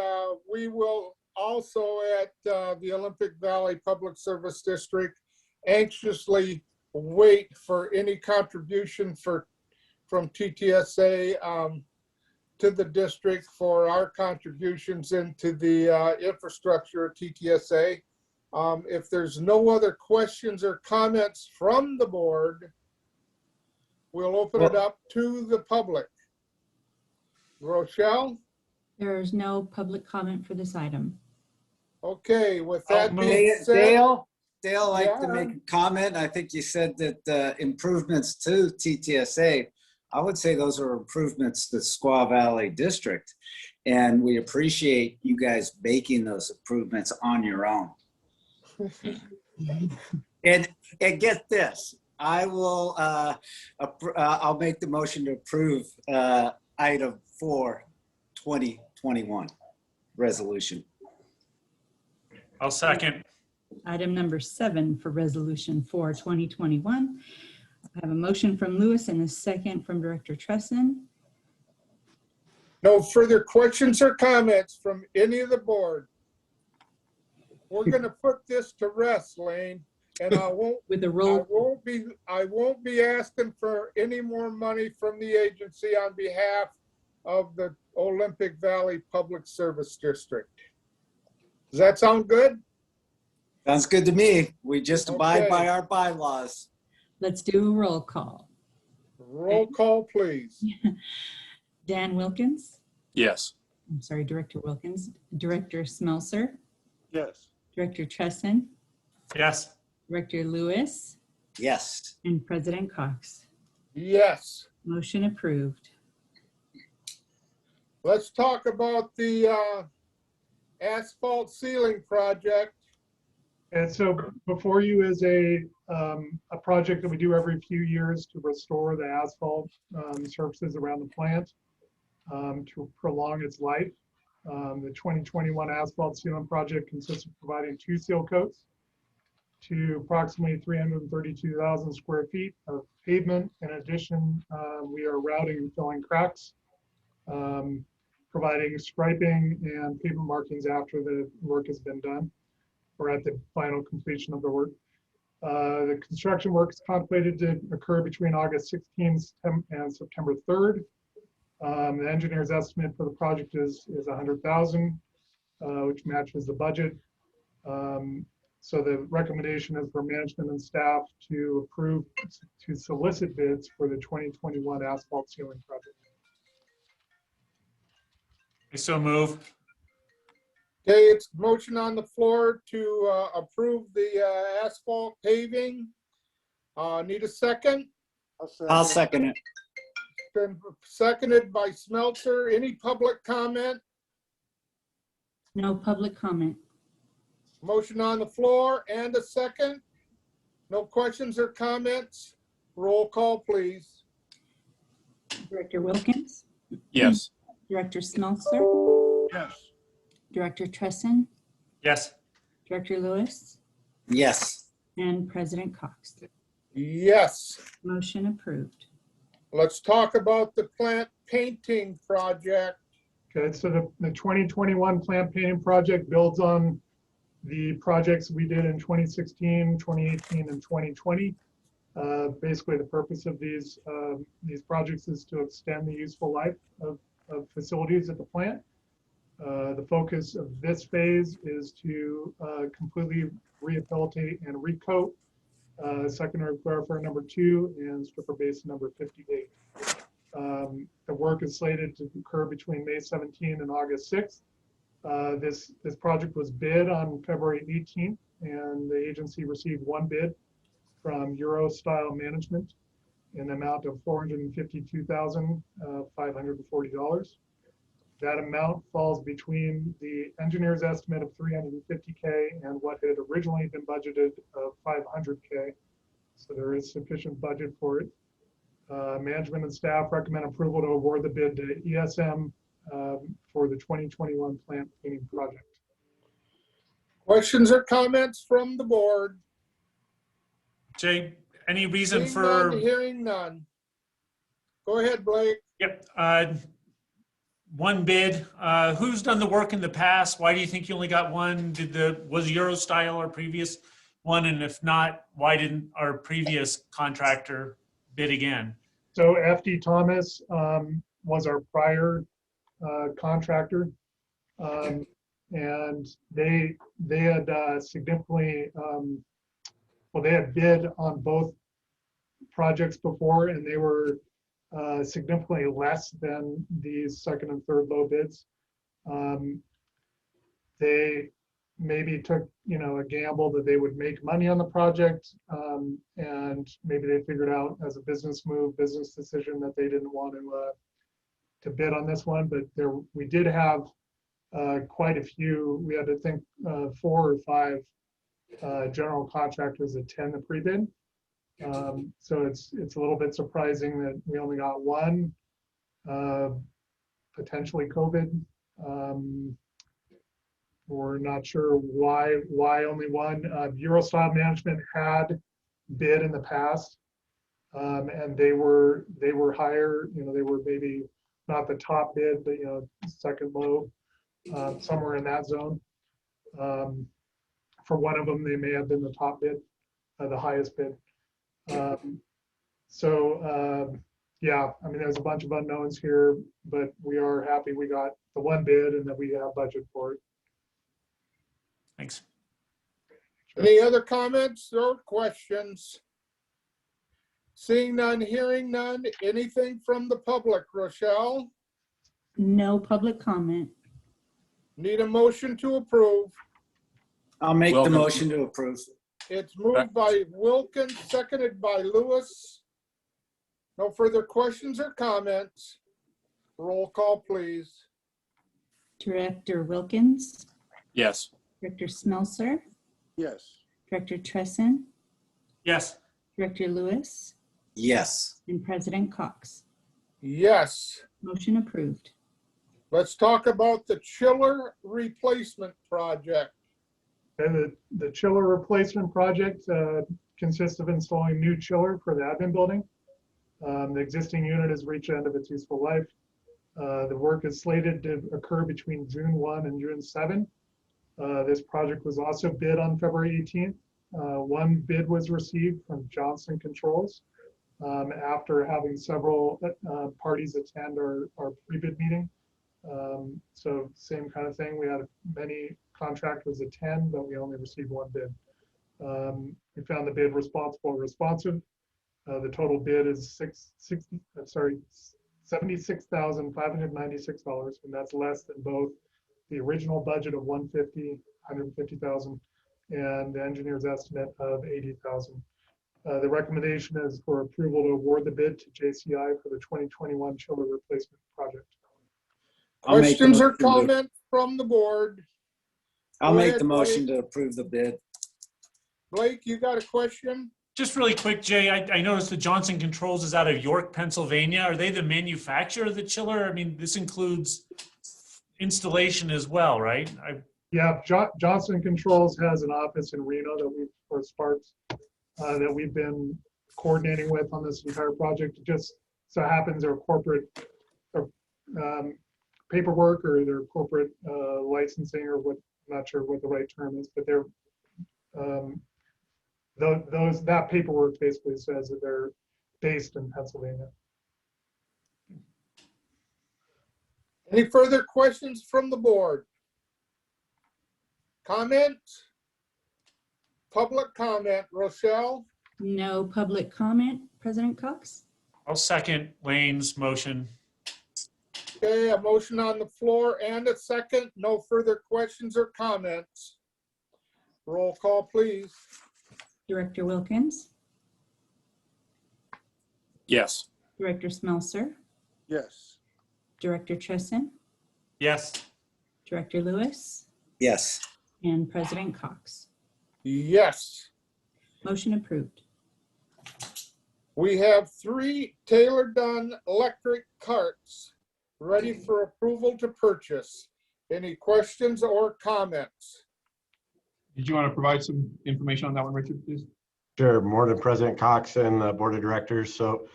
we will also at the Olympic Valley Public Service District anxiously wait for any contribution from TTSA to the district for our contributions into the infrastructure of TTSA. If there's no other questions or comments from the board, we'll open it up to the public. Rochelle? There is no public comment for this item. Okay, with that being Hey, said. Dale, I'd like to Yeah. make a comment. I think you said that improvements to TTSA, I would say those are improvements to Squaw Valley District. And we appreciate you guys making those improvements on your own. And get this, I'll make the motion to approve item 4, 2021 resolution. I'll second. Item number 7 for Resolution 4, 2021. I have a motion from Lewis and a second from Director Tresson. No further questions or comments from any of the board. We're gonna put this to rest, Lane, and I won't be asking for any more money from the agency on behalf of the Olympic Valley Public Service District. Does that sound good? Sounds good to me. We just abide by our bylaws. Let's do a roll call. Roll call, please. Dan Wilkins? Yes. I'm sorry, Director Wilkins. Director Smelser? Yes. Director Tresson? Yes. Director Lewis? Yes. And President Cox? Yes. Motion approved. Let's talk about the asphalt ceiling project. And so before you is a project that we do every few years to restore the asphalt surfaces around the plant to prolong its life. The 2021 asphalt sealant project consists of providing 2 seal coats to approximately 332,000 square feet of pavement. In addition, we are routing and filling cracks, providing striping and pavement markings after the work has been done or at the final completion of the work. The construction work is contemplated to occur between August 16th and September 3rd. The engineer's estimate for the project is 100,000, which matches the budget. So the recommendation is for management and staff to approve to solicit bids for the 2021 asphalt ceiling project. I so move. Okay, it's motion on the floor to approve the asphalt paving. Need a second? I'll second it. Been seconded by Smeltzer. Any public comment? No public comment. Motion on the floor and a second. No questions or comments? Roll call, please. Director Wilkins? Yes. Director Smeltzer? Yes. Director Tresson? Yes. Director Lewis? Yes. And President Cox? Yes. Motion approved. Let's talk about the plant painting project. Okay, so the 2021 plant painting project builds on the projects we did in 2016, 2018, and 2020. Basically, the purpose of these projects is to extend the useful life of facilities at the plant. The focus of this phase is to completely rehabilitate and recoat secondary clarifier number 2 and stripper basin number 58. The work is slated to occur between May 17 and August 6th. This project was bid on February 18th, and the agency received one bid from Euro Style Management in the amount of $452,540. That amount falls between the engineer's estimate of $350K and what had originally been budgeted of $500K. So there is sufficient budget for it. Management and staff recommend approval to award the bid to ESM for the 2021 plant cleaning project. Questions or comments from the board? Jay, any reason Seeing for? none, hearing none. Go ahead, Blake. Yep. One bid. Who's done the work in the past? Why do you think you only got one? Was Eurostyle our previous one? And if not, why didn't our previous contractor bid again? So FD Thomas was our prior contractor, and they had significantly they had bid on both projects before, and they were significantly less than these second and third low bids. They maybe took a gamble that they would make money on the project, and maybe they figured out as a business decision that they didn't want to bid on this one. But we did have quite a few. We had to think 4 or 5 general contractors attend the pre-bid. So it's a little bit surprising that we only got one, potentially COVID. We're not sure why only one. Eurostyle Management had bid in the past, and they were higher. They were maybe not the top bid, but second low, somewhere in that zone. For one of them, they may have been the top bid, the highest bid. Yeah, I mean, there's a bunch of unknowns here, but we are happy we got the one bid and that we have budget for it. Thanks. Any other comments or questions? Seeing none, hearing none. Anything from the public, Rochelle? No public comment. Need a motion to approve. I'll make the Wilkins. motion to approve. It's moved by Wilkins, seconded by Lewis. No further questions or comments. Roll call, please. Director Wilkins, Yes. Director Smelser, Yes. Director Tresson, Yes. Director Lewis, Yes. and President Cox. Yes. Motion approved. Let's talk about the chiller replacement project. And the chiller replacement project consists of installing new chiller for the admin building. The existing unit has reached the end of its useful life. The work is slated to occur between June 1 and June 7. This project was also bid on February 18th. One bid was received from Johnson Controls after having several parties attend our pre-bid meeting. So same kind of thing. We had many contractors attend, but we only received one bid. We found the bid responsive. The total bid is $76,596, and that's less than both the original budget of $150,000, and the engineer's estimate of $80,000. The recommendation is for approval to award the bid to JCI for the 2021 chiller replacement project. Questions or comments from the board? I'll Go make ahead, the motion Blake. to approve the bid. Blake, you got a question? Just really quick, Jay, I noticed that Johnson Controls is out of York, Pennsylvania. Are they the manufacturer of the chiller? I mean, this includes installation as well, right? Yeah, Johnson Controls has an office in Reno for Sparks that we've been coordinating with on this entire project. It just so happens their corporate paperwork or their corporate licensing or what, I'm not sure what the right term is, but that paperwork basically says that they're based in Pennsylvania. Any further questions from the board? Comment? Public comment, Rochelle? No public comment, President Cox? I'll second Lane's motion. Okay, a motion on the floor and a second. No further questions or comments. Roll call, please. Director Wilkins? Yes. Director Smelser? Yes. Director Tresson? Yes. Director Lewis? Yes. And President Cox? Yes. Motion approved. We have 3 Taylor-Dunn electric carts ready for approval to purchase. Any questions or comments? Did you want to provide some information on that one, Richard, please? Sure. Morning, President Cox and the Board of Directors. So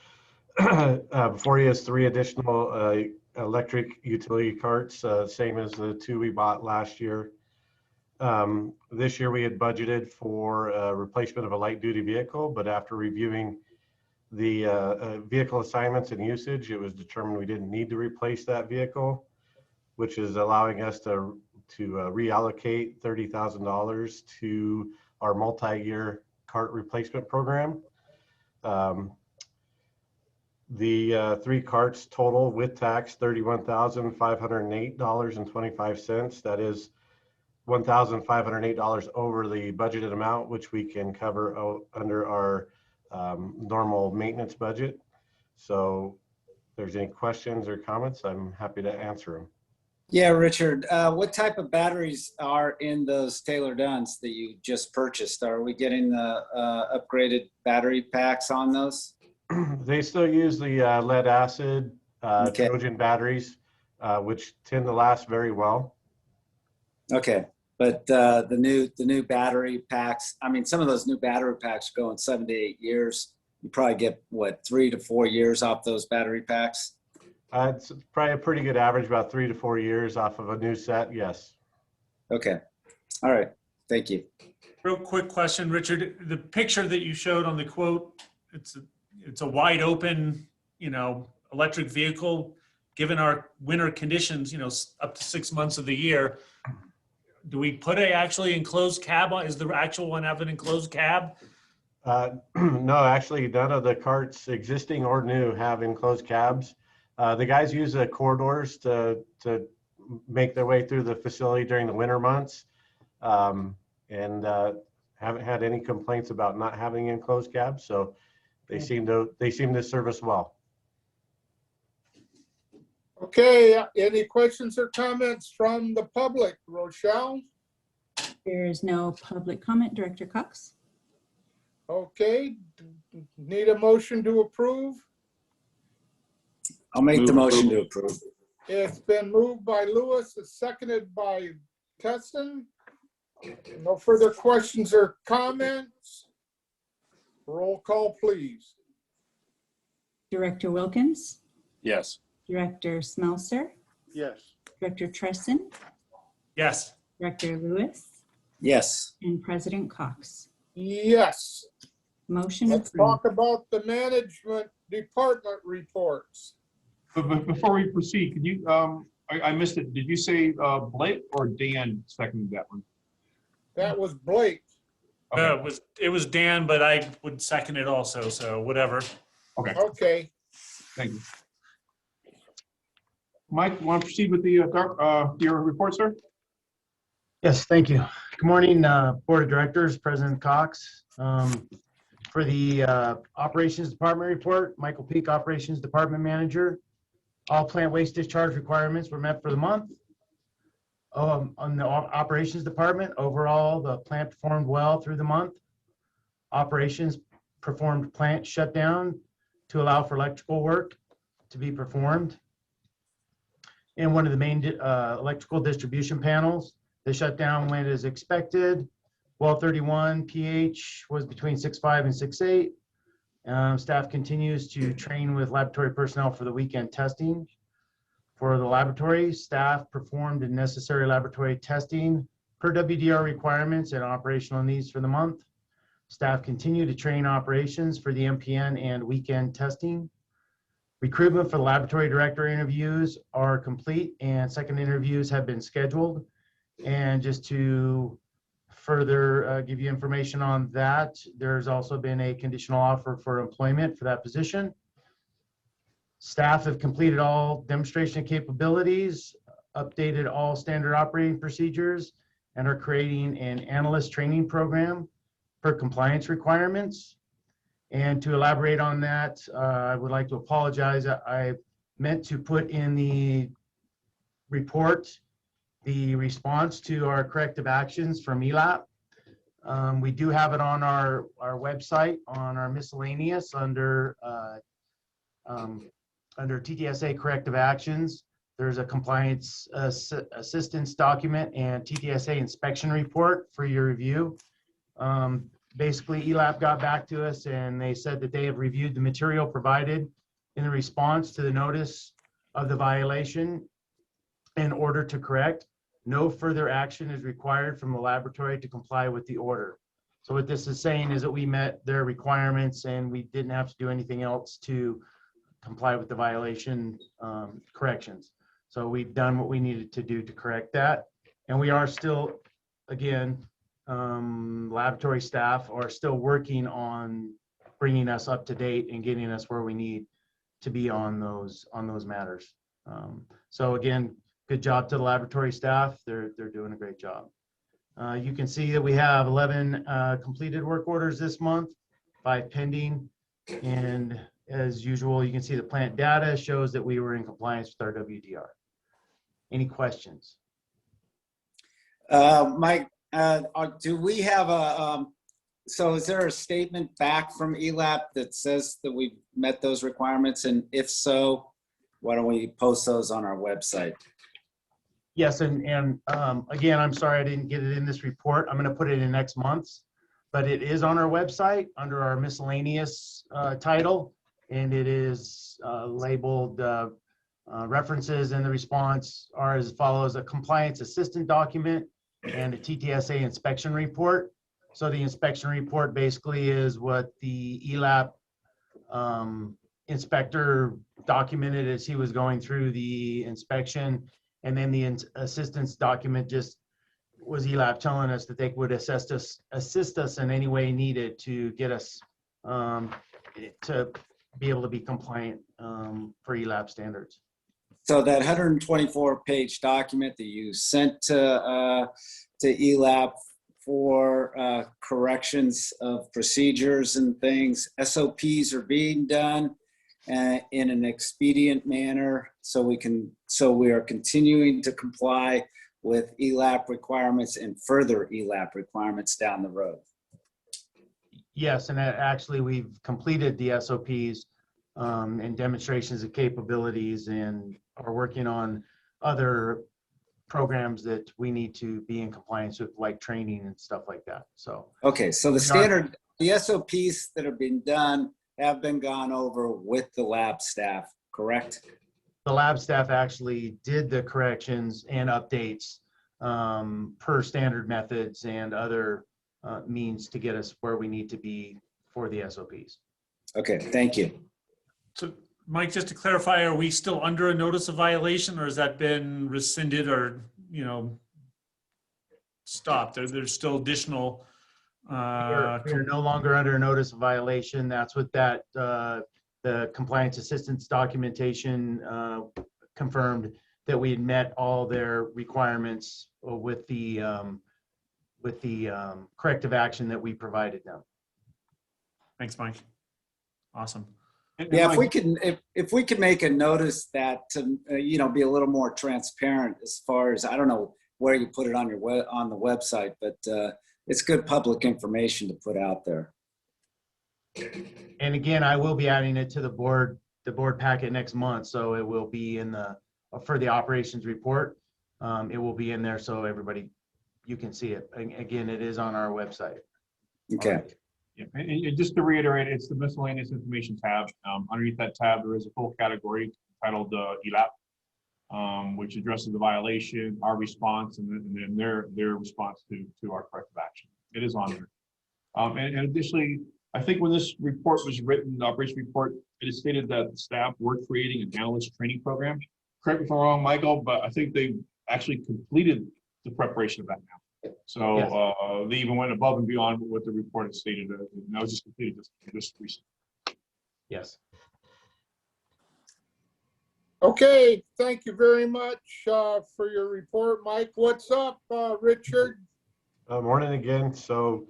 before you is 3 additional electric utility carts, same as the 2 we bought last year. This year we had budgeted for a replacement of a light duty vehicle, but after reviewing the vehicle assignments and usage, it was determined we didn't need to replace that vehicle, which is allowing us to reallocate $30,000 to our multi-year cart replacement program. The 3 carts total with tax $31,508.25. That is $1,508 over the budgeted amount, which we can cover under our normal maintenance budget. So if there's any questions or comments, I'm happy to answer them. Yeah, Richard, what type of batteries are in those Taylor-Dunns that you just purchased? Are we getting the upgraded battery packs on those? They still use the lead acid Trojan batteries, which tend to last very well. Okay, but the new battery packs, I mean, some of those new battery packs go in 7 to 8 years. You probably get, what, 3 to 4 years off those battery packs? It's probably a pretty good average, about 3 to 4 years off of a new set, yes. Okay, all right, thank you. Real quick question, Richard. The picture that you showed on the quote, it's a wide open, electric vehicle. Given our winter conditions, up to 6 months of the year, do we put a actually enclosed cab on? Is the actual one have an enclosed cab? No, actually, none of the carts, existing or new, have enclosed cabs. The guys use the corridors to make their way through the facility during the winter months, and haven't had any complaints about not having enclosed cabs. So they seem to serve us well. Okay, any questions or comments from the public? Rochelle? There is no public comment. Director Cox? Okay, need a motion to approve? I'll make the motion to approve. It's been moved by Lewis, it's seconded by Teston. No further questions or comments? Roll call, please. Director Wilkins? Yes. Director Smelser? Yes. Director Tresson? Yes. Director Lewis? Yes. And President Cox? Yes. Motion Let's approved. talk about the management department reports. But before we proceed, could you, I missed it. Did you say Blake or Dan seconded that one? That was Blake. It was Dan, but I would second it also, so whatever. Okay. Okay. Thank you. Mike, you want to proceed with the your report, sir? Yes, thank you. Good morning, Board of Directors, President Cox. For the Operations Department report, Michael Peak, Operations Department Manager. All plant waste discharge requirements were met for the month. On the Operations Department, overall, the plant performed well through the month. Operations performed plant shutdown to allow for electrical work to be performed. In one of the main electrical distribution panels, the shutdown went as expected. Well 31 pH was between 6.5 and 6.8. Staff continues to train with laboratory personnel for the weekend testing. For the laboratory, staff performed the necessary laboratory testing per WDR requirements and operational needs for the month. Staff continue to train operations for the MPN and weekend testing. Recruitment for the laboratory director interviews are complete and second interviews have been scheduled. And just to further give you information on that, there's also been a conditional offer for employment for that position. Staff have completed all demonstration capabilities, updated all standard operating procedures, and are creating an analyst training program per compliance requirements. And to elaborate on that, I would like to apologize. I meant to put in the report the response to our corrective actions from ELAP. We do have it on our website, on our miscellaneous under TTSA corrective actions. There's a compliance assistance document and TTSA inspection report for your review. Basically, ELAP got back to us and they said that they have reviewed the material provided in the response to the notice of the violation in order to correct. No further action is required from the laboratory to comply with the order. So what this is saying is that we met their requirements and we didn't have to do anything else to comply with the violation corrections. So we've done what we needed to do to correct that. And we are still, again, laboratory staff are still working on bringing us up to date and getting us where we need to be on those matters. So again, good job to the laboratory staff. They're doing a great job. You can see that we have 11 completed work orders this month, 5 pending, and as usual, you can see the plant data shows that we were in compliance with our WDR. Any questions? Mike, do we have so is there a statement back from ELAP that says that we've met those requirements? And if so, why don't we post those on our website? Yes, and again, I'm sorry I didn't get it in this report. I'm going to put it in next month's, but it is on our website under our miscellaneous title, and it is labeled references in the response are as follows: a compliance assistant document and a TTSA inspection report. So the inspection report basically is what the ELAP inspector documented as he was going through the inspection. And then the assistance document just was ELAP telling us that they would assist us in any way needed to get us to be able to be compliant for ELAP standards. So that 124-page document that you sent to ELAP for corrections of procedures and things, SOPs are being done in an expedient manner, so we are continuing to comply with ELAP requirements and further ELAP requirements down the road. Yes, and actually we've completed the SOPs and demonstrations of capabilities and are working on other programs that we need to be in compliance with, like training and stuff like that. So okay, so the SOPs that have been done have been gone over with the lab staff, correct? The lab staff actually did the corrections and updates per standard methods and other means to get us where we need to be for the SOPs. Okay, thank you. So Mike, just to clarify, are we still under a notice of violation, or has that been rescinded or, stopped? There's still additional. We're no longer under a notice of violation. That's what that the compliance assistance documentation confirmed, that we had met all their requirements with the corrective action that we provided them. Thanks, Mike. Awesome. Yeah, if we could make a notice that to be a little more transparent as far as, I don't know where you put it on on the website, but it's good public information to put out there. And again, I will be adding it to the board packet next month, so it will be in for the operations report. It will be in there so everybody, you can see it. Again, it is on our website. Okay. Yeah, and just to reiterate, it's the miscellaneous information tab. Underneath that tab, there is a full category titled ELAP, which addresses the violation, our response, and then their response to our corrective action. It is on there. And additionally, I think when this report was written, the operation report, it is stated that the staff were creating an analyst training program. Correct me if I'm wrong, Michael, but I think they actually completed the preparation of that now. So they even went above and beyond what the report had stated. And that was just completed just recently. Yes. Okay, thank you very much for your report, Mike. What's up, Richard? Morning again. So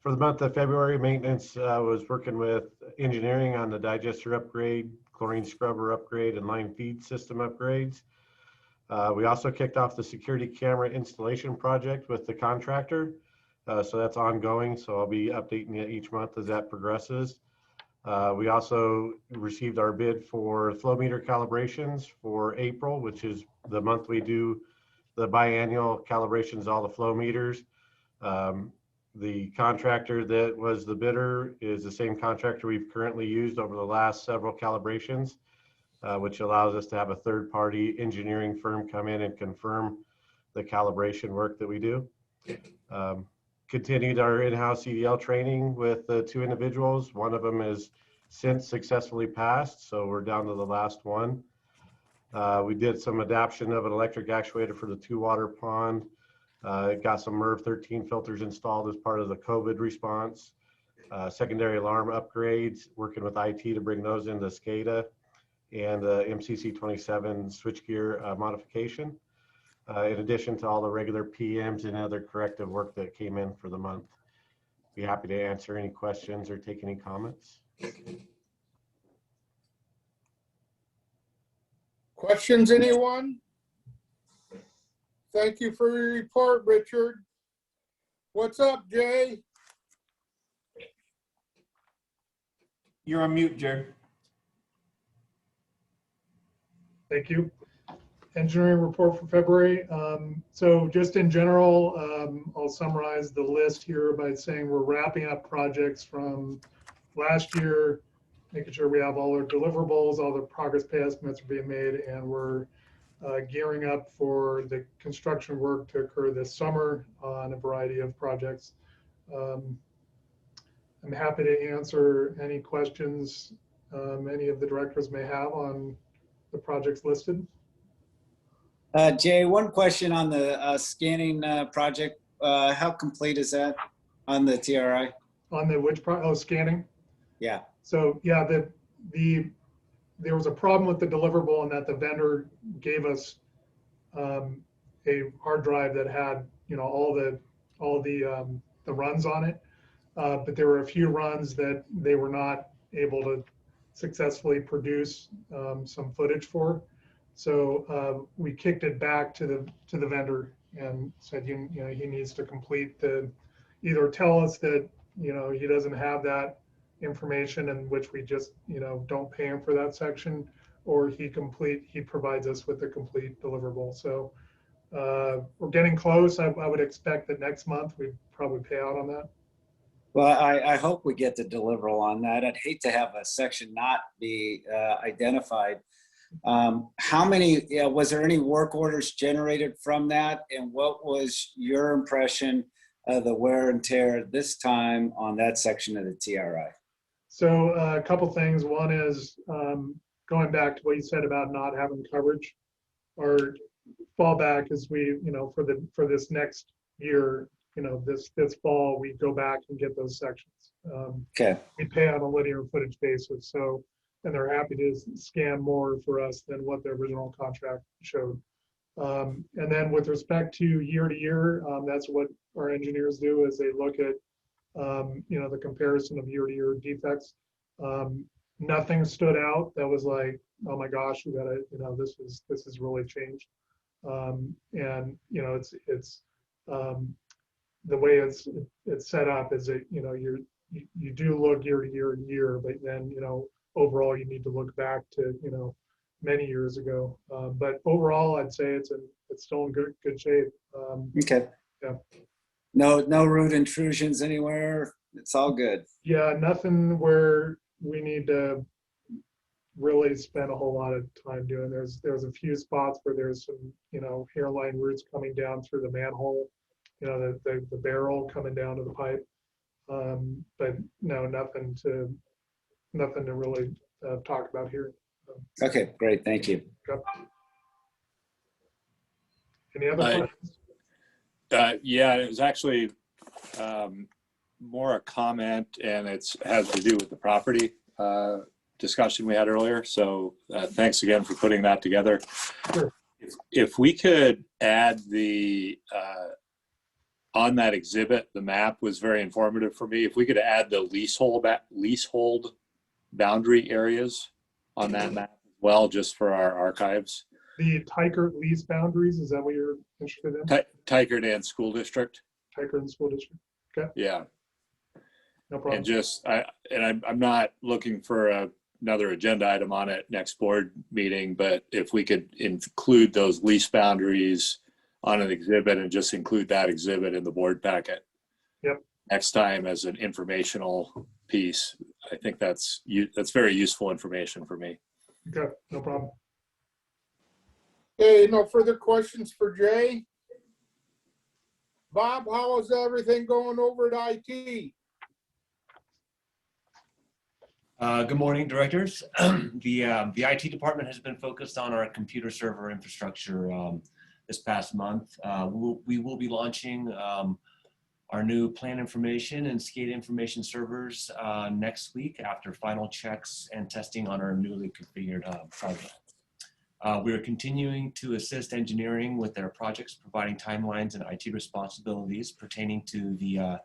for the month of February, maintenance was working with engineering on the digester upgrade, chlorine scrubber upgrade, and line feed system upgrades. We also kicked off the security camera installation project with the contractor. So that's ongoing. So I'll be updating you each month as that progresses. We also received our bid for flow meter calibrations for April, which is the month we do the biannual calibrations, all the flow meters. The contractor that was the bidder is the same contractor we've currently used over the last several calibrations, which allows us to have a third-party engineering firm come in and confirm the calibration work that we do. Continued our in-house CDL training with the 2 individuals. One of them is since successfully passed, so we're down to the last one. We did some adaptation of an electric actuator for the 2-water pond. Got some MERV 13 filters installed as part of the COVID response. Secondary alarm upgrades, working with IT to bring those into SCADA, and MCC 27 switchgear modification. In addition to all the regular PMs and other corrective work that came in for the month. Be happy to answer any questions or take any comments. Questions, anyone? Thank you for your report, Richard. What's up, Jay? You're on mute, Jay. Thank you. Engineering report for February. So just in general, I'll summarize the list here by saying we're wrapping up projects from last year, making sure we have all our deliverables, all the progress pay estimates are being made, and we're gearing up for the construction work to occur this summer on a variety of projects. I'm happy to answer any questions any of the directors may have on the projects listed. Jay, one question on the scanning project. How complete is that on the TRI? On the which scanning? Yeah. So yeah, there was a problem with the deliverable in that the vendor gave us a hard drive that had all the runs on it, but there were a few runs that they were not able to successfully produce some footage for. So we kicked it back to the vendor and said, he needs to complete either tell us that, he doesn't have that information, in which we just, don't pay him for that section, or he provides us with a complete deliverable. So we're getting close. I would expect that next month we'd probably pay out on that. Well, I hope we get the deliverable on that. I'd hate to have a section not be identified. How many, was there any work orders generated from that? And what was your impression of the wear and tear this time on that section of the TRI? So a couple things. One is going back to what you said about not having coverage. Our fallback is for this next year, this fall, we go back and get those sections. Okay. We pay on a linear footage basis. So, and they're happy to scan more for us than what the original contract showed. And then with respect to year, that's what our engineers do, is they look at the comparison of year defects. Nothing stood out that was like, oh my gosh, we gotta, this has really changed. And it's the way it's set up is that you do look year, but then overall you need to look back to many years ago. But overall, I'd say it's still in good shape. Okay. Yeah. No root intrusions anywhere. It's all good. Yeah, nothing where we need to really spend a whole lot of time doing. There's a few spots where there's some hairline roots coming down through the manhole, the barrel coming down to the pipe. But no, nothing to really talk about here. Okay, great. Thank you. Okay. Any other questions? Yeah, it was actually more a comment, and it has to do with the property discussion we had earlier. So thanks again for putting that together. Sure. If we could add the, on that exhibit, the map was very informative for me. If we could add the leasehold boundary areas on that map as well, just for our archives. The Tykert lease boundaries, is that what you're interested in? Tykert and School District. Tykert and School District. Okay. Yeah. No problem. And just, I'm not looking for another agenda item on it next board meeting, but if we could include those lease boundaries on an exhibit and just include that exhibit in the board packet. Yep. Next time as an informational piece, I think that's very useful information for me. Okay, no problem. Okay, no further questions for Jay? Bob, how is everything going over at IT? Good morning, directors. The IT department has been focused on our computer server infrastructure this past month. We will be launching our new plan information and SCADA information servers next week after final checks and testing on our newly configured project. We are continuing to assist engineering with their projects, providing timelines and IT responsibilities pertaining to the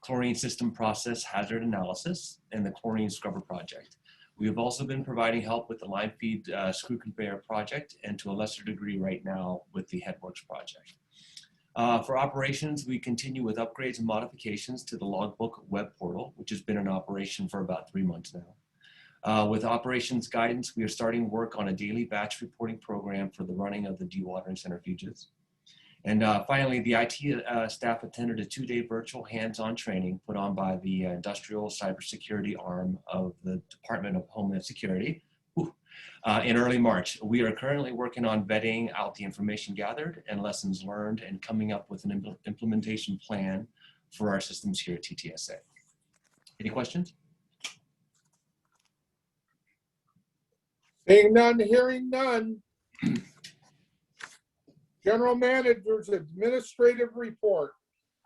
chlorine system process hazard analysis and the chlorine scrubber project. We have also been providing help with the line feed screw conveyor project, and to a lesser degree right now with the Headworks project. For operations, we continue with upgrades and modifications to the logbook web portal, which has been in operation for about 3 months now. With operations guidance, we are starting work on a daily batch reporting program for the running of the dewatering centrifuges. And finally, the IT staff attended a 2-day virtual hands-on training put on by the Industrial Cybersecurity arm of the Department of Homeland Security in early March. We are currently working on vetting out the information gathered and lessons learned and coming up with an implementation plan for our systems here at TTSA. Any questions? Seeing none, hearing none. General Manager's administrative report.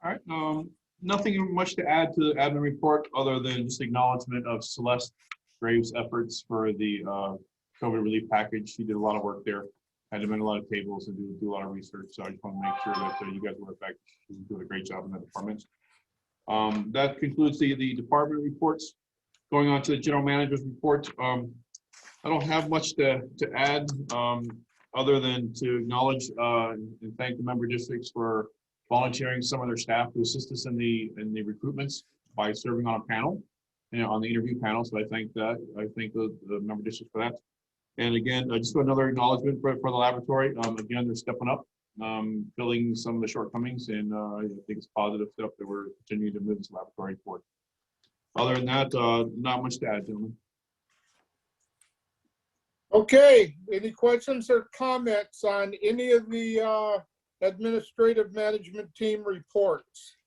All right, nothing much to add to the admin report other than just acknowledgement of Celeste Graves' efforts for the COVID relief package. She did a lot of work there, had to mend a lot of tables and do a lot of research. So I just want to make sure that you guys were effective. She's doing a great job in that department. That concludes the department reports. Going on to the general manager's report. I don't have much to add other than to acknowledge and thank the member districts for volunteering some of their staff to assist us in the recruitments by serving on a panel, on the interview panel. So I thank that. I thank the member districts for that. And again, just another acknowledgement for the laboratory. Again, they're stepping up, filling some of the shortcomings, and I think it's positive stuff that we're continuing to move this laboratory forward. Other than that, not much to add, gentlemen. Okay, any questions or comments on any of the administrative management team reports?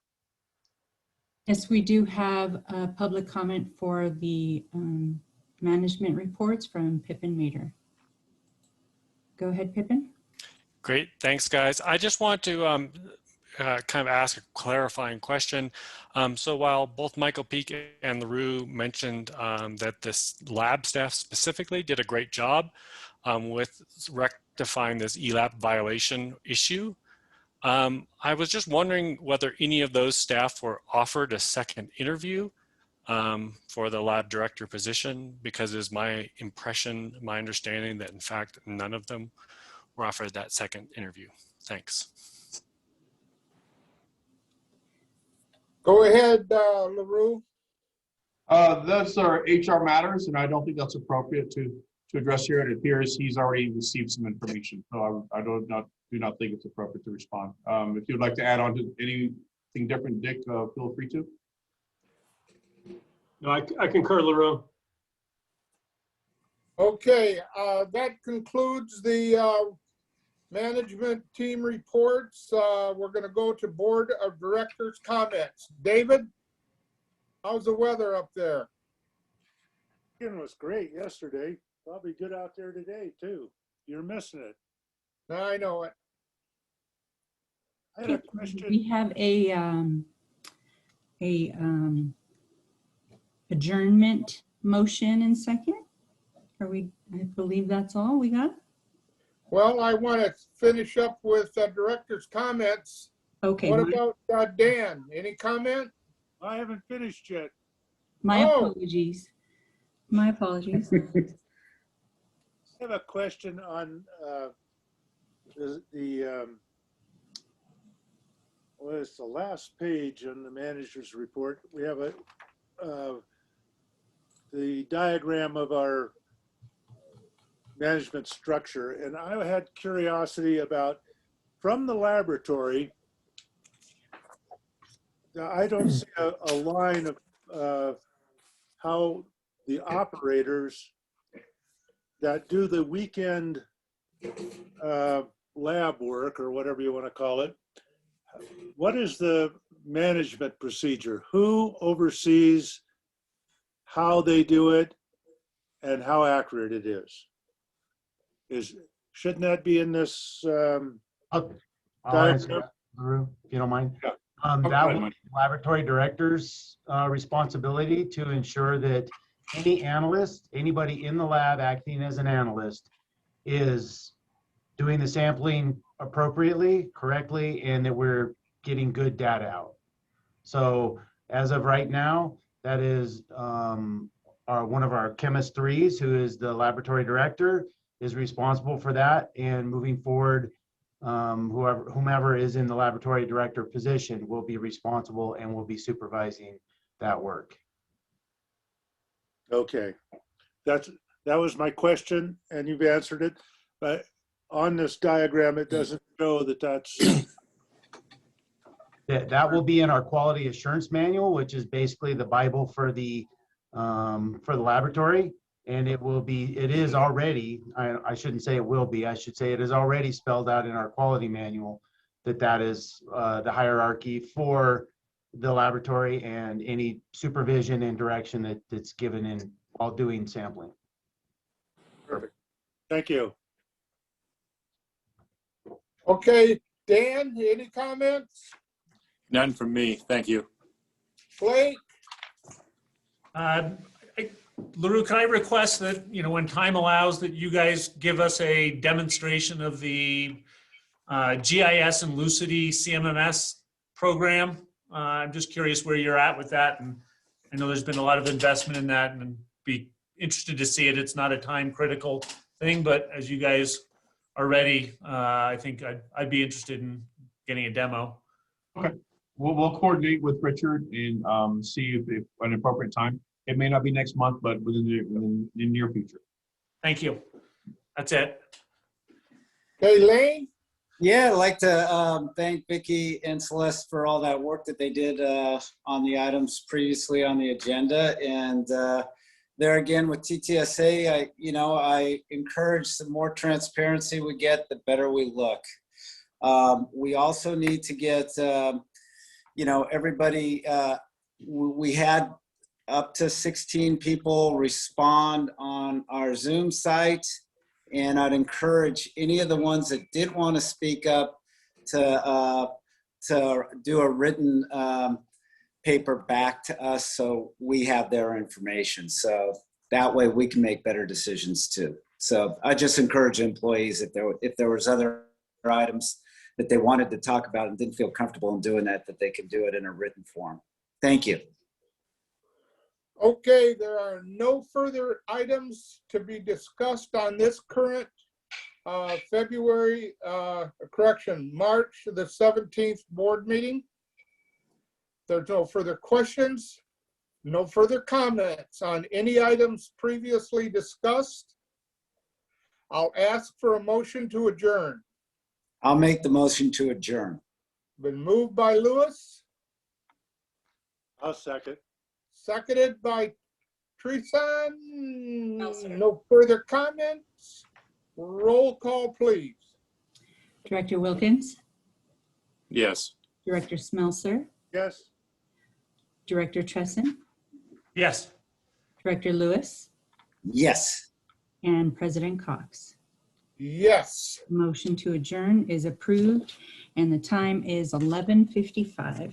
Yes, we do have a public comment for the management reports from Pippin Mater. Go ahead, Pippin. Great, thanks guys. I just want to kind of ask a clarifying question. So while both Michael Peak and LaRue mentioned that this lab staff specifically did a great job with rectifying this ELAP violation issue, I was just wondering whether any of those staff were offered a second interview for the lab director position, because it is my impression, my understanding that in fact none of them were offered that second interview. Thanks. Go ahead, LaRue. That's our HR matters, and I don't think that's appropriate to address here. It appears he's already received some information, so I do not think it's appropriate to respond. If you'd like to add on to anything different, Dick, feel free to. No, I concur, LaRue. Okay, that concludes the management team reports. We're going to go to board of directors comments. David? How's the weather up there? It was great yesterday. Probably good out there today too. You're missing it. I know it. I had a Okay, question. we have a adjournment motion and second. Are we, I believe that's all we got. Well, I want to finish up with director's comments. Okay, What about Dan? Any comment? I haven't finished yet. my Oh. apologies. My apologies. I have a question on well, it's the last page on the manager's report. We have the diagram of our management structure, and I had curiosity about from the laboratory. I don't see a line of how the operators that do the weekend lab work, or whatever you want to call it, what is the management procedure? Who oversees how they do it and how accurate it is? Shouldn't that be in this? I'll answer that, Lou, if you don't mind. Yeah. That would be the laboratory director's responsibility to ensure that any analyst, anybody in the lab acting as an analyst, is doing the sampling appropriately, correctly, and that we're getting good data out. So as of right now, that is one of our chemist threes, who is the laboratory director, is responsible for that. And moving forward, whomever is in the laboratory director position will be responsible and will be supervising that work. Okay, that was my question, and you've answered it. But on this diagram, it doesn't show that that's. That will be in our quality assurance manual, which is basically the Bible for the laboratory. And it is already, I shouldn't say it will be, I should say it is already spelled out in our quality manual that is the hierarchy for the laboratory and any supervision and direction that's given in while doing sampling. Perfect. Thank you. Okay, Dan, any comments? None from me. Thank you. Blake? LaRue, can I request that, when time allows, that you guys give us a demonstration of the GIS and Lucity CMMS program? I'm just curious where you're at with that. And I know there's been a lot of investment in that, and be interested to see it. It's not a time critical thing, but as you guys are ready, I think I'd be interested in getting a demo. Okay, we'll coordinate with Richard and see if at an appropriate time. It may not be next month, but within the near future. Thank you. That's it. Okay, Lane? Yeah, I'd like to thank Vicki and Celeste for all that work that they did on the items previously on the agenda. And there again with TTSA, I encourage the more transparency we get, the better we look. We also need to get, everybody, we had up to 16 people respond on our Zoom site. And I'd encourage any of the ones that did want to speak up to do a written paper back to us so we have their information. So that way we can make better decisions too. So I just encourage employees, if there was other items that they wanted to talk about and didn't feel comfortable in doing that they can do it in a written form. Thank you. Okay, there are no further items to be discussed on this current March the 17th board meeting. There's no further questions, no further comments on any items previously discussed. I'll ask for a motion to adjourn. I'll make the motion to adjourn. Been moved by Lewis. I'll second. Seconded by Teresa. No further comments. Roll call, please. Director Wilkins, Yes. Director Smelser, Yes. Director Tresson, Yes. Director Lewis, Yes. and President Cox. Yes. Motion to adjourn is approved, and the time is 11:55.